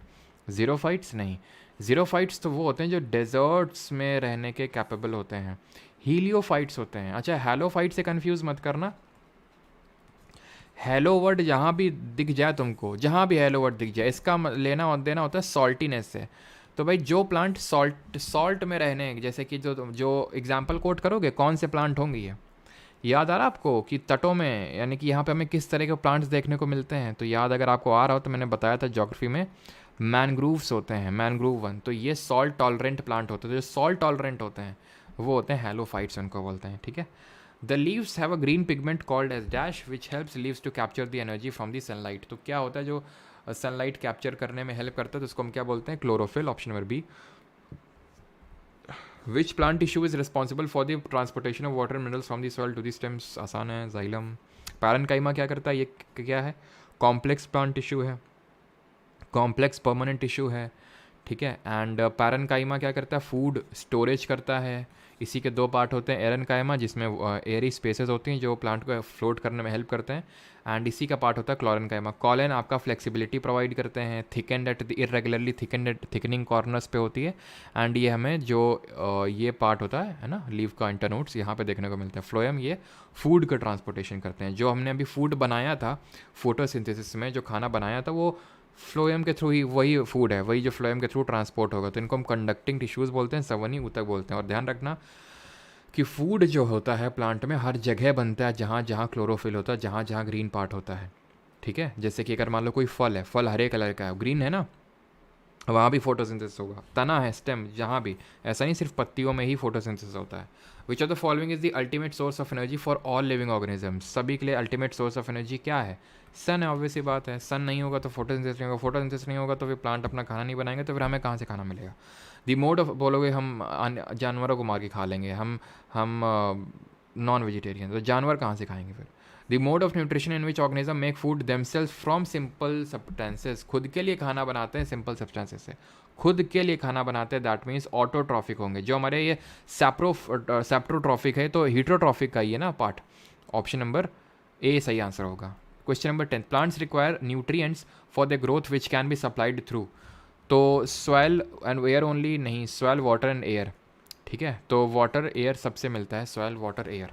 जीरोफाइट्स? नहीं, जीरोफाइट्स तो वो होते हैं जो डेजर्ट्स में रहने के कैपेबल होते हैं, हीलियोफाइट्स होते हैं। अच्छा, हेलोफाइट से कंफ्यूज मत करना। हेलो वर्ड जहाँ भी दिख जाए तुमको, जहाँ भी हेलो वर्ड दिख जाए, इसका लेना और देना होता है सॉल्टीनेस से। तो भाई जो प्लांट सॉल्ट में रहने, जैसे कि जो एग्जाम्पल कोट करोगे, कौन से प्लांट होंगे ये? याद आ रहा आपको कि तटों में, यानी कि यहाँ पे हमें किस तरह के प्लांट्स देखने को मिलते हैं? तो याद अगर आपको आ रहा हो तो मैंने बताया था ज्योग्राफी में, मैनग्रूव्स होते हैं, मैनग्रूव वन। तो ये सॉल्ट टॉलरेंट प्लांट होते हैं, जो सॉल्ट टॉलरेंट होते हैं वो होते हैं हेलोफाइट्स, उनको बोलते हैं। ठीक है, the leaves have a green pigment called as dash which helps leaves to capture the energy from the sunlight. तो क्या होता है जो सनलाइट कैप्चर करने में हेल्प करता है, तो उसको हम क्या बोलते हैं? Chlorophyll, option number B. Which plant tissue is responsible for the transportation of water minerals from the soil to the stems? आसान है, जाइलम। पैरेन्काइमा क्या करता है? ये क्या है? कॉम्प्लेक्स प्लांट टिश्यू है, कॉम्प्लेक्स परमानेंट टिश्यू है। ठीक है, एंड पैरेन्काइमा क्या करता है? फूड स्टोरेज करता है। इसी के 2 पार्ट होते हैं, एरेन्काइमा जिसमें एयरी स्पेसेस होती हैं जो प्लांट को फ्लोट करने में हेल्प करते हैं, एंड इसी का पार्ट होता है क्लोरेन्काइमा। कॉलन आपका फ्लेक्सिबिलिटी प्रोवाइड करते हैं, thickened at the irregularly thickening corners पे होती है, एंड ये हमें जो ये पार्ट होता है ना, लीव का इंटरनोड्स यहाँ पे देखने को मिलते हैं। फ्लोएम ये फूड का ट्रांसपोर्टेशन करते हैं। जो हमने अभी फूड बनाया था फोटोसिंथेसिस में, जो खाना बनाया था, वो फ्लोएम के थ्रू ही, वही फूड है, वही जो फ्लोएम के थ्रू ट्रांसपोर्ट होगा। तो इनको हम कंडक्टिंग टिश्यूज़ बोलते हैं, सवनी ऊतक बोलते हैं। और ध्यान रखना कि फूड जो होता है प्लांट में हर जगह बनता है जहाँ जहाँ क्लोरोफिल होता है, जहाँ जहाँ ग्रीन पार्ट होता है। ठीक है, जैसे कि अगर मान लो कोई फल है, फल हरे कलर का है, ग्रीन है ना, वहाँ भी फोटोसिंथेसिस होगा। तना है, स्टेम, जहाँ भी, ऐसा नहीं सिर्फ पत्तियों में ही फोटोसिंथेसिस होता है। विच of the following is the ultimate source of energy for all living organisms? सभी के लिए अल्टीमेट सोर्स ऑफ एनर्जी क्या है? सन है, ऑब्वियस सी बात है। सन नहीं होगा तो फोटोसिंथेसिस नहीं होगा, फोटोसिंथेसिस नहीं होगा तो फिर प्लांट अपना खाना नहीं बनाएंगे, तो फिर हमें कहाँ से खाना मिलेगा? दी मोड ऑफ, बोलोगे हम जानवरों को मार के खा लेंगे, हम नॉन वेजिटेरियन, तो जानवर कहाँ से खाएंगे फिर? The mode of nutrition in which organism make food themselves from simple substances? खुद के लिए खाना बनाते हैं सिंपल सब्सटेंसेस से, खुद के लिए खाना बनाते हैं, दैट मीन्स ऑटोट्रॉफिक होंगे। जो हमारे ये सैप्रोट्रॉफिक है, तो हीट्रोट्रॉफिक का ही है ना पार्ट, ऑप्शन नंबर ए सही आंसर होगा। Question number 10, plants require nutrients for the growth which can be supplied through? तो सॉइल एंड एयर ओनली? नहीं, सॉइल, वाटर एंड एयर। ठीक है, तो वाटर एयर सबसे मिलता है, soil water air.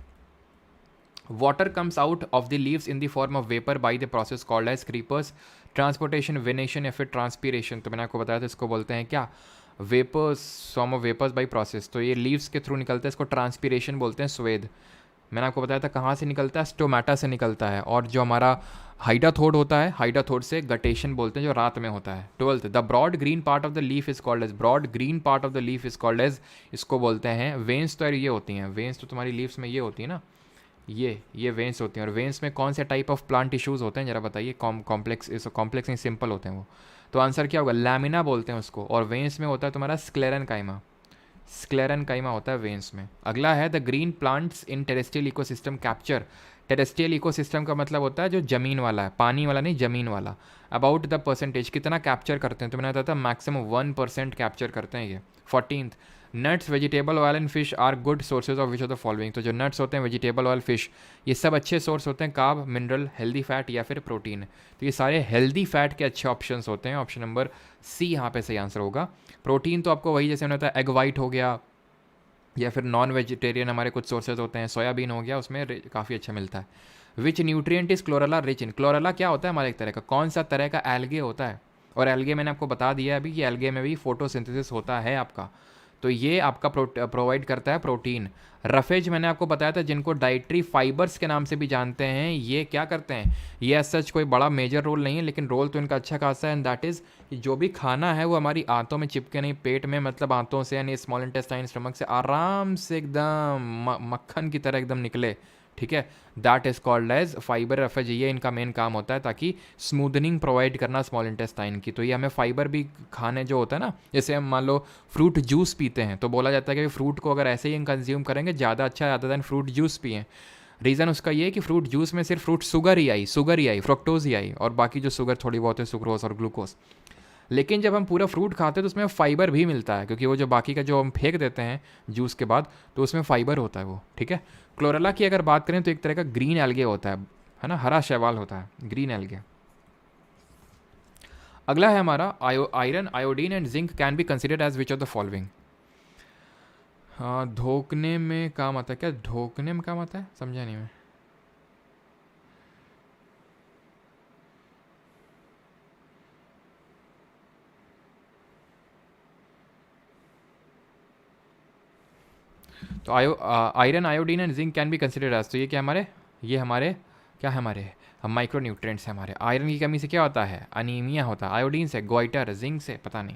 Water comes out of the leaves in the form of vapour by the process called as creepers transportation, venation या फिर ट्रांसपीरेशन, तो मैंने आपको बताया था इसको बोलते हैं क्या, vapours, form of vapours by process, तो ये लीव्स के थ्रू निकलता है, इसको ट्रांसपीरेशन बोलते हैं, स्वेद। मैंने आपको बताया था कहाँ से निकलता है, स्टोमेटा से निकलता है। और जो हमारा हाइडाथोड होता है, हाइडाथोड से गटेशन बोलते हैं जो रात में होता है। 12th, the broad green part of the leaf is called as, broad green part of the leaf is called as, इसको बोलते हैं वेन्स। तो यार ये होती हैं वेन्स, तो तुम्हारी लीव्स में ये होती है ना, ये वेन्स होती हैं। और वेन्स में कौन से टाइप ऑफ प्लांट टिश्यूज़ होते हैं जरा बताइए, कॉम्प्लेक्स, कॉम्प्लेक्स नहीं, सिंपल होते हैं वो। तो आंसर क्या होगा, लैमिना बोलते हैं उसको। और वेन्स में होता है तुम्हारा स्क्लेरेनकाइमा, स्क्लेरेनकाइमा होता है वेन्स में। अगला है the green plants in terrestrial ecosystem capture, terrestrial ecosystem का मतलब होता है जो ज़मीन वाला है, पानी वाला नहीं, ज़मीन वाला। अबाउट द परसेंटेज, कितना कैप्चर करते हैं, तो मैंने बताया था मैक्सिमम 1% कैप्चर करते हैं ये। 14th, nuts, vegetable oil and fish are good sources of which of the following, तो जो नट्स होते हैं, वेजिटेबल ऑयल, फिश, ये सब अच्छे सोर्स होते हैं, कार्ब, मिनरल, हेल्दी फैट या फिर प्रोटीन। तो ये सारे हेल्दी फैट के अच्छे ऑप्शंस होते हैं। ऑप्शन नंबर सी यहाँ पे सही आंसर होगा। प्रोटीन तो आपको वही, जैसे मैंने बताया एग वाइट हो गया, या फिर नॉन वेजिटेरियन हमारे कुछ सोर्सेज होते हैं, सोयाबीन हो गया, उसमें काफ़ी अच्छा मिलता है। विच nutrient is chlorella rich in, chlorella क्या होता है हमारे एक तरह का, कौन सा तरह का एल्गे होता है। और एल्गे मैंने आपको बता दिया अभी कि एल्गे में भी फोटोसिंथेसिस होता है आपका, तो ये आपका प्रोवाइड करता है प्रोटीन। रफेज मैंने आपको बताया था, जिनको डाइटरी फाइबर्स के नाम से भी जानते हैं, ये क्या करते हैं, ये एज सच कोई बड़ा मेजर रोल नहीं है, लेकिन रोल तो इनका अच्छा खासा है। एंड दैट इज़ जो भी खाना है वो हमारी आंतों में चिपके नहीं, पेट में, मतलब आंतों से यानी स्मॉल इंटेस्टाइन, स्टमक से आराम से एकदम मक्खन की तरह एकदम निकले, ठीक है। That is called as fibre roughage, ये इनका मेन काम होता है, ताकि स्मूदनिंग प्रोवाइड करना स्मॉल इंटेस्टाइन की। तो ये हमें फाइबर भी खाने जो होता है ना, जैसे हम मान लो फ्रूट जूस पीते हैं, तो बोला जाता है कि फ्रूट को अगर ऐसे ही हम कंज्यूम करेंगे ज़्यादा अच्छा, ज़्यादा देन फ्रूट जूस पिएं। रीज़न उसका ये है कि फ्रूट जूस में सिर्फ फ्रूट शुगर ही आई, फ्रक्टोज ही आई, और बाकी जो शुगर थोड़ी बहुत है सुक्रोज और ग्लूकोज। लेकिन जब हम पूरा फ्रूट खाते हैं तो उसमें फाइबर भी मिलता है, क्योंकि वो जो बाकी का जो हम फेंक देते हैं जूस के बाद, तो उसमें फाइबर होता है वो, ठीक है। क्लोरेला की अगर बात करें तो एक तरह का ग्रीन एल्गे होता है ना, हरा शैवाल होता है ग्रीन एल्गे। अगला है हमारा iron, iodine and zinc can be considered as which of the following. हाँ, धोखने में काम आता है क्या, ढोकने में काम आता है, समझा नहीं मैं। तो iron, iodine and zinc can be considered as, तो ये क्या हमारे, ये हमारे क्या है, हमारे माइक्रो न्यूट्रिएंट्स हैं हमारे। आयरन की कमी से क्या होता है, अनीमिया होता है। आयोडीन से गोइटर, जिंक से पता नहीं।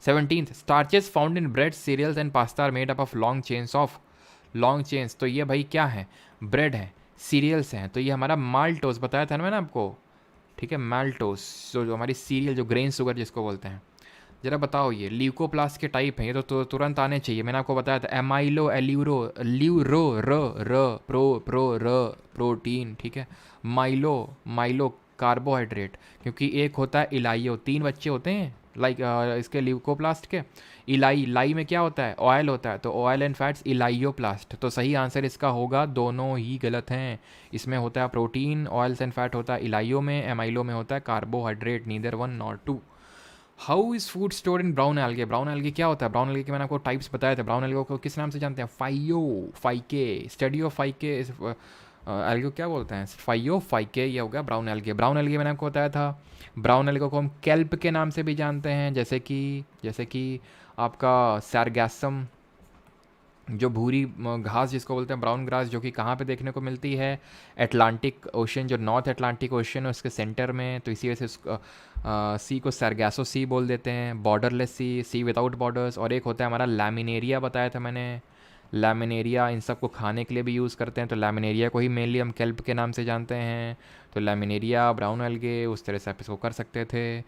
17th, starches found in bread, cereals and pasta are made up of long chains of, long chains, तो ये भाई क्या है, ब्रेड है, सीरियल्स हैं, तो ये हमारा माल्टोस बताया था ना मैंने आपको, ठीक है। माल्टोस जो हमारी सीरियल, जो ग्रेन शुगर जिसको बोलते हैं। जरा बताओ, ये ल्यूकोप्लास्ट के टाइप हैं, ये तो तुरंत आने चाहिए। मैंने आपको बताया था एमाइलो, एल्यूरो, ल्यूरो, र र प्रो प्रो र प्रोटीन, ठीक है। माइलो, माइलो कार्बोहाइड्रेट, क्योंकि एक होता है इलाइयो, 3 बच्चे होते हैं लाइक इसके ल्यूकोप्लास्ट के। लाई में क्या होता है, ऑयल होता है, तो ऑयल एंड फैट्स इलाइयोप्लास्ट। तो सही आंसर इसका होगा, दोनों ही गलत हैं। इसमें होता है प्रोटीन, ऑयल्स एंड फैट होता है इलाइयो में, एमाइलो में होता है carbohydrate, neither one nor two. How is food store in brown algae, brown algae क्या होता है, ब्राउन एल्गे के मैंने आपको टाइप्स बताए थे। ब्राउन एल्गे को किस नाम से जानते हैं, फाइके, स्टडी ऑफ फाइके एल्गे क्या बोलते हैं, फाइके, ये हो गया ब्राउन एल्गे। ब्राउन एल्गे मैंने आपको बताया था, ब्राउन एल्गे को हम केल्प के नाम से भी जानते हैं, जैसे कि आपका सैरगैसम, जो भूरी घास जिसको बोलते हैं ब्राउन ग्रास, जो कि कहाँ पे देखने को मिलती है, अटलांटिक ओशन, जो नॉर्थ अटलांटिक ओशन है उसके सेंटर में, तो इसी वजह से सी को सरगैसो सी बोल देते हैं, बॉर्डरलेस सी, सी विदाउट बॉर्डर्स। और एक होता है हमारा लैमिनेरिया, बताया था मैंने, लैमिनेरिया, इन सब को खाने के लिए भी यूज़ करते हैं, तो लैमिनेरिया को ही मेनली हम केल्प के नाम से जानते हैं। तो लैमिनेरिया, ब्राउन एल्गे, उस तरह से आप इसको कर सकते थे।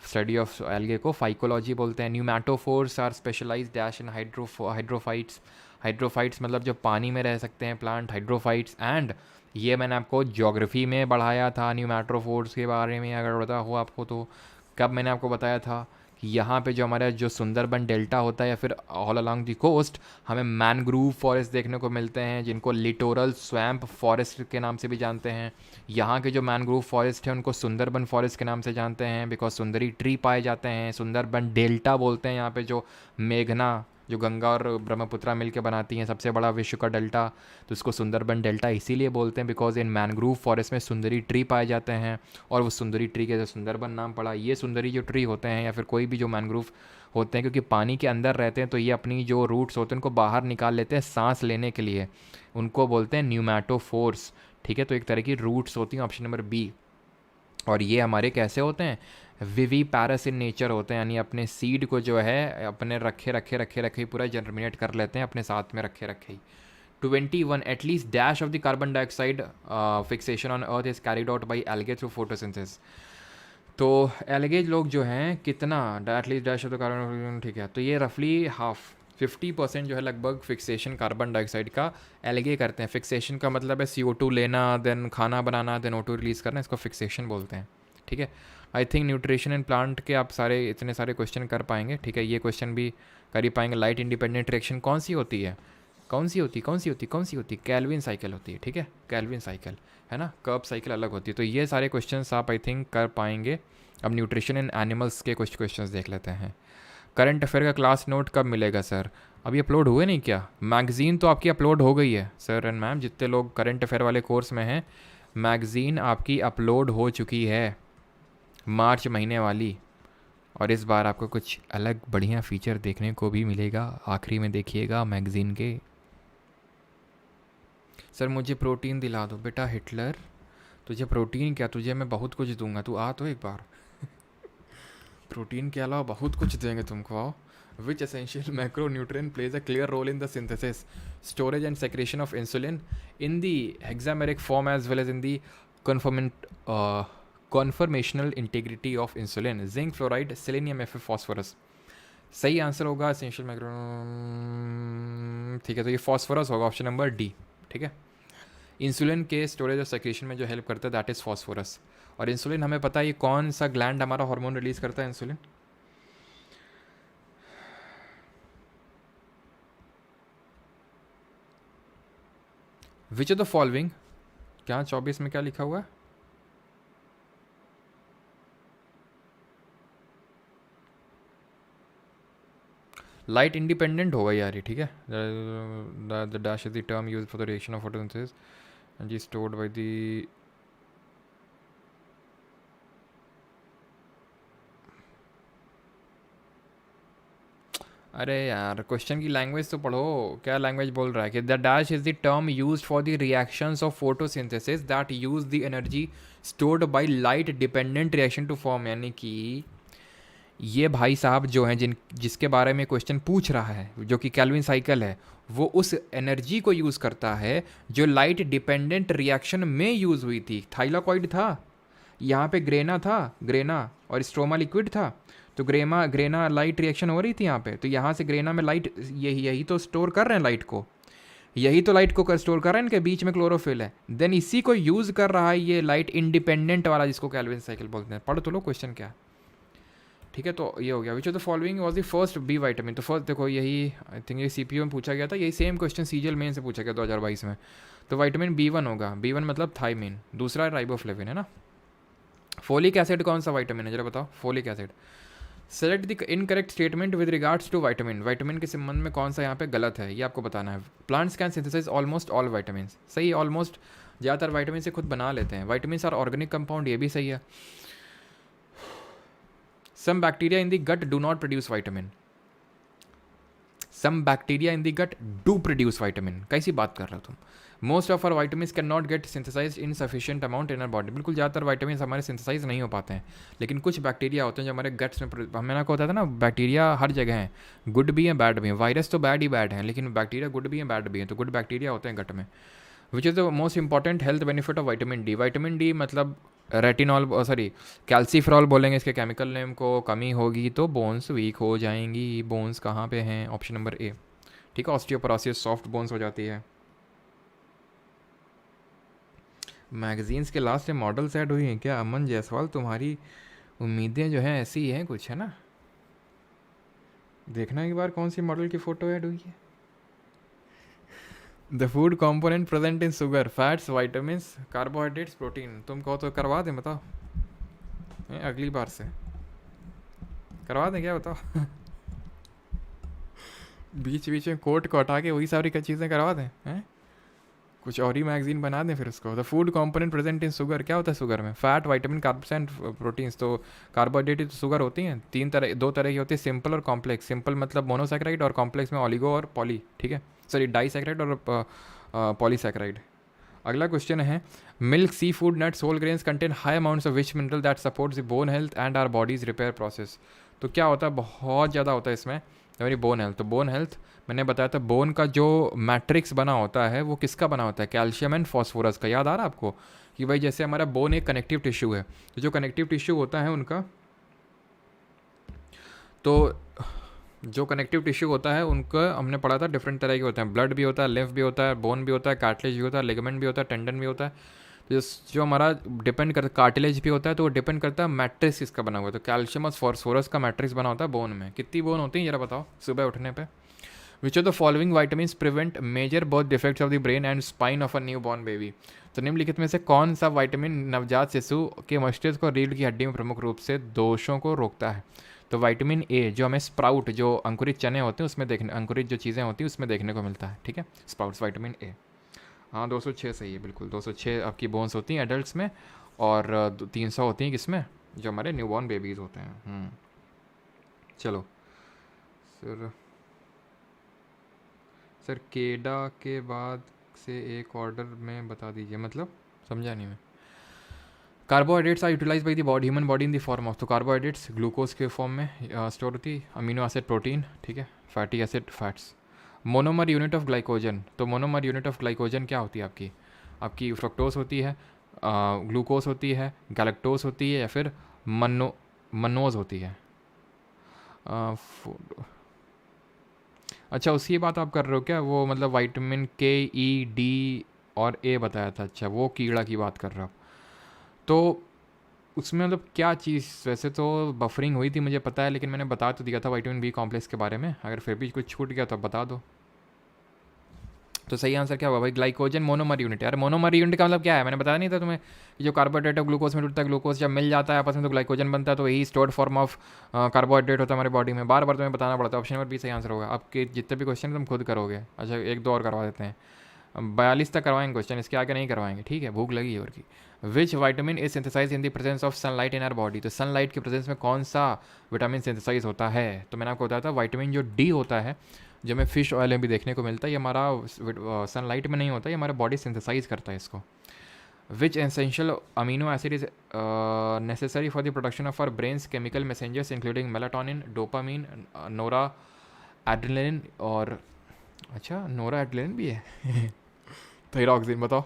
स्टडी ऑफ एल्गे को फाइकोलॉजी बोलते हैं। Pneumatophores are specialised dash in hydrophytes, hydrophytes मतलब जो पानी में रह सकते हैं प्लांट, हाइड्रोफाइट्स। एंड ये मैंने आपको ज्योग्राफी में बढ़ाया था न्यूमैटोफोर्स के बारे में, अगर पता हो आपको तो। कब मैंने आपको बताया था कि यहाँ पे जो हमारा जो सुंदरबन डेल्टा होता है या फिर ऑल अलोंग दी कोस्ट, हमें मैनग्रूव फॉरेस्ट देखने को मिलते हैं, जिनको लिटोरल स्वैम्प फॉरेस्ट के नाम से भी जानते हैं। यहाँ के जो मैनग्रूव फॉरेस्ट हैं उनको सुंदरबन फॉरेस्ट के नाम से जानते हैं, बिकॉज सुंदरी ट्री पाए जाते हैं। सुंदरबन डेल्टा बोलते हैं यहाँ पे जो मेघना जो गंगा और ब्रह्मपुत्रा मिल के बनाती हैं सबसे बड़ा विश्व का डेल्टा, तो इसको सुंदरबन डेल्टा इसीलिए बोलते हैं बिकॉज इन मैनग्रूव फॉरेस्ट में सुंदरी ट्री पाए जाते हैं, और वो सुंदरी ट्री के जो सुंदरबन नाम पड़ा। ये सुंदरी जो ट्री होते हैं या फिर कोई भी जो मैनग्रूव होते हैं, क्योंकि पानी के अंदर रहते हैं तो ये अपनी जो रूट्स होते हैं उनको बाहर निकाल लेते हैं सांस लेने के लिए, उनको बोलते हैं न्यूमैटोफोर्स। ठीक है, तो एक तरह की रूट्स होती हैं, ऑप्शन नंबर बी। और ये हमारे कैसे होते हैं, विवी पैरस इन नेचर होते हैं, यानी अपने सीड को जो है अपने रखे रखे रखे रखे पूरा जर्मिनेट कर लेते हैं अपने साथ में रखे रखे ही। 21 at least dash of the carbon dioxide fixation on earth is carried out by algae through photosynthesis. तो एल्गेज लोग जो हैं कितना at least dash of the carbon, ठीक है, तो ये रफली हाफ 50% जो है लगभग फिक्सेशन कार्बन डाइऑक्साइड का एल्गे करते हैं। फिक्सेशन का मतलब है CO2 लेना, देन खाना बनाना, देन O2 रिलीज़ करना, इसको फिक्सेशन बोलते हैं। ठीक है, I think nutrition and plant के आप सारे इतने सारे क्वेश्चन कर पाएंगे। ठीक है, ये क्वेश्चन भी कर ही पाएंगे। लाइट इंडिपेंडेंट रिएक्शन कौन सी होती है, कौन सी होती कौन सी होती कौन सी होती कैल्विन साइकिल होती है। ठीक है, कैल्विन साइकिल है ना, कर्ब साइकिल अलग होती है। तो ये सारे क्वेश्चन आप आई थिंक कर पाएंगे। अब न्यूट्रिशन एंड एनिमल्स के कुछ क्वेश्चन देख लेते हैं। करंट अफेयर का क्लास नोट कब मिलेगा सर? अभी अपलोड हुए नहीं क्या? मैगज़ीन तो आपकी अपलोड हो गई है सर एंड मैम, जितने लोग करंट अफेयर वाले कोर्स में हैं मैगज़ीन आपकी अपलोड हो चुकी है मार्च महीने वाली। और इस बार आपको कुछ अलग बढ़िया फीचर देखने को भी मिलेगा, आखिरी में देखिएगा मैगज़ीन के। सर मुझे प्रोटीन दिला दो बेटा हिटलर। तुझे प्रोटीन क्या, तुझे मैं बहुत कुछ दूंगा, तू आ तो एक बार। प्रोटीन के अलावा बहुत कुछ देंगे तुमको, आओ। Which essential macronutrient plays a clear role in the synthesis, storage and secretion of insulin in the hexameric form as well as in the conformational integrity of insulin? Zinc, fluoride, selenium, F, phosphorus। सही आंसर होगा एसेंशियल माइक्रो, ठीक है, तो ये फॉस्फोरस होगा, ऑप्शन नंबर डी। ठीक है, इंसुलिन के स्टोरेज और सेक्रेशन में जो हेल्प करता है दैट इज़ फॉस्फोरस। और इंसुलिन हमें पता है ये कौन सा ग्लैंड हमारा हार्मोन रिलीज करता है, insulin? Which of the following, क्या 24 में क्या लिखा हुआ है? लाइट इंडिपेंडेंट होगा यार ये। ठीक है, the dash is the term used for the reaction of photosynthesis and G stored by the, अरे यार क्वेश्चन की लैंग्वेज तो पढ़ो, क्या लैंग्वेज बोल रहा है कि the dash is the term used for the reactions of photosynthesis that use the energy stored by light dependent reaction to form. यानी कि ये भाई साहब जो हैं जिसके बारे में क्वेश्चन पूछ रहा है, जो कि कैल्विन साइकिल है, वो उस एनर्जी को यूज़ करता है जो लाइट डिपेंडेंट रिएक्शन में यूज़ हुई थी। थाइलाकॉइड था, यहाँ पे ग्रेना था, ग्रेना और स्ट्रोमा लिक्विड था, तो ग्रेना लाइट रिएक्शन हो रही थी यहाँ पे, तो यहाँ से ग्रेना में लाइट, यही तो स्टोर कर रहे हैं लाइट को, यही तो लाइट को स्टोर कर रहे हैं, इनके बीच में क्लोरोफिल है, देन इसी को यूज़ कर रहा है ये लाइट इंडिपेंडेंट वाला जिसको कैल्विन साइकिल बोलते हैं। पढ़ तो लो क्वेश्चन क्या। ठीक है, तो ये हो गया। Which of the following was the first B vitamin? तो फर्स्ट देखो, यही आई थिंक ये CPO में पूछा गया था, यही सेम क्वेश्चन सीजीएल मेन से पूछा गया 2022 में। तो विटामिन B1 होगा, B1 मतलब थायमिन, दूसरा राइबोफ्लेविन है ना। फोलिक एसिड कौन सा विटामिन है जरा बताओ? Folic acid. Select the incorrect statement with regards to vitamin, vitamin के संबंध में कौन सा यहाँ पे गलत है ये आपको बताना है। Plants can synthesize almost all vitamin, सही, ऑलमोस्ट ज़्यादातर विटामिन से खुद बना लेते हैं। विटामिन आर ऑर्गेनिक कंपाउंड, ये भी सही है। Some bacteria in the gut do not produce vitamin. Some bacteria in the gut do produce vitamin. कैसी बात कर रहे हो तुम? Most of our vitamins cannot get synthesized in sufficient amount in our body. बिल्कुल ज़्यादातर vitamins हमारे synthesize नहीं हो पाते हैं, लेकिन कुछ बैक्टीरिया होते हैं जो हमारे गट्स में, मैंने आपको बताया था ना, बैक्टीरिया हर जगह हैं, गुड भी हैं बैड भी हैं। वायरस तो बैड ही बैड हैं, लेकिन बैक्टीरिया गुड भी हैं बैड भी हैं, तो गुड बैक्टीरिया होते हैं गट में। Which is the most important health benefit of vitamin D? Vitamin D मतलब रेटिनॉल, सॉरी कैल्सीफ्रॉल बोलेंगे इसके केमिकल नेम को। कमी होगी तो बोन्स वीक हो जाएंगी। बोन्स कहाँ पे हैं? Option number A. ठीक है, ऑस्टियोपोरोसिस, सॉफ्ट बोन्स हो जाती है। मैगजीन्स के लास्ट में मॉडल्स ऐड हुई हैं क्या? अमन जायसवाल, तुम्हारी उम्मीदें जो हैं ऐसी ही हैं कुछ, है ना? देखना एक बार कौन सी मॉडल की फ़ोटो ऐड हुई है। The food component present in sugar, fats, vitamin, carbohydrates, protein. तुम कहो तो करवा दें, बताओ। अगली बार से करवा दें क्या, बताओ। बीच बीच में कोट को हटा के वही सारी चीज़ें करवा दें हैं, कुछ और ही मैगजीन बना दें फिर उसको। The food component present in sugar, क्या होता है शुगर में? Fat, vitamin, carbs and proteins. तो कार्बोहाइड्रेट तो शुगर होती हैं तीन तरह, दो तरह की होती है, सिंपल और कॉम्प्लेक्स। सिंपल मतलब मोनोसैकेराइड, और कॉम्प्लेक्स में ऑलिगो और पॉली, ठीक है, सॉरी डाइसैकेराइड और पॉलीसैकेराइड। अगला क्वेश्चन है, milk, seafood, nuts, whole grains contain high amounts of which mineral that supports the bone health and our bodies repair process. तो क्या होता है, बहुत ज़्यादा होता है इसमें हमारी बोन हेल्थ। तो बोन हेल्थ मैंने बताया था, बोन का जो मैट्रिक्स बना होता है वो किसका बना होता है? कैल्शियम एंड फॉस्फोरस का। याद आ रहा है आपको कि भाई जैसे हमारा बोन एक कनेक्टिव टिश्यू है, तो जो कनेक्टिव टिश्यू होता है उनका, तो जो कनेक्टिव टिश्यू होता है उनका हमने पढ़ा था डिफरेंट तरह के होते हैं। ब्लड भी होता है, लिम्फ भी होता है, बोन भी होता है, कार्टिलेज भी होता है, लिगामेंट भी होता है, टेंडन भी होता है। तो जो हमारा डिपेंड करता, कार्टिलेज भी होता है, तो वो डिपेंड करता है मैट्रिक्स किसका बना हुआ है। तो कैल्शियम और फॉस्फोरस का मैट्रिक्स बना होता है बोन में। कितनी बोन होती है जरा बताओ सुबह उठने पे? Which of the following vitamin prevent major birth defects of the brain and spine of a newborn baby. तो निम्नलिखित में से कौन सा वाइटामिन नवजात शिशु के मस्तिष्क और रीढ़ की हड्डी में प्रमुख रूप से दोषों को रोकता है? तो विटामिन ए, जो हमें स्प्राउट, जो अंकुरित चने होते हैं उसमें देखने, अंकुरित जो चीज़ें होती हैं उसमें देखने को मिलता है, ठीक है, स्प्राउट्स, विटामिन ए। हाँ 206 सही है, बिल्कुल 206 आपकी बोन्स होती हैं एडल्ट्स में, और 300 होती हैं किसमें? जो हमारे न्यूबॉर्न बेबीज़ होते हैं। चलो सर, सर केडा के बाद से एक ऑर्डर में बता दीजिए, मतलब समझा नहीं मैं। Carbohydrates are utilize by the body, human body in the form of, तो कार्बोहाइड्रेट्स ग्लूकोज के फॉर्म में स्टोर होती है, अमीनो एसिड प्रोटीन, ठीक है, fatty acid fats. Monomer unit of glycogen, तो मोनोमर यूनिट ऑफ ग्लाइकोजन क्या होती है आपकी? आपकी फ्रक्टोज होती है, ग्लूकोज होती है, गैलेक्टोज होती है, या फिर मनोज होती है? अच्छा उसकी बात आप कर रहे हो क्या? वो मतलब विटामिन के, ई, डी और ए बताया था, अच्छा वो कीड़ा की बात कर रहे हो? तो उसमें मतलब क्या चीज़, वैसे तो बफरिंग हुई थी मुझे पता है, लेकिन मैंने बता तो दिया था विटामिन बी कॉम्प्लेक्स के बारे में। अगर फिर भी कुछ छूट गया तो बता दो। तो सही आंसर क्या होगा भाई? Glycogen monomer unit. यार मोनोमर यूनिट का मतलब क्या है? मैंने बताया नहीं था तुम्हें, जो कार्बोहाइड्रेट ग्लूकोज में टूटता है, ग्लूकोज जब मिल जाता है आपस में तो ग्लाइकोजन बनता है, तो यही स्टोर्ड फॉर्म ऑफ कार्बोहाइड्रेट होता है हमारी बॉडी में। बार बार तुम्हें बताना पड़ता है। ऑप्शन नंबर बी सही आंसर होगा। आपके जितने भी क्वेश्चन तुम खुद करोगे। अच्छा एक दो और करवा देते हैं, 42 तक करवाएंगे क्वेश्चन, इसके आगे नहीं करवाएंगे, ठीक है, भूख लगी है और की। Which vitamin is synthesize in the presence of sunlight in our body, तो सनलाइट के प्रेजेंस में कौन सा विटामिन सिंथेसाइज होता है? तो मैंने आपको बताया था विटामिन जो डी होता है, जो हमें फिश ऑयल में भी देखने को मिलता है, ये हमारा सनलाइट में नहीं होता, ये हमारा बॉडी सिंथेसाइज करता है इसको। Which essential amino acid is necessary for the production of our brain's chemical messengers including melatonin, dopamine, noradrenaline और, अच्छा नोरा एड्रेनलिन भी है थायरॉक्सिन। बताओ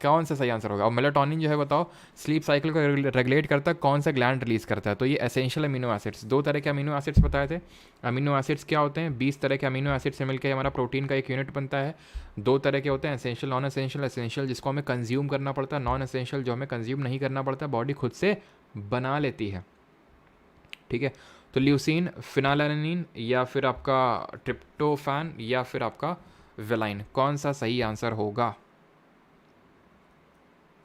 कौन सा सही आंसर होगा? और मेलाटोनिन जो है बताओ स्लीप साइकिल को रेगुलेट करता है, कौन सा ग्लैंड रिलीज करता है? तो ये एसेंशियल अमीनो एसिड्स, दो तरह के अमीनो एसिड्स बताए थे। अमीनो एसिड्स क्या होते हैं? 20 तरह के अमीनो एसिड से मिलकर हमारा प्रोटीन का एक यूनिट बनता है। दो तरह के होते हैं, एसेंशियल, नॉन एसेंशियल। एसेंशियल जिसको हमें कंज्यूम करना पड़ता है, नॉन एसेंशियल जो हमें कंज्यूम नहीं करना पड़ता, बॉडी खुद से बना लेती है, ठीक है। तो ल्यूसीन, फिनालानिन, या फिर आपका ट्रिप्टोफैन, या फिर आपका वेलाइन, कौन सा सही आंसर होगा?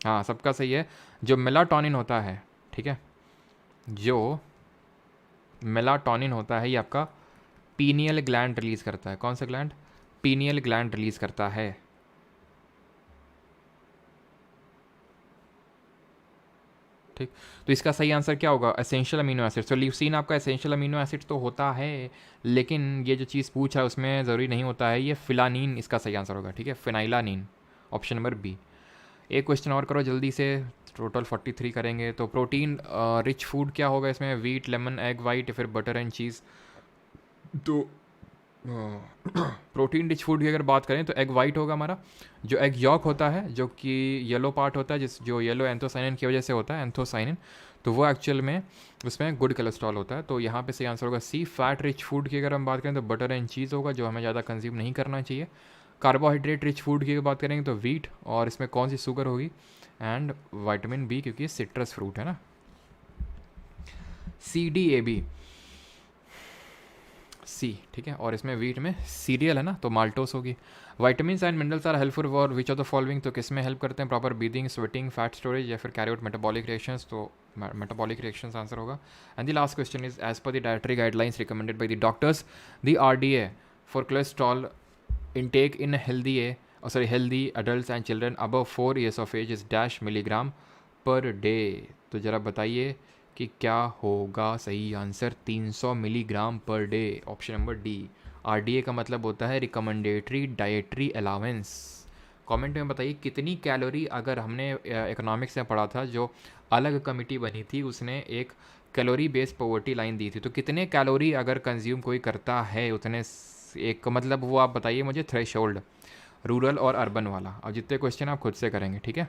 हाँ सबका सही है। जो मेलाटोनिन होता है, ठीक है, जो मेलाटोनिन होता है ये आपका पीनियल ग्लैंड रिलीज करता है। कौन सा ग्लैंड? पीनियल ग्लैंड रिलीज करता है, ठीक। तो इसका सही आंसर क्या होगा? Essential amino acid. तो ल्यूसीन आपका एसेंशियल अमीनो एसिड तो होता है, लेकिन ये जो चीज़ पूछा है उसमें ज़रूरी नहीं होता है, ये फिलानीन इसका सही आंसर होगा, ठीक है, फिनाइलानीन, ऑप्शन नंबर बी। एक क्वेश्चन और करो जल्दी से, टोटल 43 करेंगे। तो प्रोटीन रिच फूड क्या होगा इसमें? वीट, लेमन, एग वाइट, या फिर बटर एंड चीज़? तो प्रोटीन रिच फूड की अगर बात करें तो एग वाइट होगा हमारा। जो एग यॉक होता है, जो कि येलो पार्ट होता है, जिस जो येलो एंथोसाइनिन की वजह से होता है, एंथोसाइनिन, तो वो एक्चुअल में उसमें गुड कोलेस्ट्रॉल होता है। तो यहाँ पे सही आंसर होगा सी। फैट रिच फूड की अगर हम बात करें तो बटर एंड चीज़ होगा, जो हमें ज़्यादा कंज्यूम नहीं करना चाहिए। कार्बोहाइड्रेट रिच फूड की बात करेंगे तो वीट, और इसमें कौन सी शुगर होगी? एंड विटामिन बी, क्योंकि ये सिट्रस फ्रूट है ना। सी, डी, ए, बी, सी, ठीक है, और इसमें वीट में सीरियल है ना, तो माल्टोस होगी। Vitamins and minerals are helpful for which of the following, तो किस में हेल्प करते हैं? Proper breathing, sweating, fat storage, या फिर कैरी आउट मेटाबॉलिक रिएक्शंस, तो मेटाबॉलिक रिएक्शंस आंसर होगा। And the last question is as per the dietary guidelines recommended by the doctors, the RDA for cholesterol intake in healthy adults and children above 4 years of age is dash milligram per day। तो ज़रा बताइए कि क्या होगा सही answer. 300 milligram per day, option number D. RDA का मतलब होता है रिकमेंडेटरी डाइटरी अलावेंस। कमेंट में बताइए कितनी कैलोरी, अगर हमने इकोनॉमिक्स में पढ़ा था जो अलग कमिटी बनी थी उसने एक कैलोरी बेस्ड पॉवर्टी लाइन दी थी, तो कितने कैलोरी अगर कंज्यूम कोई करता है उतने एक, मतलब वो आप बताइए मुझे थ्रेशोल्ड, रूरल और अर्बन वाला। अब जितने क्वेश्चन आप खुद से करेंगे, ठीक है,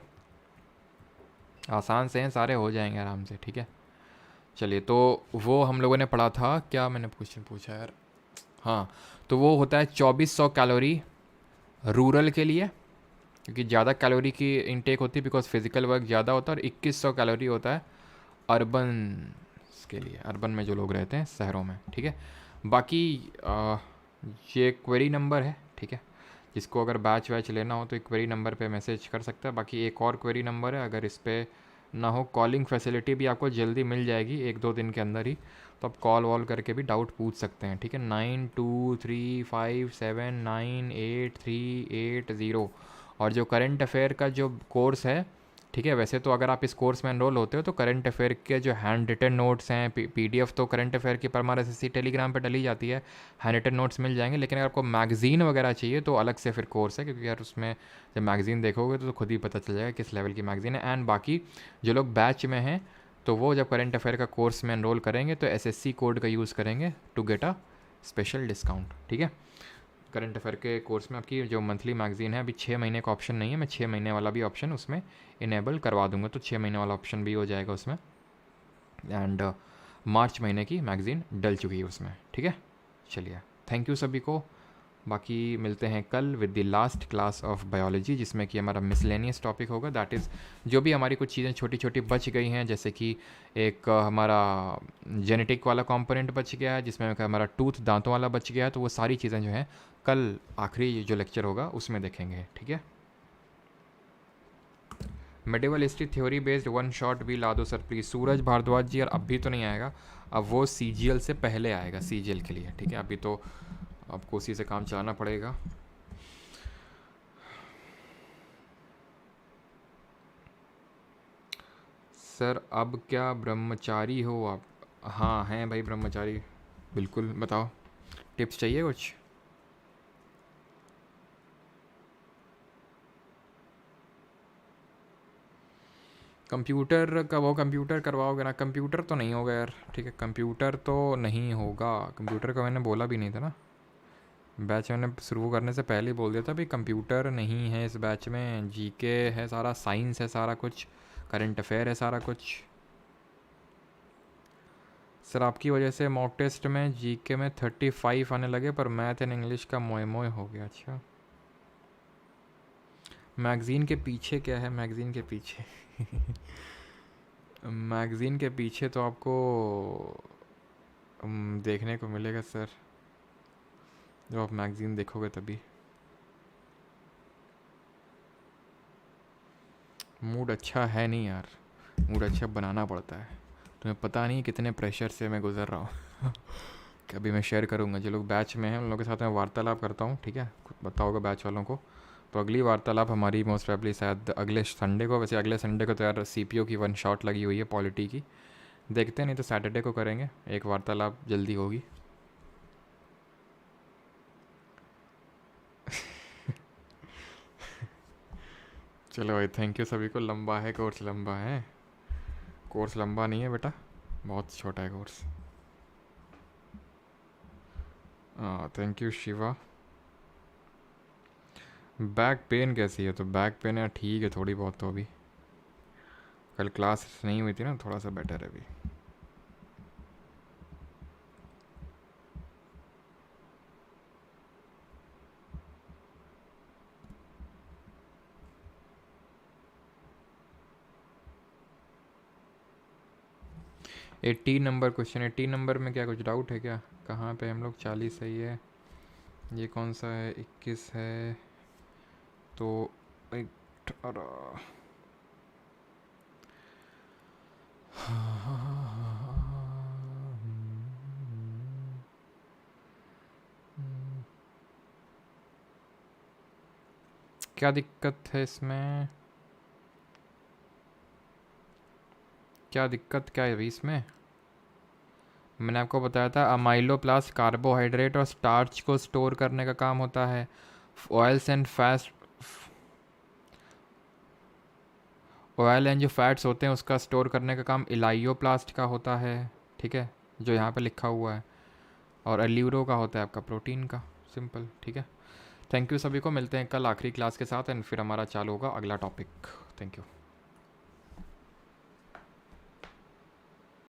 आसान से हैं सारे, हो जाएंगे आराम से, ठीक है। चलिए, तो वो हम लोगों ने पढ़ा था, क्या मैंने क्वेश्चन पूछा यार, हाँ, तो वो होता है 2400 कैलोरी रूरल के लिए, क्योंकि ज़्यादा कैलोरी की इनटेक होती है बिकॉज फिजिकल वर्क ज़्यादा होता है, और 2100 कैलोरी होता है अर्बन के लिए, अर्बन में जो लोग रहते हैं शहरों में, ठीक है। बाकी ये क्वेरी नंबर है, ठीक है, जिसको अगर बैच वैच लेना हो तो एक क्वेरी नंबर पे मैसेज कर सकता है। बाकी एक और क्वेरी नंबर है, अगर इस पर ना हो, कॉलिंग फैसिलिटी भी आपको जल्दी मिल जाएगी 1-2 दिन के अंदर ही, तो आप कॉल वॉल करके भी डाउट पूछ सकते हैं, ठीक है। 9235798380। और जो करंट अफेयर का जो कोर्स है, ठीक है, वैसे तो अगर आप इस कोर्स में एनरोल होते हो तो करंट अफेयर के जो हैंड रिटन नोट्स हैं, PDF तो करंट अफेयर की परमार SSC टेलीग्राम पर डली जाती है, हैंड रिटन नोट्स मिल जाएंगे। लेकिन अगर आपको मैगज़ीन वगैरह चाहिए तो अलग से फिर कोर्स है, क्योंकि यार उसमें जब मैगज़ीन देखोगे तो खुद ही पता चल जाएगा किस लेवल की मैगज़ीन है। एंड बाकी जो लोग बैच में हैं तो वो जब करंट अफेयर का कोर्स में एनरोल करेंगे तो SSC कोड का यूज़ करेंगे to get a special discount, ठीक है। करंट अफेयर के कोर्स में आपकी जो मंथली मैगज़ीन है, अभी 6 महीने का ऑप्शन नहीं है, मैं 6 महीने वाला भी ऑप्शन उसमें इनेबल करवा दूंगा, तो 6 महीने वाला ऑप्शन भी हो जाएगा उसमें। एंड मार्च महीने की मैगज़ीन डल चुकी है उसमें, ठीक है। चलिए, थैंक यू सभी को। बाकी मिलते हैं कल with the last class of biology, जिसमें कि हमारा मिसलेनियस टॉपिक होगा, दैट इज़ जो भी हमारी कुछ चीज़ें छोटी छोटी बच गई हैं, जैसे कि एक हमारा जेनेटिक वाला कंपोनेंट बच गया है, जिसमें हमारा टूथ दांतों वाला बच गया है, तो वो सारी चीज़ें जो हैं कल आखिरी जो लेक्चर होगा उसमें देखेंगे, ठीक है। Medieval history theory based one shot भी ला दो सर प्लीज़। सूरज भारद्वाज जी, यार अभी तो नहीं आएगा, अब वो CGL से पहले आएगा, CGL के लिए, ठीक है। अभी तो आपको उसी से काम चलाना पड़ेगा। सर अब क्या ब्रह्मचारी हो आप? हाँ हैं भाई ब्रह्मचारी, बिल्कुल। बताओ, टिप्स चाहिए कुछ? कंप्यूटर का वो कंप्यूटर करवाओगे ना? कंप्यूटर तो नहीं होगा यार, ठीक है, कंप्यूटर तो नहीं होगा। कंप्यूटर का मैंने बोला भी नहीं था ना, बैच मैंने शुरू करने से पहले ही बोल दिया था भाई कंप्यूटर नहीं है इस बैच में। GK है सारा, साइंस है सारा कुछ, करंट अफेयर है सारा कुछ। सर आपकी वजह से मॉक टेस्ट में GK में 35 आने लगे, पर मैथ एंड इंग्लिश का मोए मोए हो गया। अच्छा, मैगज़ीन के पीछे क्या है? मैगज़ीन के पीछे मैगज़ीन के पीछे तो आपको देखने को मिलेगा सर, जब आप मैगज़ीन देखोगे तभी। मूड अच्छा है नहीं यार, मूड अच्छा बनाना पड़ता है। तुम्हें पता नहीं कितने प्रेशर से मैं गुज़र रहा हूँ कभी मैं शेयर करूँगा, जो लोग बैच में हैं उन लोगों के साथ मैं वार्तालाप करता हूँ, ठीक है, पता होगा बैच वालों को। तो अगली वार्तालाप हमारी मोस्ट प्रोबेबली शायद अगले संडे को। वैसे अगले संडे को तो यार CPO की वन शॉट लगी हुई है पॉलिटी की, देखते हैं, नहीं तो सैटरडे को करेंगे, एक वार्तालाप जल्दी होगी। चलो भाई, थैंक यू सभी को। लंबा है कोर्स, लंबा है कोर्स, लंबा नहीं है बेटा, बहुत छोटा है course. Thank you Shiva. Back pain कैसी है? तो बैक पेन है ठीक है, थोड़ी बहुत तो अभी, कल क्लास नहीं हुई थी ना, थोड़ा सा बेटर है अभी। नंबर क्वेश्चन, 18 नंबर में क्या कुछ डाउट है क्या? कहाँ पे हम लोग? 40 सही है, ये कौन सा है? 21 है, तो 18। क्या दिक्कत है इसमें, क्या दिक्कत क्या है अभी इसमें? मैंने आपको बताया था अमाइलोप्लास्ट कार्बोहाइड्रेट और स्टार्च को स्टोर करने का काम होता है। Oils and fats, oil and जो फैट्स होते हैं उसका स्टोर करने का काम इलाइयोप्लास्ट का होता है, ठीक है, जो यहाँ पे लिखा हुआ है। और एल्यूरो का होता है आपका प्रोटीन का, सिंपल, ठीक है। थैंक यू सभी को, मिलते हैं कल आखिरी क्लास के साथ एंड फिर हमारा चालू होगा अगला टॉपिक। Thank you.